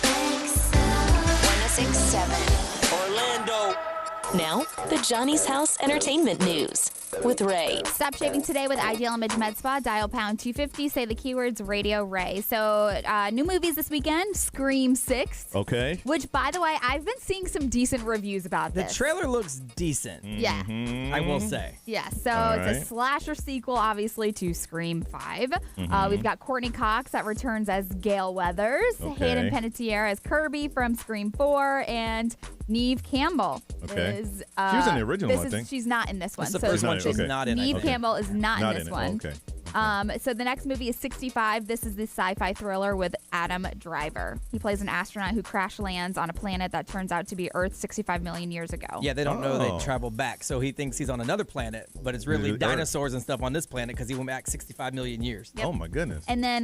1067 Orlando. Now, the Johnny's House Entertainment News with Ray. Stop shaving today with Ideal Image Med Spa. Dial pound 250. Say the keywords Radio Ray. So, new movies this weekend. Scream 6. Okay. Which, by the way, I've been seeing some decent reviews about The this. trailer looks decent. Yeah. I will say. Yeah, so All it's right. a slasher sequel, obviously, to Scream 5. We've got Courtney Cox that returns as Gail Weathers, Okay. Hayden Panettiere as Kirby from Scream 4, and Neve Campbell Okay. is. She was in the original, this I is, think. She's not in this one. It's the so first one Okay. not in it. Neve Okay. Campbell is not in Not this in it. one. Okay. So the next movie is 65. This is the sci-fi thriller with Adam Driver. He plays an astronaut who crash lands on a planet that turns out to be Earth 65 million years ago. Yeah, they don't know Oh. they traveled back, so he thinks he's on another planet, but it's really Earth. dinosaurs and stuff on this planet because he went back 65 million years. Oh my goodness. And then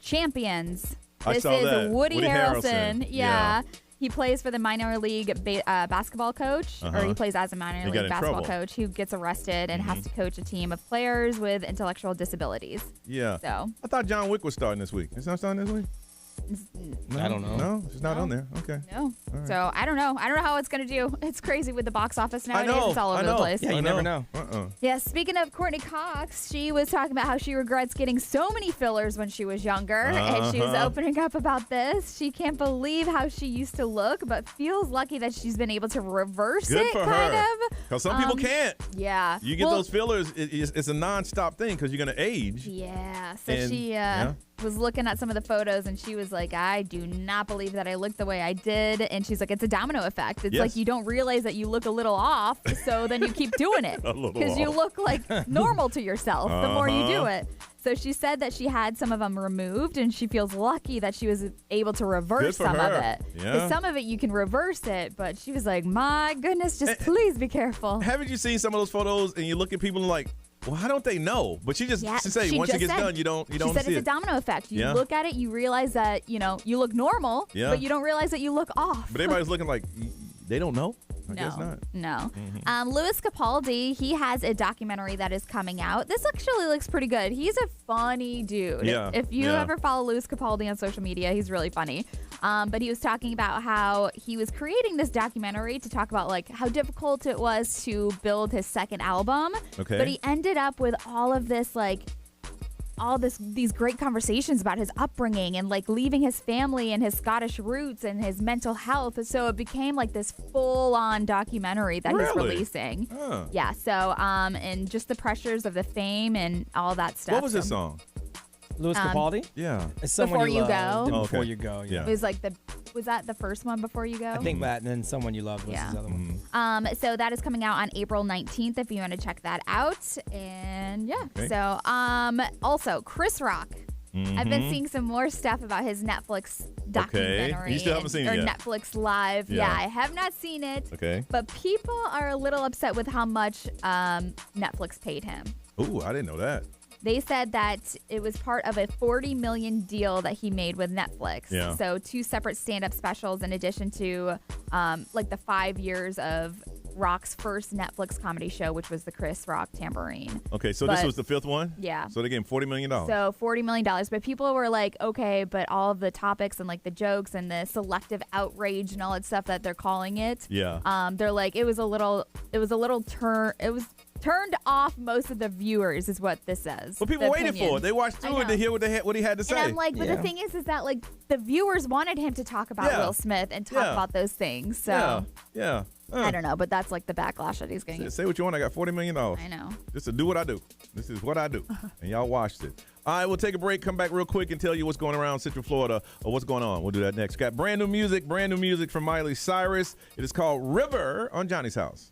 Champions. I This saw is that. Woody Woody Harrelson. Harrelson. Yeah. He plays for the minor league basketball coach, or he plays as a minor He got league in basketball trouble. coach who gets arrested and has to coach a team of players with intellectual disabilities. Yeah. So I thought John Wick was starting this week. It's not starting this week? I don't know. No, it's not on there. Okay. no. right. So I don't know. I don't know how it's gonna do. It's crazy with the box office nowadays. It's all over the place. Yeah, you never know. Yeah, speaking of Courtney Cox, she was talking about how she regrets getting so many fillers when she was younger. And she was opening up about this. She can't believe how she used to look, but feels lucky that she's been able to reverse Good it, for kind her. of. Because some people can't. Yeah. You get Well, those fillers, it's a non-stop thing because you're going to age. Yeah. So And- she yeah. was looking at some of the photos and she was like, I do not believe that I look the way I did. And she's like, it's a domino effect. It's Yes. like you don't realize that you look a little off, so then you keep doing it. A little Because you off. look like normal to yourself the more you do Uh-huh. it. So she said that she had some of them removed and she feels lucky that she was able to reverse Good for some of her. it. Yeah. Because some of it you can reverse it, but she was like, my goodness, just please be careful. Haven't you seen some of those photos and you look at people and like, well, how don't they know? But she just she say once it just gets said- done, you don't She said see it's a it. domino effect. You Yeah. look at it, you realize that you look normal, Yeah. but you don't realize that you look off. But everybody's looking like they don't know. I no, guess not. no. Mm-hmm. Louis Capaldi, he has a documentary that is coming out. This actually looks pretty good. He's a funny dude. Yeah, If you yeah. ever follow Louis Capaldi on social media, he's really funny. But he was talking about how he was creating this documentary to talk about like how difficult it was to build his second album. Okay. But he ended up with all of this these great conversations about his upbringing and like leaving his family and his Scottish roots and his mental health. So it became like this full-on documentary that he's Really? releasing. Huh. Yeah. So and just the pressures of the fame and all that stuff. What was this So song? Louis Capaldi? Yeah. It's Someone Before You Love. Go. Oh, Before okay. You Go. Yeah. It was like was that the first one, Before You Go? I think that, and then Someone You Love was Yeah. his other one. So that is coming out on April 19th if you want to check that out. And yeah. Okay. So also Chris Rock. I've been seeing some more stuff about his Netflix documentary. You still haven't seen it or yet? Netflix Live. Yeah. Yeah, I have not seen it. Okay. But people are a little upset with how much Netflix paid him. Ooh, I didn't know that. They said that it was part of a $40 million deal that he made with Netflix. Yeah. So 2 separate stand-up specials in addition to like the 5 years of Rock's first Netflix comedy show, which was the Chris Rock Tambourine. Okay, so this But- was the 5th one? Yeah. So they gave him $40 million. So $40 million. But people were like, okay, but all of the topics and like the jokes and the selective outrage and all that stuff that they're calling it. Yeah. They're like, it was turned off most of the viewers is what this says. But people the waited opinion. for it. They watched I through it to know. hear what he had to say. And I'm like, but the thing is that like the viewers wanted him to talk about Yeah. Will Smith and talk Yeah. about those things. So yeah. I don't know, but that's like the backlash that he's getting. Say what you want. I got $40 million. I know. Just to do what I do. This is what I do. And y'all watched it. All right, we'll take a break, come back real quick and tell you what's going around Central Florida or what's going on. We'll do that next. Got brand new music from Miley Cyrus. It is called River on Johnny's House.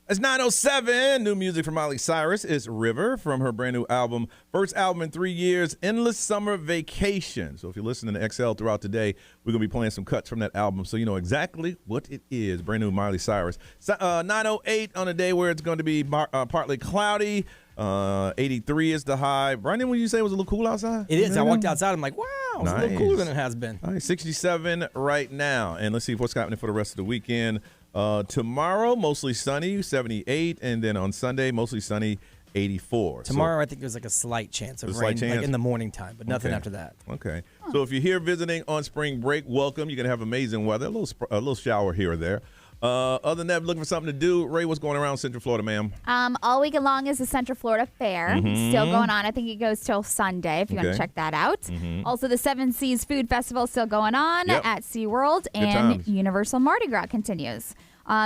It's 9:07. New music from Miley Cyrus. It's River from her brand new album. First album in 3 years, Endless Summer Vacation. So if you're listening to XL throughout the day, we're going to be playing some cuts from that album so you know exactly what it is. Brand new Miley Cyrus. 9:08 on a day where it's going to be partly cloudy. 83 is the high. Brandon, would you say it was a little cool outside? It is. I walked outside. I'm like, wow, it's a little cooler than it has been. All right, 67 right now. And let's see what's happening for the rest of the weekend. Tomorrow, mostly sunny, 78. And then on Sunday, mostly sunny, 84. Tomorrow, I think there's like a slight chance of rain, like in the morning time, but nothing after that. Okay. So if you're here visiting on spring break, welcome. You're going to have amazing weather, a little shower here or there. Other than that, looking for something to do. Ray, what's going around Central Florida, ma'am? All weekend long is the Central Florida Fair. Still going on. I think it goes till Sunday if you want to check that out. Also, the Seven Seas Food Festival is still going on at SeaWorld, and Universal Mardi Gras continues.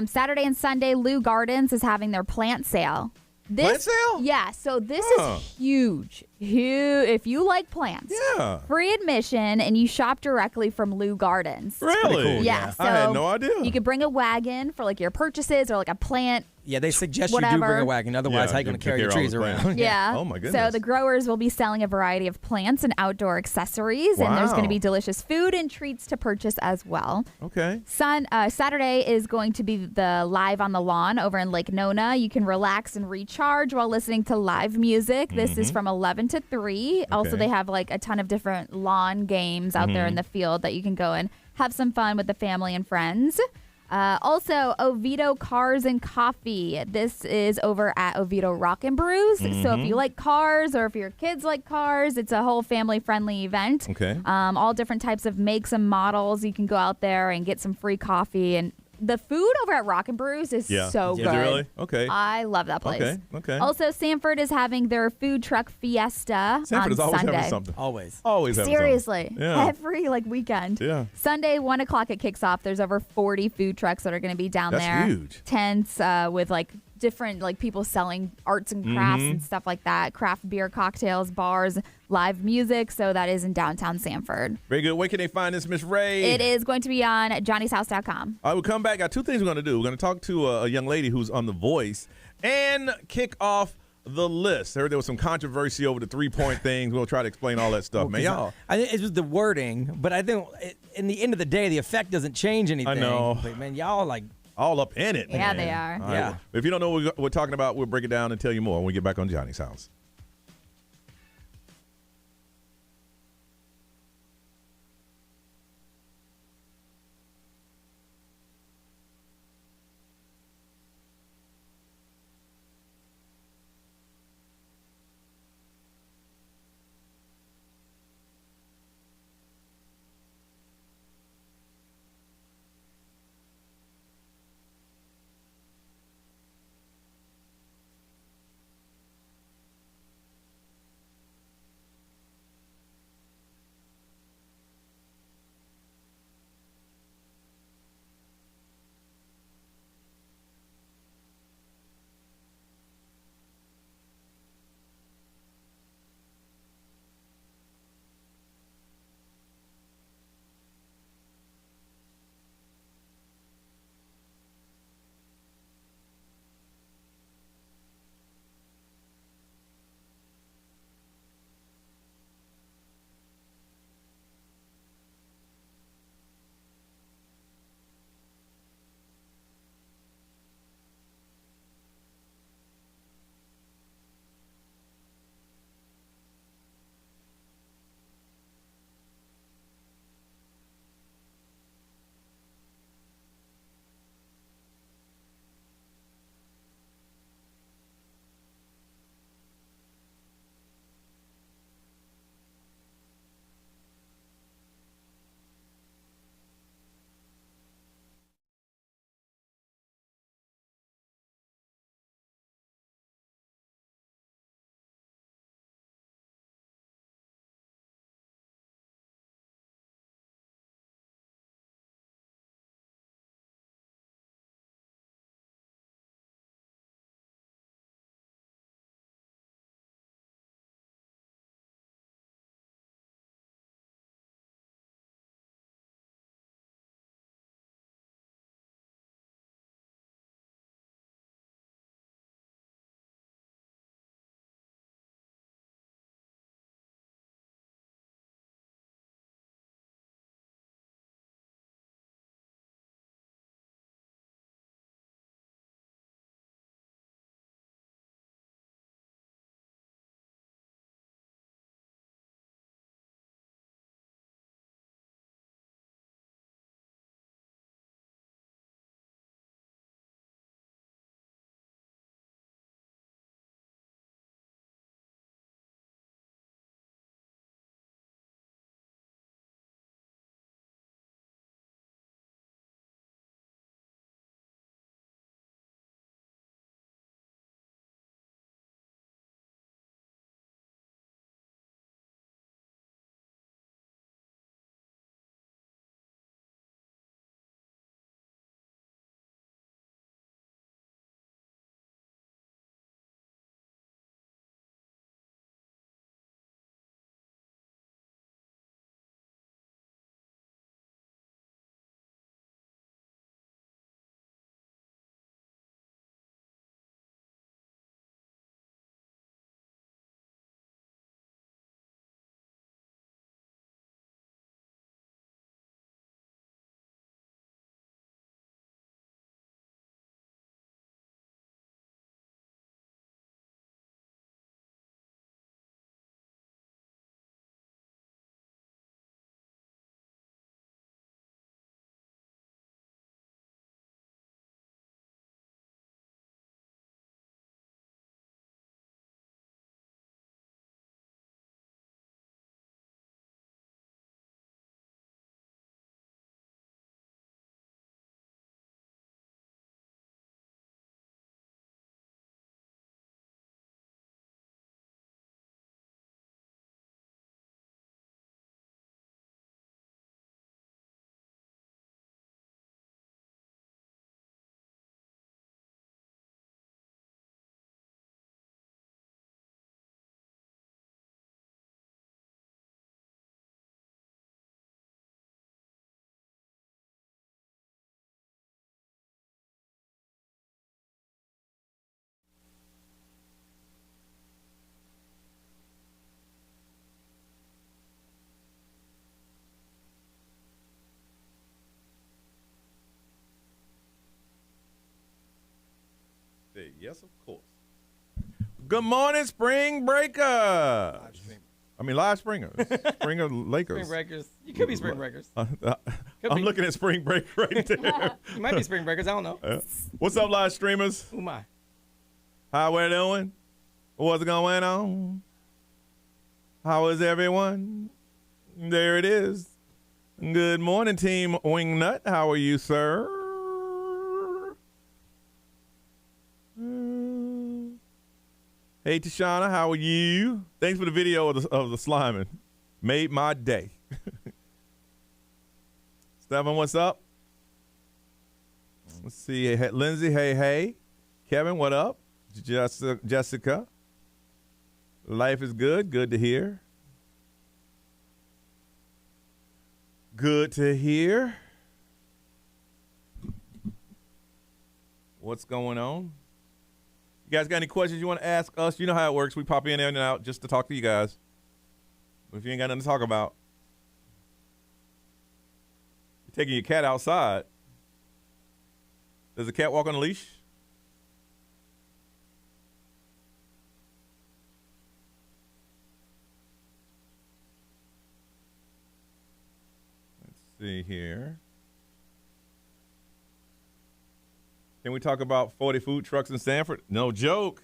Saturday and Sunday, Lou Gardens is having their plant sale. Plant sale? Yeah, so this is huge. If you like plants, free admission, and you shop directly from Lou Gardens. Really? Cool, yeah. So I had no idea. You could bring a wagon for like your purchases or like a plant. Yeah, they suggest you do bring a wagon. Otherwise, how are you going to carry your trees around? Yeah. Oh, my goodness. So the growers will be selling a variety of plants and outdoor accessories, and there's going to be delicious food and treats to purchase as well. Okay. Saturday is going to be the Live on the Lawn over in Lake Nona. You can relax and recharge while listening to live music. This is from 11 to 3. Also, they have like a ton of different lawn games out there in the field that you can go and have some fun with the family and friends. Also, Oviedo Cars and Coffee. This is over at Oviedo Rock and Brews. So if you like cars or if your kids like cars, it's a whole family-friendly event. Okay. All different types of makes and models. You can go out there and get some free coffee. And the food over at Rock and Brews is so good. Is it really? Okay. I love that place. Okay. Also, Sanford is having their food truck fiesta Sanford on is always Sunday. having something. Always having something. Seriously. Yeah. Every weekend. Yeah. Sunday, 1 o'clock it kicks off. There's over 40 food trucks that are going to be down there. That's huge. Tents with different people selling arts and crafts and stuff like that. Craft beer, cocktails, bars, live music. So that is in downtown Sanford. Very good. Where can they find this, Miss Ray? It is going to be on johnnyshouse.com. All right, we'll come back. Got two things we're going to do. We're going to talk to a young lady who's on The Voice and kick off the list. I heard there was some controversy over the 3-point things. We'll try to explain all that stuff, man. Y'all. I think it was the wording, but I think in the end of the day, the effect doesn't change anything. I know. But, man, y'all all up in it. Yeah, man. they are. All right. If you don't know what we're talking about, we'll break it down and tell you more when we get back on Johnny's House. Yes, of course. Good morning, Spring Breaker. Live Springer. Springer Lakers. Spring Breakers. You could be Spring Breakers. I'm looking at Spring Break right there. You might be Spring Breakers. I don't know. What's up, live streamers? Who am I? How we doing? What's going on? How is everyone? There it is. Good morning, Team Wingnut. How are you, sir? Hey, Tashana, how are you? Thanks for the video of the sliming. Made my day. Stephen, what's up? Let's see. Hey, Lindsay, hey. Kevin, what up? Jessica. Life is good. Good to hear. Good to hear. What's going on? You guys got any questions you want to ask us? You know how it works. We pop in and out just to talk to you guys. But if you ain't got nothing to talk about, you're taking your cat outside. Does the cat walk on a leash? Let's see here. Can we talk about 40 food trucks in Sanford? No joke.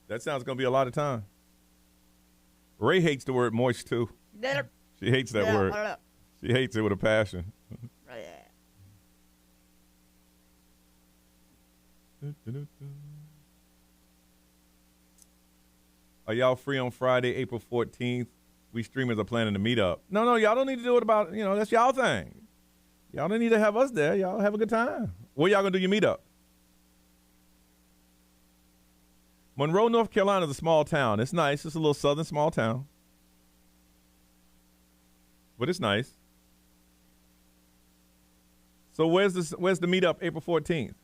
That sounds going to be a lot of time. Ray hates the word moist, too. She hates that word. She hates it with a passion. Are y'all free on Friday, April 14th? We streamers are planning to meet up. No, y'all don't need to do it about, that's y'all thing. Y'all don't need to have us there. Y'all have a good time. Where y'all going to do your meetup? Monroe, North Carolina is a small town. It's nice. It's a little southern small town. But it's nice. So where's the meetup April 14th?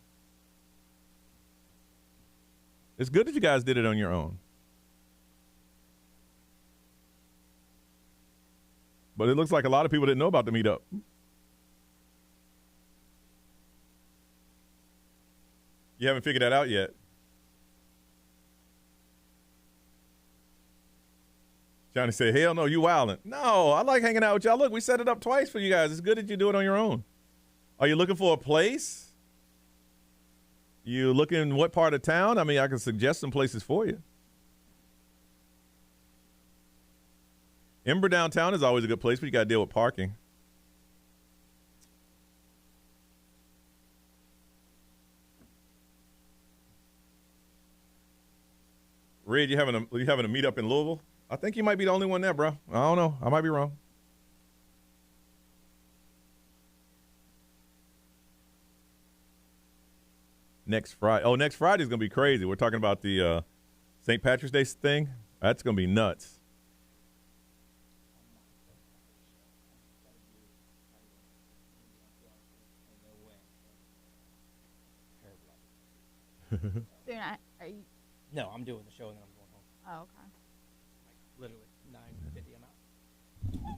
It's good that you guys did it on your own. But it looks like a lot of people didn't know about the meetup. You haven't figured that out yet. Johnny said, hell no, you wildin'. No, I like hanging out with y'all. Look, we set it up twice for you guys. It's good that you do it on your own. Are you looking for a place? You looking what part of town? I can suggest some places for you. Ember downtown is always a good place, but you got to deal with parking. Red, you having a meetup in Louisville? I think you might be the only one there, bro. I don't know. I might be wrong. Next Friday. Oh, next Friday is going to be crazy. We're talking about the St. Patrick's Day thing. That's going to be nuts. Are you? No, I'm doing the show and then I'm going home. Oh, okay. Literally 9:50. I'm out.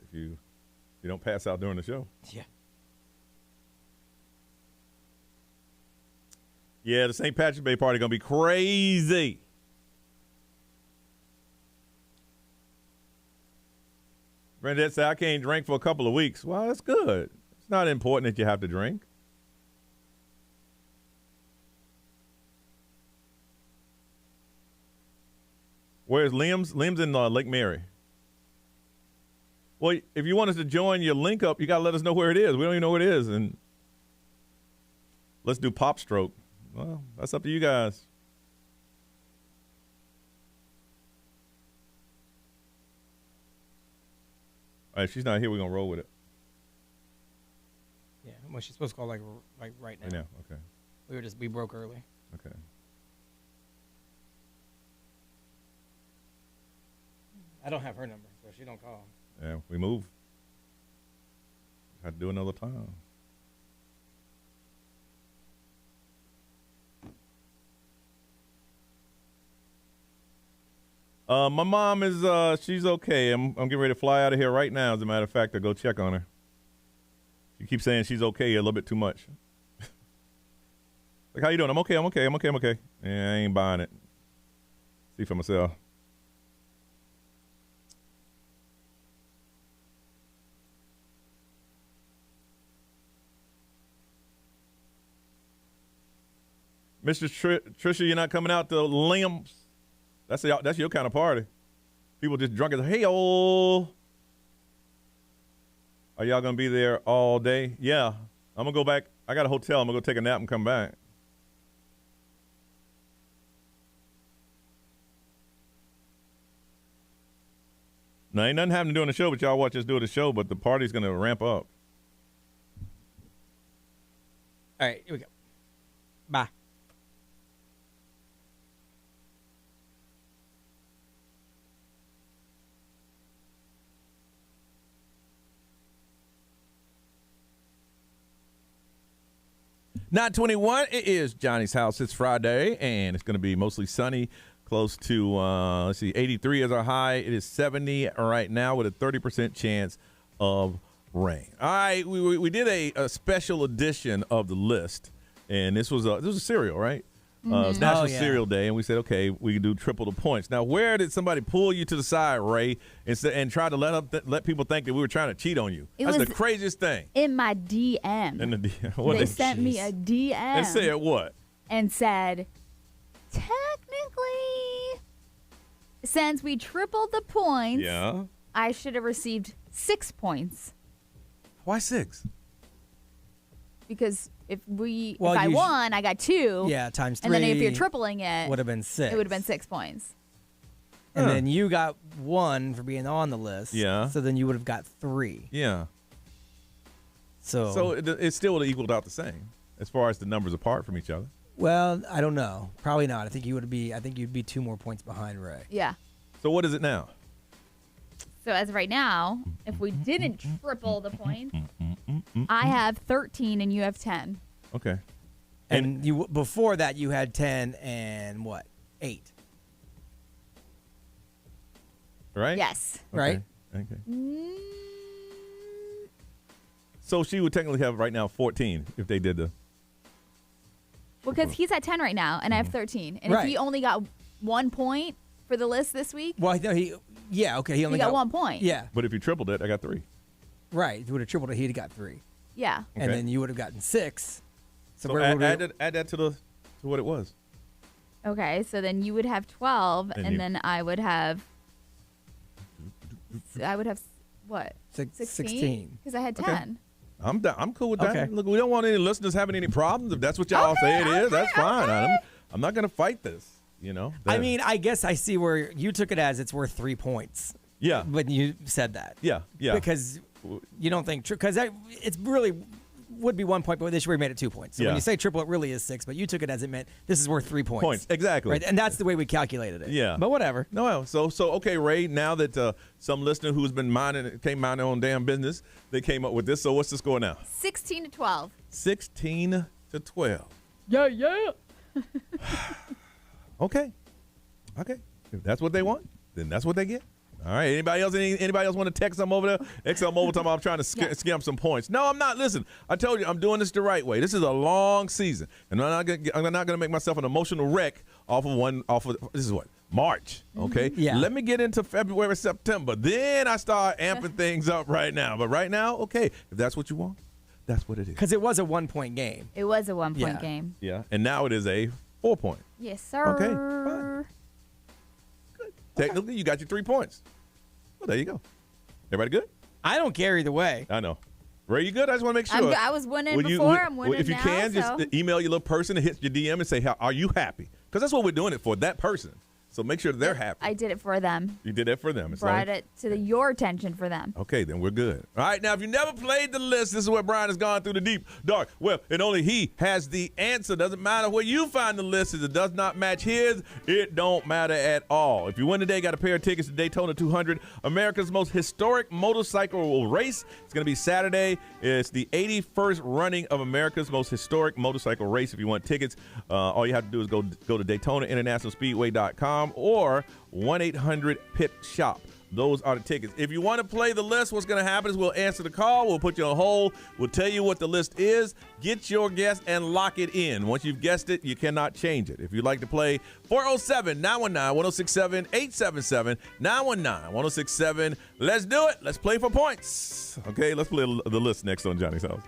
If you don't pass out during the show. Yeah. Yeah, the St. Patrick's Day party gonna be crazy. Brenda said, I can't drink for a couple of weeks. Well, that's good. It's not important that you have to drink. Where's Liam's? Liam's in Lake Mary. Well, if you want us to join your link up, you got to let us know where it is. We don't even know where it is. And let's do Pop Stroke. Well, that's up to you guys. All right, if she's not here, we're going to roll with it. Yeah, well, she's supposed to call like right now. Yeah, okay. We broke early. Okay. I don't have her number, so she don't call. Yeah, we move. Had to do another time. My mom is, she's okay. I'm getting ready to fly out of here right now, as a matter of fact, to go check on her. She keeps saying she's okay a little bit too much. Like, how you doing? I'm okay. Yeah, I ain't buying it. See for myself. Mr. Trisha, you're not coming out to Limbs. That's your kind of party. People just drunk as hey-oh. Are y'all going to be there all day? Yeah. I'm going to go back. I got a hotel. I'm going to go take a nap and come back. Now, ain't nothing happening during the show, but y'all watch us do the show, but the party's going to ramp up. All right, here we go. Bye. Not 21. It is Johnny's house. It's Friday, and it's going to be mostly sunny, close to 83 is our high. It is 70 right now with a 30% chance of rain. All right, we did a special edition of the list, and this was a cereal, right? It's National Cereal Day, and we said, okay, we can do triple the points. Now, where did somebody pull you to the side, Ray, and try to let people think that we were trying to cheat on you? That's the craziest thing. In my DM. In the DM. They sent me a DM. And said what? And said, technically, since we tripled the points, I should have received 6 points. Why 6? Because if I won, I got 2. Yeah, times 3. And then if you're tripling it, would have been 6. It would have been 6 points. And then you got 1 for being on the list. Yeah. So then you would have got 3. Yeah. So it still would have equaled out the same as far as the numbers apart from each other. Well, I don't know. Probably not. I think you'd be 2 more points behind Ray. Yeah. So what is it now? So as of right now, if we didn't triple the points, I have 13 and you have 10. Okay. And you before that you had 10 and what? 8. Right? Yes. Okay. Right? Okay. So she would technically have right now 14 if they did the. Because he's at 10 right now and I have 13. And if he only got 1 point for the list this week. Well, he only got 1 point. Yeah. But if you tripled it, I got 3. Right. If you would have tripled it, he'd have got 3. Yeah. Okay. And then you would have gotten 6. So add that to what it was. Okay, so then you would have 12 and then I would have what? 16. Because I had 10. I'm cool with that. Okay. Look, we don't want any listeners having any problems. If that's what y'all say it is, that's fine. I'm not going to fight this, you know. I mean, I guess I see where you took it as it's worth 3 points. Yeah. When you said that. Yeah. Because you don't think because it's really would be 1 point, but this year we made it 2 points. So when you say triple, it really is 6, but you took it as it meant this is worth 3 points. Exactly. Right? And that's the way we calculated it. Yeah. But whatever. No, so okay, Ray, now that some listener who's been minding their own damn business, they came up with this. So what's the score now? 16 to 12. 16 to 12. Yeah. Okay. If that's what they want, then that's what they get. All right. Anybody else want to text them over there? XL Mobile time I'm trying to scam some points. No, I'm not. Listen, I told you I'm doing this the right way. This is a long season, and I'm not gonna make myself an emotional wreck off of this is what? March. Okay. Yeah. Let me get into February, September. Then I start amping things up right now. But right now, okay, if that's what you want, that's what it is. Because it was a 1 point game. It was a 1 point game. Yeah. And now it is a 4 point. Yes, sir. Okay. Fine. Good. Technically, you got your 3 points. Well, there you go. Everybody good? I don't care either way. I know. Ray, you good? I just want to make sure. I was winning before. I'm winning now. If you can, just email your little person and hit your DM and say, are you happy? Because that's what we're doing it for, that person. So make sure they're happy. I did it for them. You did that for them. Brought it to your attention for them. Okay, then we're good. All right, now if you never played the list, this is where Brian has gone through the deep, dark web, and only he has the answer. Doesn't matter where you find the list. If it does not match his, it don't matter at all. If you win today, got a pair of tickets to Daytona 200, America's most historic motorcycle race. It's going to be Saturday. It's the 81st running of America's most historic motorcycle race. If you want tickets, all you have to do is go to DaytonaInternationalSpeedway.com or 1-800-PIT-SHOP. Those are the tickets. If you want to play the list, what's going to happen is we'll answer the call. We'll put you on hold. We'll tell you what the list is. Get your guess and lock it in. Once you've guessed it, you cannot change it. If you'd like to play, 407-919-1067, 877-919-1067. Let's do it. Let's play for points. Okay, let's play the list next on Johnny's House.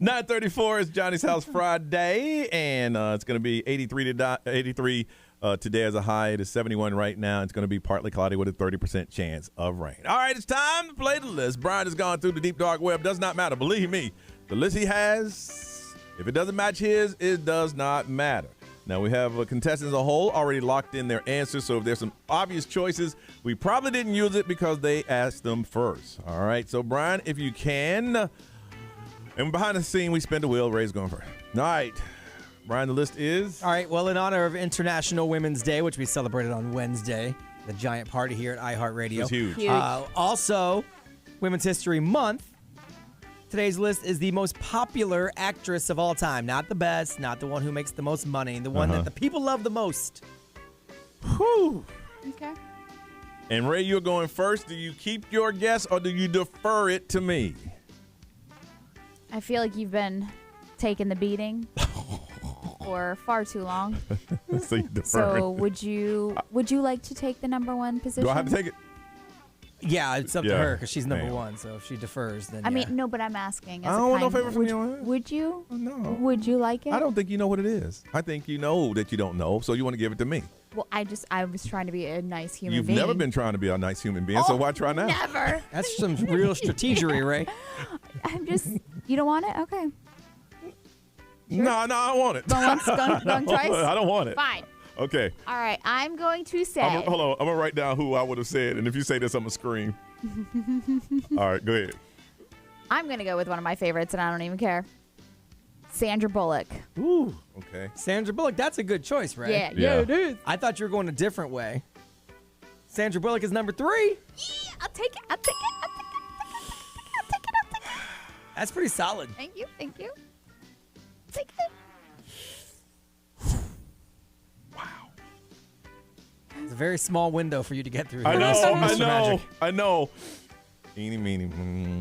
9:34 is Johnny's House Friday, and it's going to be 83 today as a high. It is 71 right now. It's going to be partly cloudy with a 30% chance of rain. All right, it's time to play the list. Brian has gone through the deep, dark web. Does not matter. Believe me, the list he has, if it doesn't match his, it does not matter. Now, we have contestants as a whole already locked in their answers, so if there's some obvious choices, we probably didn't use it because they asked them first. All right, so Brian, if you can, and behind the scene, we spin the wheel. Ray's going first. All right, Brian, the list is? All right, well, in honor of International Women's Day, which we celebrated on Wednesday, the giant party here at iHeartRadio. It's huge. Also, Women's History Month. Today's list is the most popular actress of all time. Not the best, not the one who makes the most money, the one that the people love the most. Whew. Okay. And Ray, you're going first. Do you keep your guess or do you defer it to me? I feel like you've been taking the beating for far too long. So you defer So it. would you like to take the number one position? Do I have to take it? Yeah, it's up to her because she's number one. So if she defers, then I mean, no, but I'm asking. I don't want no favor from you. Would you? No. Would you like it? I don't think you know what it is. I think you know that you don't know, so you want to give it to me. Well, I was trying to be a nice human You've being. never been trying to be a nice human being, so why try now? Never. That's some real strategery, Ray. I'm just. You don't want it? Okay. Sure. No, I want it. Going twice? I don't want it. Fine. Okay. All right. I'm going to say. Hold on. I'm going to write down who I would have said, and if you say this, I'm going to scream. All right, go ahead. I'm going to go with one of my favorites, and I don't even care. Sandra Bullock. Ooh, okay. Sandra Bullock, that's a good choice, Ray. Yeah, it is. I thought you were going a different way. Sandra Bullock is number 3. Yeah, I'll take it. That's pretty solid. Thank you. Take it. It's a very small window for you to get through. I here, know. Mr. Magic. I know. Eeny, meeny.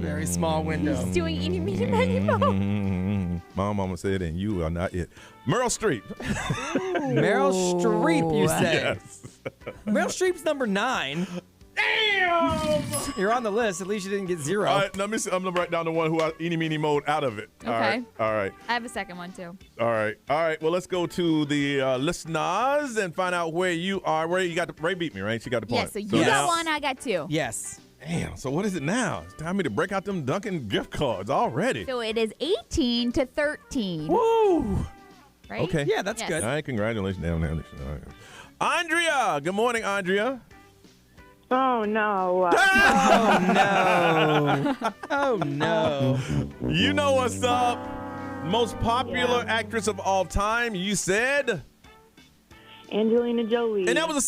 Very small window. He's doing eeny, meeny, miny, mo. My mama said, and you are not it. Meryl Streep. Meryl Streep, you say? Yes. Meryl Streep's number 9. Damn! You're on the list. At least you didn't get 0. All right, let me see. I'm going to write down the one who I eeny, meeny, mode out of it. Okay. All right. I have a second one, too. All right. Well, let's go to the listeners and find out where you are. Ray beat me, right? She got the point. Yeah, so you got one, I got 2. Yes. Damn. So what is it now? It's time for me to break out them Dunkin' gift cards already. So it is 18 to 13. Woo! Right? Okay. Yeah, that's Yes. good. All right. Congratulations. All right. Andrea. Good morning, Andrea. Oh, no. Oh, no. Oh, no. You know what's up. Most popular actress of all time. You said Angelina Jolie. And that was a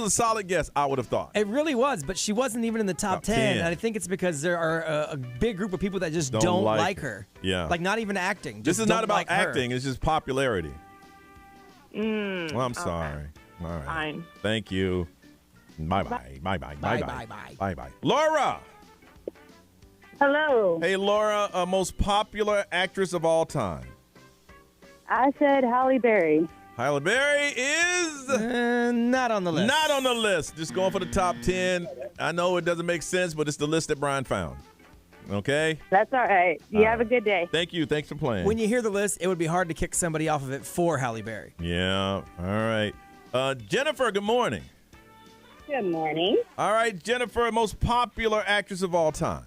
solid guess, I would have thought. It really was, but she wasn't even in the top 10. And I think it's because there are a big group of people that just don't like her. Yeah. Like, not even acting. This Just is not don't about like her. acting. It's just popularity. Well, I'm sorry. All right. Fine. Thank you. Bye-bye. Bye-bye. Bye-bye. Bye-bye. Bye-bye. Laura. Hello. Hey, Laura, most popular actress of all time. I said Halle Berry. Halle Berry is not on the list. Not on the list. Just going for the top 10. I know it doesn't make sense, but it's the list that Brian found. Okay? That's all right. You have a good day. Thank you. Thanks for playing. When you hear the list, it would be hard to kick somebody off of it for Halle Berry. Yeah. All right. Jennifer, good morning. Good morning. All right, Jennifer, most popular actress of all time.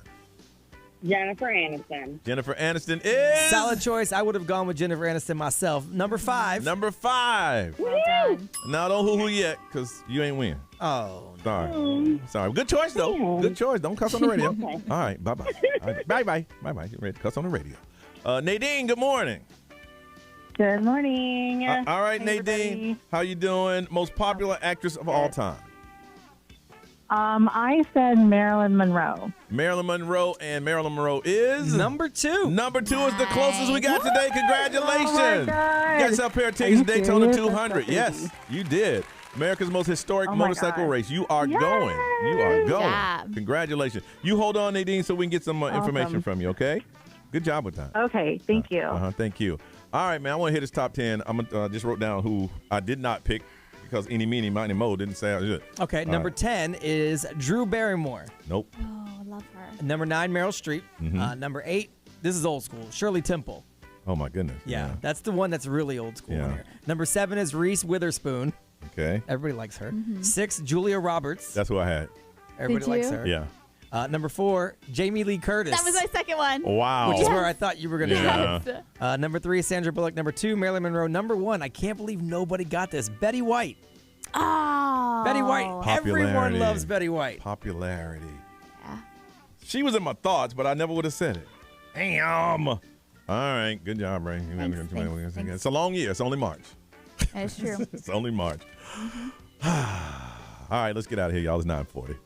Jennifer Aniston. Jennifer Aniston is solid choice. I would have gone with Jennifer Aniston myself. Number 5. Number 5. Well done. Now don't hoo-hoo yet, because you ain't win. Oh. Sorry. Sorry. Good choice, though. Good choice. Don't cuss on the radio. All right. Bye-bye. All right, bye-bye. Bye-bye. Get ready to cuss on the radio. Nadine, good morning. Good morning. All right, Hey, Nadine. everybody. How you doing? Most popular actress of all time. I said Marilyn Monroe. Marilyn Monroe, and Marilyn Monroe is number 2. Number 2 is the closest we got today. Congratulations! Oh my God. You got yourself a pair of tickets to Daytona 200. Yes, you did. America's most historic Oh my motorcycle God. race. You are Yay! going. You are going. job. Congratulations. You hold on, Nadine, so we can get some information Awesome. from you. Okay? Good job with that. Okay, thank you. Thank you. All right, man. I want to hit this top 10. I'm just wrote down who I did not pick because Eeny, Meeny, Miny, Mo didn't say I should. Okay, number 10 is Drew Barrymore. Nope. Oh, I love her. Number 9, Meryl Streep. Mhm. Number 8, This is old school. Shirley Temple. Oh, my goodness. Yeah, that's the one that's really old school Yeah. in here. Number 7 is Reese Witherspoon. Okay. Everybody likes her. Mm-hmm. 6, Julia Roberts. That's who I had. Everybody likes her. Yeah. Number 4, Jamie Lee Curtis. That was my second one. Wow. Which is where I thought you were going to Yeah. go. Number 3, Sandra Bullock. Number 2, Marilyn Monroe. Number 1, I can't believe nobody got this. Betty White. Oh. Betty White. Everyone Popularity. loves Betty White. Popularity. Yeah. She was in my thoughts, but I never would have said it. Damn. All right. Good job, Ray. Thanks. It's a long year. It's only March. That's true. It's only March. All right. Let's get out of here, y'all. It's 9:40.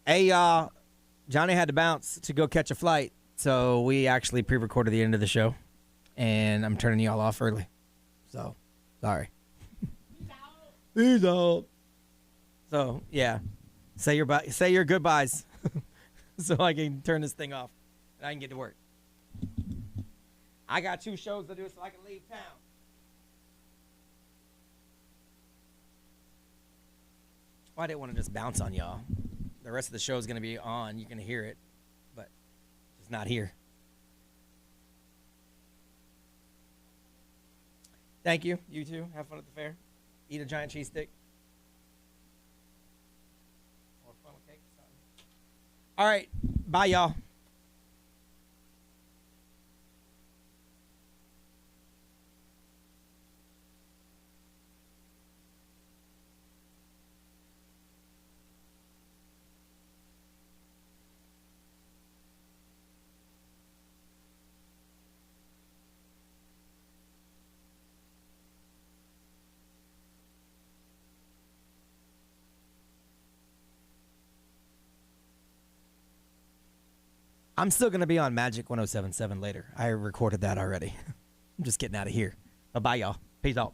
Hey, y'all. Johnny had to bounce to go catch a flight, so we actually pre-recorded the end of the show, and I'm turning y'all off early. So, sorry. Peace out. So, yeah. Say your goodbyes so I can turn this thing off and I can get to work. I got 2 shows to do so I can leave town. Well, I didn't want to just bounce on y'all. The rest of the show is going to be on. You're going to hear it, but it's not here. Thank you. You too. Have fun at the fair. Eat a giant cheese stick. Or funnel cake or something. All right. Bye, y'all. I'm still going to be on Magic 107.7 later. I recorded that already. I'm just getting out of here. Bye, y'all. Peace out.